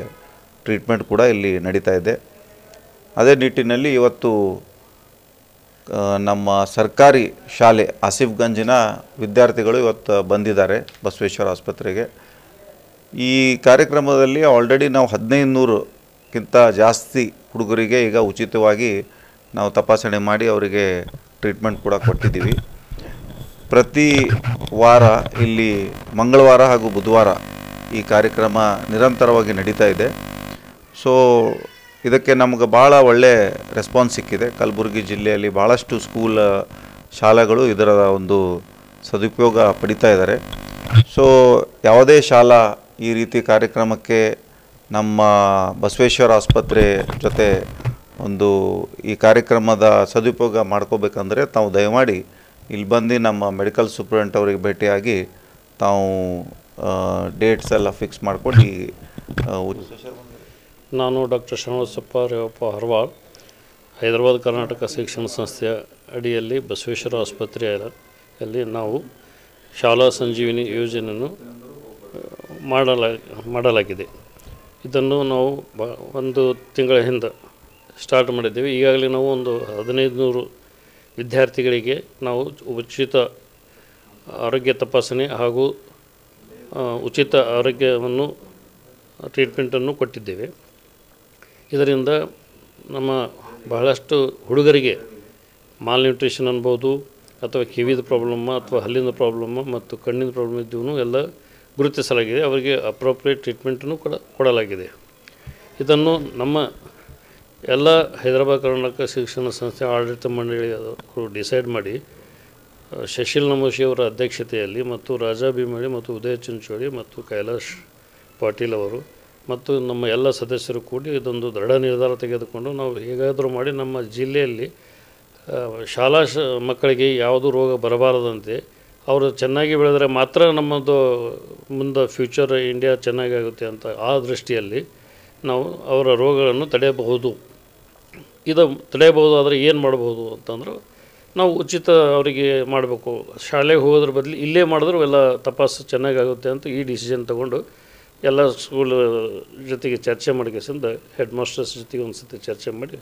ಟ್ರೀಟ್ಮೆಂಟ್ ಕೂಡ ಇಲ್ಲಿ ನಡೀತಾ ಇದೆ. ಅದೇ ನಿಟ್ಟಿನಲ್ಲಿ ಇವತ್ತು ನಮ್ಮ ಸರ್ಕಾರಿ ಶಾಲೆ ಆಸಿಫ್ಗಂಜಿನ ವಿದ್ಯಾರ್ಥಿಗಳು ಇವತ್ತು ಬಂದಿದ್ದಾರೆ ಬಸವೇಶ್ವರ ಆಸ್ಪತ್ರೆಗೆ. ಈ ಕಾರ್ಯಕ್ರಮದಲ್ಲಿ ಆಲ್ರೆಡಿ ನಾವು 1500ಕ್ಕಿಂತ ಜಾಸ್ತಿ ಹುಡುಗರಿಗೆ ಈಗ ಉಚಿತವಾಗಿ ನಾವು ತಪಾಸಣೆ ಮಾಡಿ ಅವರಿಗೆ ಟ್ರೀಟ್ಮೆಂಟ್ ಕೂಡ ಕೊಟ್ಟಿದ್ದೀವಿ. ಪ್ರತಿ ವಾರ ಇಲ್ಲಿ ಮಂಗಳವಾರ ಹಾಗೂ ಬುಧವಾರ ಈ ಕಾರ್ಯಕ್ರಮ ನಿರಂತರವಾಗಿ ನಡೀತಾ ಇದೆ. ಸೊ ಇದಕ್ಕೆ ನಮಗೆ ಭಾಳ ಒಳ್ಳೆ ರೆಸ್ಪಾನ್ಸ್ ಸಿಕ್ಕಿದೆ. ಕಲಬುರಗಿ ಜಿಲ್ಲೆಯಲ್ಲಿ ಭಾಳಷ್ಟು ಶಾಲೆಗಳು ಇದರ ಒಂದು ಸದುಪಯೋಗ ಪಡಿತಾ ಇದ್ದಾರೆ. ಸೊ ಯಾವುದೇ ಶಾಲಾ ಈ ರೀತಿ ಕಾರ್ಯಕ್ರಮಕ್ಕೆ ನಮ್ಮ ಬಸವೇಶ್ವರ ಆಸ್ಪತ್ರೆ ಜೊತೆ ಒಂದು ಈ ಕಾರ್ಯಕ್ರಮದ ಸದುಪಯೋಗ ಮಾಡ್ಕೋಬೇಕಂದ್ರೆ ತಾವು ದಯಮಾಡಿ ಇಲ್ಲಿ ಬಂದು ನಮ್ಮ ಮೆಡಿಕಲ್ ಸೂಪರಿಂಟೆಂಡೆಂಟ್ ಅವರಿಗೆ ಭೇಟಿಯಾಗಿ ತಾವು ಡೇಟ್ಸ್ ಎಲ್ಲ ಫಿಕ್ಸ್ ಮಾಡ್ಕೊಂಡು ನಾನು ಡಾಕ್ಟರ್ ಶ್ರೀನಿವಾಸಪ್ಪ ರೇವಪ್ಪ ಹರ್ವಾಳ್, ಹೈದರಾಬಾದ್ ಕರ್ನಾಟಕ ಶಿಕ್ಷಣ ಸಂಸ್ಥೆಯ ಅಡಿಯಲ್ಲಿ ಬಸವೇಶ್ವರ ಆಸ್ಪತ್ರೆಯ ಅಲ್ಲಿ ನಾವು ಶಾಲಾ ಸಂಜೀವಿನಿ ಯೋಜನೆಯನ್ನು ಮಾಡಲಾಗಿದೆ. ಇದನ್ನು ನಾವು ಒಂದು ತಿಂಗಳ ಹಿಂದೆ ಸ್ಟಾರ್ಟ್ ಮಾಡಿದ್ದೇವೆ. ಈಗಾಗಲೇ ನಾವು ಒಂದು 1500 ವಿದ್ಯಾರ್ಥಿಗಳಿಗೆ ನಾವು ಉಚಿತ ಆರೋಗ್ಯ ತಪಾಸಣೆ ಹಾಗೂ ಉಚಿತ ಆರೋಗ್ಯವನ್ನು ಟ್ರೀಟ್ಮೆಂಟನ್ನು ಕೊಟ್ಟಿದ್ದೇವೆ. ಇದರಿಂದ ನಮ್ಮ ಬಹಳಷ್ಟು ಹುಡುಗರಿಗೆ ಮಾಲ್ನ್ಯೂಟ್ರಿಷನ್ ಅನ್ಬೋದು, ಅಥವಾ ಕಿವಿದ ಪ್ರಾಬ್ಲಮ್ಮ, ಅಥವಾ ಹಲ್ಲಿನ ಪ್ರಾಬ್ಲಮ್ಮ ಮತ್ತು ಕಣ್ಣಿನ ಪ್ರಾಬ್ಲಮ್ ಇದ್ದವೂ ಎಲ್ಲ ಗುರುತಿಸಲಾಗಿದೆ. ಅವರಿಗೆ ಅಪ್ರೋಪ್ರಿಯೇಟ್ ಟ್ರೀಟ್ಮೆಂಟನ್ನು ಕೊಡಲಾಗಿದೆ. ಇದನ್ನು ನಮ್ಮ ಎಲ್ಲ ಹೈದರಾಬಾದ್ ಕರ್ನಾಟಕ ಶಿಕ್ಷಣ ಸಂಸ್ಥೆ ಆಡಳಿತ ಮಂಡಳಿ ಡಿಸೈಡ್ ಮಾಡಿ ಶಶಿಲ್ ನಮೋಶಿ ಅವರ ಅಧ್ಯಕ್ಷತೆಯಲ್ಲಿ ಮತ್ತು ರಾಜಾ ಭೀಮಳಿ ಮತ್ತು ಉದಯ ಚಿಂಚೋಳಿ ಮತ್ತು ಕೈಲಾಶ್ ಪಾಟೀಲ್ ಅವರು ಮತ್ತು ನಮ್ಮ ಎಲ್ಲ ಸದಸ್ಯರು ಕೂಡಿ ಇದೊಂದು ದೃಢ ನಿರ್ಧಾರ ತೆಗೆದುಕೊಂಡು ನಾವು ಹೇಗಾದರೂ ಮಾಡಿ ನಮ್ಮ ಜಿಲ್ಲೆಯಲ್ಲಿ ಶಾಲಾ ಮಕ್ಕಳಿಗೆ ಯಾವುದೂ ರೋಗ ಬರಬಾರದಂತೆ, ಅವರು ಚೆನ್ನಾಗಿ ಬೆಳೆದರೆ ಮಾತ್ರ ನಮ್ಮದು ಮುಂದೆ ಫ್ಯೂಚರ್ ಇಂಡಿಯಾ ಚೆನ್ನಾಗಾಗುತ್ತೆ ಅಂತ ಆ ದೃಷ್ಟಿಯಲ್ಲಿ ನಾವು ಅವರ ರೋಗಗಳನ್ನು ತಡೆಯಬಹುದು. ಇದು ತಡೆಯಬಹುದಾದರೆ ಏನು ಮಾಡಬಹುದು ಅಂತಂದ್ರೆ ನಾವು ಉಚಿತ ಅವರಿಗೆ ಮಾಡಬೇಕು. ಶಾಲೆಗೆ ಹೋಗೋದ್ರ ಬದಲು ಇಲ್ಲೇ ಮಾಡಿದ್ರು ಎಲ್ಲ ತಪಾಸು ಚೆನ್ನಾಗಾಗುತ್ತೆ ಅಂತ ಈ ಡಿಸಿಷನ್ ತೊಗೊಂಡು ಎಲ್ಲ ಸ್ಕೂಲ್ ಜೊತೆಗೆ ಚರ್ಚೆ ಮಾಡಿಕೆಸಿಂದ ಹೆಡ್ ಮಾಸ್ಟರ್ಸ್ ಜೊತೆಗೆ ಒಂದು ಸತಿ ಚರ್ಚೆ ಮಾಡಿ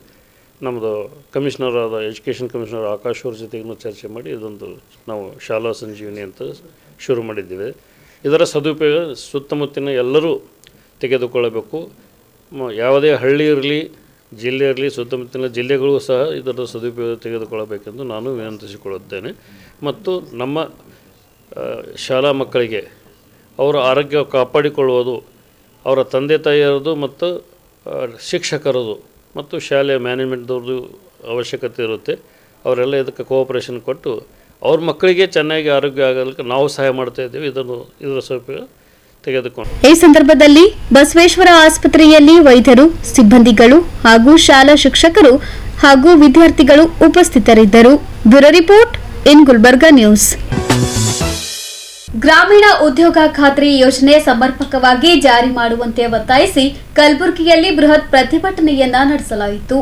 ನಮ್ಮದು ಕಮಿಷನರ್ ಆದ ಎಜುಕೇಷನ್ ಕಮಿಷನರ್ ಆಕಾಶ್ ಅವ್ರ ಜೊತೆಗೂ ಚರ್ಚೆ ಮಾಡಿ ಇದೊಂದು ನಾವು ಶಾಲಾ ಸಂಜೀವಿನಿ ಅಂತ ಶುರು ಮಾಡಿದ್ದೇವೆ. ಇದರ ಸದುಪಯೋಗ ಸುತ್ತಮುತ್ತಿನ ಎಲ್ಲರೂ ತೆಗೆದುಕೊಳ್ಳಬೇಕು. ಯಾವುದೇ ಹಳ್ಳಿ ಇರಲಿ, ಜಿಲ್ಲೆ ಇರಲಿ, ಸುತ್ತಮುತ್ತಲಿನ ಜಿಲ್ಲೆಗಳು ಸಹ ಇದರ ಸದುಪಯೋಗ ತೆಗೆದುಕೊಳ್ಳಬೇಕೆಂದು ನಾನು ವಿನಂತಿಸಿಕೊಳ್ಳುತ್ತೇನೆ. ಮತ್ತು ನಮ್ಮ ಶಾಲಾ ಮಕ್ಕಳಿಗೆ ಅವರ ಆರೋಗ್ಯ ಕಾಪಾಡಿಕೊಳ್ಳುವುದು ಅವರ ತಂದೆ ತಾಯಿಯರದು ಮತ್ತು ಶಿಕ್ಷಕರದು ಮತ್ತು ಶಾಲೆಯ ಮ್ಯಾನೇಜ್ಮೆಂಟ್ದವ್ರದ್ದು ಅವಶ್ಯಕತೆ ಇರುತ್ತೆ. ಅವರೆಲ್ಲ ಇದಕ್ಕೆ ಕೋಆಪರೇಷನ್ ಕೊಟ್ಟು ಅವ್ರ ಮಕ್ಕಳಿಗೆ ಚೆನ್ನಾಗಿ ಆರೋಗ್ಯ ಆಗೋದಕ್ಕೆ ನಾವು ಸಹಾಯ ಮಾಡ್ತಾ ಇದ್ದೇವೆ. ಇದರ ಸದುಪಯೋಗ ತೆಗೆದುಕೊಂಡು ಈ ಸಂದರ್ಭದಲ್ಲಿ ಬಸವೇಶ್ವರ ಆಸ್ಪತ್ರೆಯಲ್ಲಿ ವೈದ್ಯರು, ಸಿಬ್ಬಂದಿಗಳು ಹಾಗೂ ಶಾಲಾ ಶಿಕ್ಷಕರು ಹಾಗೂ ವಿದ್ಯಾರ್ಥಿಗಳು ಉಪಸ್ಥಿತರಿದ್ದರು. Bureau report in Gulbarga news. ಗ್ರಾಮೀಣ ಉದ್ಯೋಗ ಖಾತ್ರಿ ಯೋಜನೆ ಸಮರ್ಪಕವಾಗಿ ಜಾರಿ ಮಾಡುವಂತೆ ಒತ್ತಾಯಿಸಿ ಕಲಬುರಗಿಯಲ್ಲಿ ಬೃಹತ್ ಪ್ರತಿಭಟನೆಯನ್ನ ನಡೆಸಲಾಯಿತು.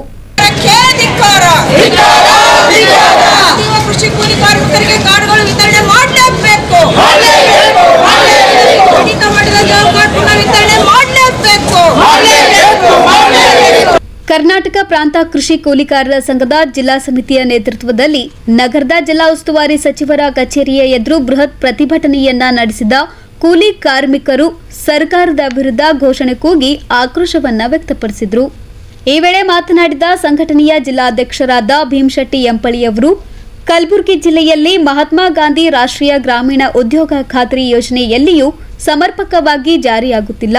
ಕೃಷಿ ಕೂಲಿ ಕಾರ್ಮಿಕರಿಗೆ ಕಾರ್ಡ್ಗಳು ವಿತರಣೆ ಮಾಡಲೇಬೇಕು. ಕರ್ನಾಟಕ ಪ್ರಾಂತ ಕೃಷಿ ಕೂಲಿಕಾರರ ಸಂಘದ ಜಿಲ್ಲಾ ಸಮಿತಿಯ ನೇತೃತ್ವದಲ್ಲಿ ನಗರದ ಜಿಲ್ಲಾ ಉಸ್ತುವಾರಿ ಸಚಿವರ ಕಚೇರಿಯ ಎದುರು ಬೃಹತ್ ಪ್ರತಿಭಟನೆಯನ್ನ ನಡೆಸಿದ ಕೂಲಿ ಕಾರ್ಮಿಕರು ಸರ್ಕಾರದ ವಿರುದ್ಧ ಘೋಷಣೆ ಕೂಗಿ ಆಕ್ರೋಶವನ್ನ ವ್ಯಕ್ತಪಡಿಸಿದರು. ಈ ವೇಳೆ ಮಾತನಾಡಿದ ಸಂಘಟನೆಯ ಜಿಲ್ಲಾಧ್ಯಕ್ಷರಾದ ಭೀಮಶೆಟ್ಟಿ ಎಂಪಳಿಯವರು, ಕಲಬುರಗಿ ಜಿಲ್ಲೆಯಲ್ಲಿ ಮಹಾತ್ಮ ಗಾಂಧಿ ರಾಷ್ಟ್ರೀಯ ಗ್ರಾಮೀಣ ಉದ್ಯೋಗ ಖಾತ್ರಿ ಯೋಜನೆ ಎಲ್ಲಿಯೂ ಸಮರ್ಪಕವಾಗಿ ಜಾರಿಯಾಗುತ್ತಿಲ್ಲ.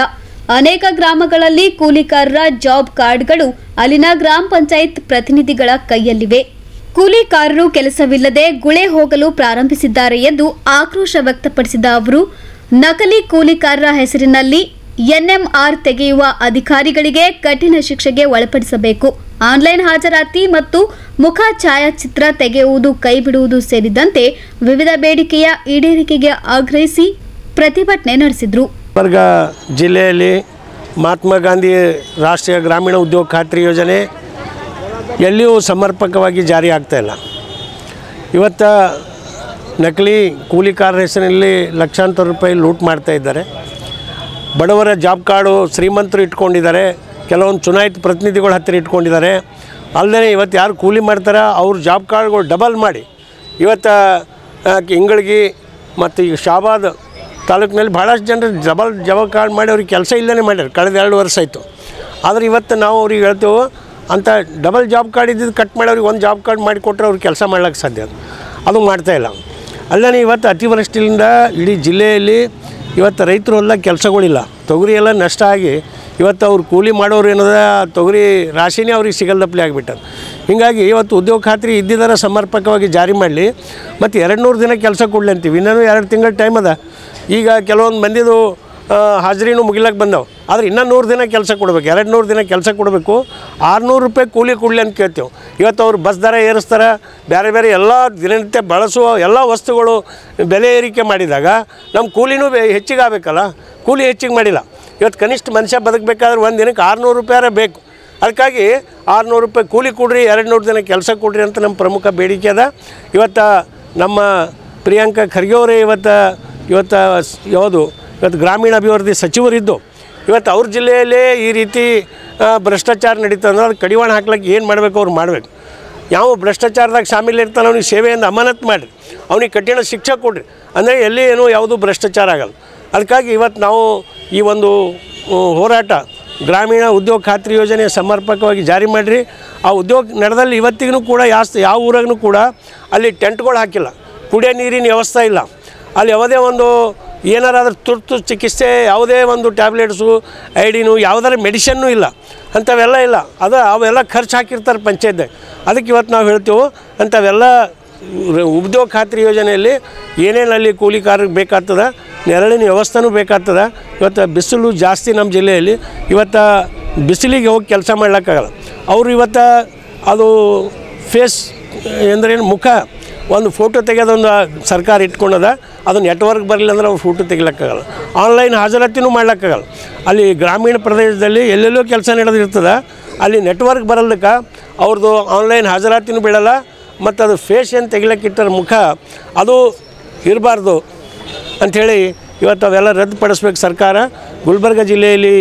ಅನೇಕ ಗ್ರಾಮಗಳಲ್ಲಿ ಕೂಲಿಕಾರರ ಜಾಬ್ ಕಾರ್ಡ್ಗಳು ಅಲ್ಲಿನ ಗ್ರಾಮ ಪಂಚಾಯತ್ ಪ್ರತಿನಿಧಿಗಳ ಕೈಯಲ್ಲಿವೆ. ಕೂಲಿಕಾರರು ಕೆಲಸವಿಲ್ಲದೆ ಗುಳೆ ಹೋಗಲು ಪ್ರಾರಂಭಿಸಿದ್ದಾರೆ ಎಂದು ಆಕ್ರೋಶ ವ್ಯಕ್ತಪಡಿಸಿದ ಅವರು, ನಕಲಿ ಕೂಲಿಕಾರರ ಹೆಸರಿನಲ್ಲಿ ಎನ್ಎಂಆರ್ ತೆಗೆಯುವ ಅಧಿಕಾರಿಗಳಿಗೆ ಕಠಿಣ ಶಿಕ್ಷೆಗೆ ಒಳಪಡಿಸಬೇಕು. ಆನ್ಲೈನ್ ಹಾಜರಾತಿ ಮತ್ತು ಮುಖ ಛಾಯಾಚಿತ್ರ ತೆಗೆಯುವುದು ಕೈಬಿಡುವುದು ಸೇರಿದಂತೆ ವಿವಿಧ ಬೇಡಿಕೆಯ ಈಡೇರಿಕೆಗೆ ಆಗ್ರಹಿಸಿ ಪ್ರತಿಭಟನೆ ನಡೆಸಿದರು. ಗುಲ್ಬರ್ಗ ಜಿಲ್ಲೆಯಲ್ಲಿ ಮಹಾತ್ಮ ಗಾಂಧಿ ರಾಷ್ಟ್ರೀಯ ಗ್ರಾಮೀಣ ಉದ್ಯೋಗ ಖಾತ್ರಿ ಯೋಜನೆ ಎಲ್ಲಿಯೂ ಸಮರ್ಪಕವಾಗಿ ಜಾರಿ ಆಗ್ತಾಯಿಲ್ಲ. ಇವತ್ತು ನಕಲಿ ಕೂಲಿಕಾರರ ಹೆಸರಿನಲ್ಲಿ ಲಕ್ಷಾಂತರ ರೂಪಾಯಿ ಲೂಟ್ ಮಾಡ್ತಾ ಇದ್ದಾರೆ. ಬಡವರ ಜಾಬ್ ಕಾರ್ಡು ಶ್ರೀಮಂತರು ಇಟ್ಕೊಂಡಿದ್ದಾರೆ, ಕೆಲವೊಂದು ಚುನಾಯಿತ ಪ್ರತಿನಿಧಿಗಳ ಹತ್ತಿರ ಇಟ್ಕೊಂಡಿದ್ದಾರೆ. ಅಲ್ಲದೆ ಇವತ್ತು ಯಾರು ಕೂಲಿ ಮಾಡ್ತಾರೆ ಅವ್ರ ಜಾಬ್ ಕಾರ್ಡ್ಗಳು ಡಬಲ್ ಮಾಡಿ ಇವತ್ತು ಇಂಗಳಗಿ ಮತ್ತು ಈಗ ಶಾಬಾದ್ ತಾಲೂಕಿನಲ್ಲಿ ಭಾಳಷ್ಟು ಜನರು ಡಬಲ್ ಜಾಬ್ ಕಾರ್ಡ್ ಮಾಡಿ ಅವ್ರಿಗೆ ಕೆಲಸ ಇಲ್ಲದೇ ಮಾಡ್ಯಾರ. ಕಳೆದ 2 ವರ್ಷ ಆಯಿತು. ಆದರೆ ಇವತ್ತು ನಾವು ಅವ್ರಿಗೆ ಹೇಳ್ತೇವೆ, ಅಂಥ ಡಬಲ್ ಜಾಬ್ ಕಾರ್ಡ್ ಇದ್ದಿದ್ದು ಕಟ್ ಮಾಡಿ ಅವ್ರಿಗೆ ಒಂದು ಜಾಬ್ ಕಾರ್ಡ್ ಮಾಡಿಕೊಟ್ರೆ ಅವ್ರಿಗೆ ಕೆಲಸ ಮಾಡ್ಲಿಕ್ಕೆ ಸಾಧ್ಯ. ಅದು ಮಾಡ್ತಾಯಿಲ್ಲ. ಅಲ್ಲದೆ ಇವತ್ತು ಅತಿವೃಷ್ಟಿಯಿಂದ ಇಡೀ ಜಿಲ್ಲೆಯಲ್ಲಿ ಇವತ್ತು ರೈತರು ಎಲ್ಲ ಕೆಲಸಗಳಿಲ್ಲ. ತೊಗರಿ ಎಲ್ಲ ನಷ್ಟ ಆಗಿ ಇವತ್ತು ಅವ್ರು ಕೂಲಿ ಮಾಡೋರು ಏನದ ತೊಗರಿ ರಾಶಿನೇ ಅವ್ರಿಗೆ ಸಿಗಲ್ದಪ್ಲೆ ಆಗಿಬಿಟ್ಟದು. ಹೀಗಾಗಿ ಇವತ್ತು ಉದ್ಯೋಗ ಖಾತ್ರಿ ಇದ್ದಿದ್ದರ ಸಮರ್ಪಕವಾಗಿ ಜಾರಿ ಮಾಡಲಿ ಮತ್ತು 200 ದಿನ ಕೆಲಸ ಕೊಡಲಿ ಅಂತೀವಿ. ಇನ್ನೂ 2 ತಿಂಗಳ ಟೈಮ್ ಅದ. ಈಗ ಕೆಲವೊಂದು ಮಂದಿದು ಹಾಜರಿನೂ ಮುಗಿಲಕ್ಕೆ ಬಂದವು. ಆದರೆ ಇನ್ನೂ 100 ದಿನ ಕೆಲಸ ಕೊಡಬೇಕು, 200 ದಿನ ಕೆಲಸ ಕೊಡಬೇಕು. 600 ರೂಪಾಯಿ ಕೂಲಿ ಕೊಡಲಿ ಅಂತ ಕೇಳ್ತೇವೆ. ಇವತ್ತು ಅವ್ರು ಬಸ್ ದರ ಏರಿಸ್ತಾರೆ, ಬೇರೆ ಬೇರೆ ಎಲ್ಲ ದಿನನಿತ್ಯ ಬಳಸುವ ಎಲ್ಲ ವಸ್ತುಗಳು ಬೆಲೆ ಏರಿಕೆ ಮಾಡಿದಾಗ ನಮ್ಮ ಕೂಲಿನೂ ಹೆಚ್ಚಿಗೆ ಆಗಬೇಕಲ್ಲ. ಕೂಲಿ ಹೆಚ್ಚಿಗೆ ಮಾಡಿಲ್ಲ. ಇವತ್ತು ಕನಿಷ್ಠ ಮನುಷ್ಯ ಬದುಕಬೇಕಾದ್ರೆ ಒಂದು ದಿನಕ್ಕೆ 600 ರೂಪಾಯಿ ಬೇಕು. ಅದಕ್ಕಾಗಿ 600 ರೂಪಾಯಿ ಕೂಲಿ ಕೊಡ್ರಿ, 200 ದಿನ ಕೆಲಸ ಕೊಡ್ರಿ ಅಂತ ನಮ್ಮ ಪ್ರಮುಖ ಬೇಡಿಕೆ ಅದ. ಇವತ್ತು ನಮ್ಮ ಪ್ರಿಯಾಂಕಾ ಖರ್ಗೆ ಅವರೇ ಇವತ್ತು ಗ್ರಾಮೀಣಾಭಿವೃದ್ಧಿ ಸಚಿವರಿದ್ದು ಇವತ್ತು ಅವ್ರ ಜಿಲ್ಲೆಯಲ್ಲೇ ಈ ರೀತಿ ಭ್ರಷ್ಟಾಚಾರ ನಡೀತದೆ ಅಂದ್ರೆ ಅದು ಕಡಿವಾಣ ಹಾಕ್ಲಿಕ್ಕೆ ಏನು ಮಾಡಬೇಕು ಅವ್ರು ಮಾಡಬೇಕು. ಯಾವ ಭ್ರಷ್ಟಾಚಾರದಾಗ ಶಾಮೀಲ್ ಇರ್ತಾನೆ ಅವ್ನಿಗೆ ಸೇವೆಯಿಂದ ಅಮಾನತ್ ಮಾಡಿರಿ, ಅವ್ನಿಗೆ ಕಠಿಣ ಶಿಕ್ಷೆ ಕೊಡ್ರಿ, ಅಂದರೆ ಎಲ್ಲಿ ಏನೂ ಯಾವುದೂ ಭ್ರಷ್ಟಾಚಾರ ಆಗಲ್ಲ. ಅದಕ್ಕಾಗಿ ಇವತ್ತು ನಾವು ಈ ಒಂದು ಹೋರಾಟ ಗ್ರಾಮೀಣ ಉದ್ಯೋಗ ಖಾತ್ರಿ ಯೋಜನೆ ಸಮರ್ಪಕವಾಗಿ ಜಾರಿ ಮಾಡಿರಿ. ಆ ಉದ್ಯೋಗ ನಡೆದಲ್ಲಿ ಇವತ್ತಿಗೂ ಕೂಡ ಯಾವ ಊರಾಗೂ ಕೂಡ ಅಲ್ಲಿ ಟೆಂಟ್ಗಳು ಹಾಕಿಲ್ಲ, ಕುಡಿಯೋ ನೀರಿನ ವ್ಯವಸ್ಥೆ ಇಲ್ಲ, ಅಲ್ಲಿ ಯಾವುದೇ ಒಂದು ಏನಾರಾದ್ರೂ ತುರ್ತು ಚಿಕಿತ್ಸೆ ಯಾವುದೇ ಒಂದು ಟ್ಯಾಬ್ಲೆಟ್ಸು ಐಡಿನು ಯಾವುದಾರ ಮೆಡಿಷನ್ನೂ ಇಲ್ಲ, ಅಂಥವೆಲ್ಲ ಇಲ್ಲ. ಅವೆಲ್ಲ ಖರ್ಚು ಹಾಕಿರ್ತಾರೆ ಪಂಚಾಯತ್ದಾಗ. ಅದಕ್ಕೆ ಇವತ್ತು ನಾವು ಹೇಳ್ತೇವೆ ಅಂಥವೆಲ್ಲ ಉದ್ಯೋಗ ಖಾತ್ರಿ ಯೋಜನೆಯಲ್ಲಿ ಏನೇನಲ್ಲಿ ಕೂಲಿಕಾರರಿಗೆ ಬೇಕಾಗ್ತದೆ, ನೆರಳಿನ ವ್ಯವಸ್ಥೆನೂ ಬೇಕಾಗ್ತದೆ. ಇವತ್ತು ಬಿಸಿಲು ಜಾಸ್ತಿ ನಮ್ಮ ಜಿಲ್ಲೆಯಲ್ಲಿ, ಇವತ್ತು ಬಿಸಿಲಿಗೆ ಹೋಗಿ ಕೆಲಸ ಮಾಡ್ಲಿಕ್ಕಾಗಲ್ಲ. ಅವರು ಇವತ್ತು ಅದು ಫೇಸ್ ಎಂದ್ರೇನು ಮುಖ ಒಂದು ಫೋಟೋ ತೆಗೆಯೋದೊಂದು ಸರ್ಕಾರ ಇಟ್ಕೊಂಡದ, ಅದು ನೆಟ್ವರ್ಕ್ ಬರಲಿಲ್ಲ ಅಂದ್ರೆ ಅವ್ರು ಫೋಟೋ ತೆಗಿಲಿಕ್ಕಾಗಲ್ಲ, ಆನ್ಲೈನ್ ಹಾಜರಾತಿನೂ ಮಾಡ್ಲಿಕ್ಕಾಗಲ್ಲ. ಅಲ್ಲಿ ಗ್ರಾಮೀಣ ಪ್ರದೇಶದಲ್ಲಿ ಎಲ್ಲೆಲ್ಲೋ ಕೆಲಸ ನಡೆದಿರ್ತದೆ, ಅಲ್ಲಿ ನೆಟ್ವರ್ಕ್ ಬರಲ್ದಕ್ಕೆ ಅವ್ರದ್ದು ಆನ್ಲೈನ್ ಹಾಜರಾತಿನೂ ಬೀಳಲ್ಲ, ಮತ್ತು ಅದು ಫೇಸ್ ಏನು ತೆಗಿಲಿಕ್ಕಿಟ್ಟರೆ ಮುಖ ಅದು ಇರಬಾರ್ದು ಅಂಥೇಳಿ ಇವತ್ತು ಅವೆಲ್ಲ ರದ್ದುಪಡಿಸ್ಬೇಕು ಸರ್ಕಾರ. ಗುಲ್ಬರ್ಗ ಜಿಲ್ಲೆಯಲ್ಲಿ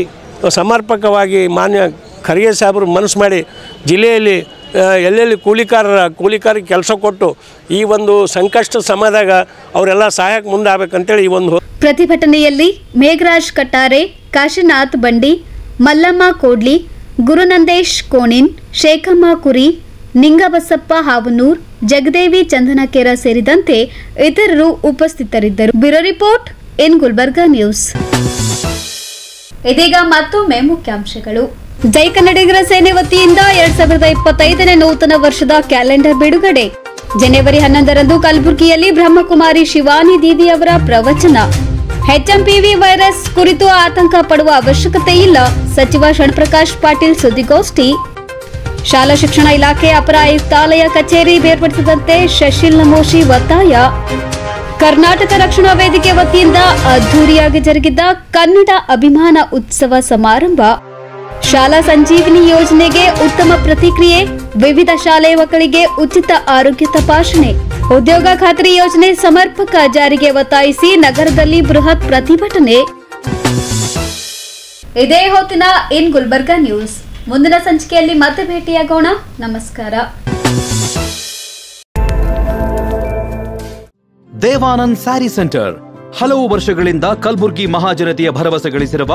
ಸಮರ್ಪಕವಾಗಿ ಮಾನ್ಯ ಖರ್ಗೆ ಸಾಹೇಬರು ಮನಸ್ಸು ಮಾಡಿ ಜಿಲ್ಲೆಯಲ್ಲಿ ಎಲ್ಲೆಲ್ಲಿ ಕೂಲಿಕಾರಿಗೆ ಕೆಲಸ ಕೊಟ್ಟು ಈ ಒಂದು ಸಂಕಷ್ಟ ಸಮಯದಾಗ ಅವರೆಲ್ಲ ಸಹಾಯಕ್ಕೆ ಮುಂದಾಗಬೇಕಂತೇಳಿ ಈ ಒಂದು ಪ್ರತಿಭಟನೆಯಲ್ಲಿ ಮೇಘರಾಜ್ ಕಟ್ಟಾರೆ, ಕಾಶಿನಾಥ್ ಬಂಡಿ, ಮಲ್ಲಮ್ಮ ಕೋಡ್ಲಿ, ಗುರುನಂದೇಶ್ ಕೋಣಿನ್, ಶೇಖಮ್ಮ ಕುರಿ, ನಿಂಗಬಸಪ್ಪ ಹಾವನೂರ್, ಜಗದೇವಿ ಚಂದನಕೇರ ಸೇರಿದಂತೆ ಇತರರು ಉಪಸ್ಥಿತರಿದ್ದರು. ಬ್ಯೂರೋ ರಿಪೋರ್ಟ್ ಇನ್ ಗುಲ್ಬರ್ಗ ನ್ಯೂಸ್. ಇದೀಗ ಮತ್ತೊಮ್ಮೆ ಮುಖ್ಯಾಂಶಗಳು. ಜೈ ಕನ್ನಡಿಗರ ಸೇನೆ ವತಿಯಿಂದ 2025ನೇ ನೂತನ ವರ್ಷದ ಕ್ಯಾಲೆಂಡರ್ ಬಿಡುಗಡೆ. ಜನವರಿ 11ರಂದು ಕಲಬುರಗಿಯಲ್ಲಿ ಬ್ರಹ್ಮಕುಮಾರಿ ಶಿವಾನಿ ದೀದಿ ಅವರ ಪ್ರವಚನ. ಎಚ್ಎಂಪಿವಿ ವೈರಸ್ ಕುರಿತು ಆತಂಕ ಪಡುವ ಅವಶ್ಯಕತೆ ಇಲ್ಲ, ಸಚಿವ ಶರಣಪ್ರಕಾಶ್ ಪಾಟೀಲ್ ಸುದ್ದಿಗೋಷ್ಠಿ. ಶಾಲಾ ಶಿಕ್ಷಣ ಇಲಾಖೆ ಅಪರ ಆಯುಕ್ತಾಲಯ ಕಚೇರಿ ಬೇರ್ಪಡಿಸದಂತೆ ಶಶಿಲ್ ನಮೋಶಿ ಒತ್ತಾಯ. ಕರ್ನಾಟಕ ರಕ್ಷಣಾ ವೇದಿಕೆ ವತಿಯಿಂದ ಅದ್ದೂರಿಯಾಗಿ ಜರುಗಿದ ಕನ್ನಡ ಅಭಿಮಾನ ಉತ್ಸವ ಸಮಾರಂಭ. ಶಾಲಾ ಸಂಜೀವಿನಿ ಯೋಜನೆಗೆ ಉತ್ತಮ ಪ್ರತಿಕ್ರಿಯೆ, ವಿವಿಧ ಶಾಲೆ ಮಕ್ಕಳಿಗೆ ಉಚಿತ ಆರೋಗ್ಯ ತಪಾಸಣೆ. ಉದ್ಯೋಗ ಖಾತ್ರಿ ಯೋಜನೆ ಸಮರ್ಪಕ ಜಾರಿಗೆ ಒತ್ತಾಯಿಸಿ ನಗರದಲ್ಲಿ ಬೃಹತ್ ಪ್ರತಿಭಟನೆ. ಇದೇ ಹೊತ್ತಿನ ಇನ್ ಗುಲ್ಬರ್ಗ ನ್ಯೂಸ್. ಮುಂದಿನ ಸಂಚಿಕೆಯಲ್ಲಿ ಮತ್ತೆ ಭೇಟಿಯಾಗೋಣ. ನಮಸ್ಕಾರ. ದೇವಾನಂದ್ ಸ್ಯಾರಿ ಸೆಂಟರ್ ಹಲವು ವರ್ಷಗಳಿಂದ ಕಲಬುರ್ಗಿ ಮಹಾಜನತೆಯ ಭರವಸೆ ಗಳಿಸಿರುವ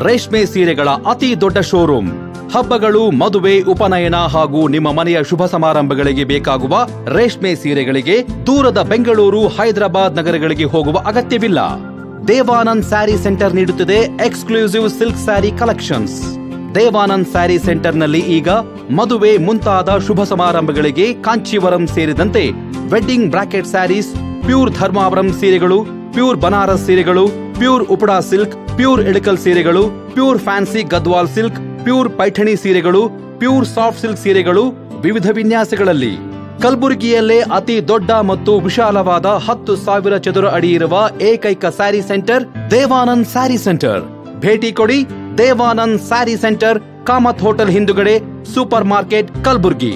ರೇಷ್ಮೆ ಸೀರೆಗಳ ಅತಿ ದೊಡ್ಡ ಶೋರೂಮ್. ಹಬ್ಬಗಳು, ಮದುವೆ, ಉಪನಯನ ಹಾಗೂ ನಿಮ್ಮ ಮನೆಯ ಶುಭ ಸಮಾರಂಭಗಳಿಗೆ ಬೇಕಾಗುವ ರೇಷ್ಮೆ ಸೀರೆಗಳಿಗೆ ದೂರದ ಬೆಂಗಳೂರು, ಹೈದರಾಬಾದ್ ನಗರಗಳಿಗೆ ಹೋಗುವ ಅಗತ್ಯವಿಲ್ಲ. ದೇವಾನಂದ್ ಸ್ಯಾರಿ ಸೆಂಟರ್ ನೀಡುತ್ತಿದೆ exclusive silk sari collections. Devanand sari ಸೆಂಟರ್ನಲ್ಲಿ ಈಗ ಮದುವೆ ಮುಂತಾದ ಶುಭ ಸಮಾರಂಭಗಳಿಗೆ ಕಾಂಚೀವರಂ ಸೇರಿದಂತೆ wedding brocade saris, pure Dharmavaram ಸೀರೆಗಳು, ಪ್ಯೂರ್ ಬನಾರಸ್ ಸೀರೆಗಳು, pure Uppada silk, pure Ilkal ಸೀರೆಗಳು, pure fancy Gadwal silk, pure Paithani ಸೀರೆಗಳು, ಪ್ಯೂರ್ ಸಾಫ್ಟ್ ಸಿಲ್ಕ್ ಸೀರೆಗಳು ವಿವಿಧ ವಿನ್ಯಾಸಗಳಲ್ಲಿ. ಕಲಬುರಗಿಯಲ್ಲೇ ಅತಿ ದೊಡ್ಡ ಮತ್ತು ವಿಶಾಲವಾದ 10,000 ಚದುರ ಅಡಿ ಇರುವ ಏಕೈಕ ಸ್ಯಾರಿ ಸೆಂಟರ್ ದೇವಾನಂದ್ ಸ್ಯಾರಿ ಸೆಂಟರ್. ಭೇಟಿ ಕೊಡಿ. ದೇವಾನಂದ್ ಸ್ಯಾರಿ ಸೆಂಟರ್, ಕಾಮತ್ ಹೋಟೆಲ್ ಹಿಂದುಗಡೆ, ಸೂಪರ್ ಮಾರ್ಕೆಟ್, ಕಲಬುರ್ಗಿ.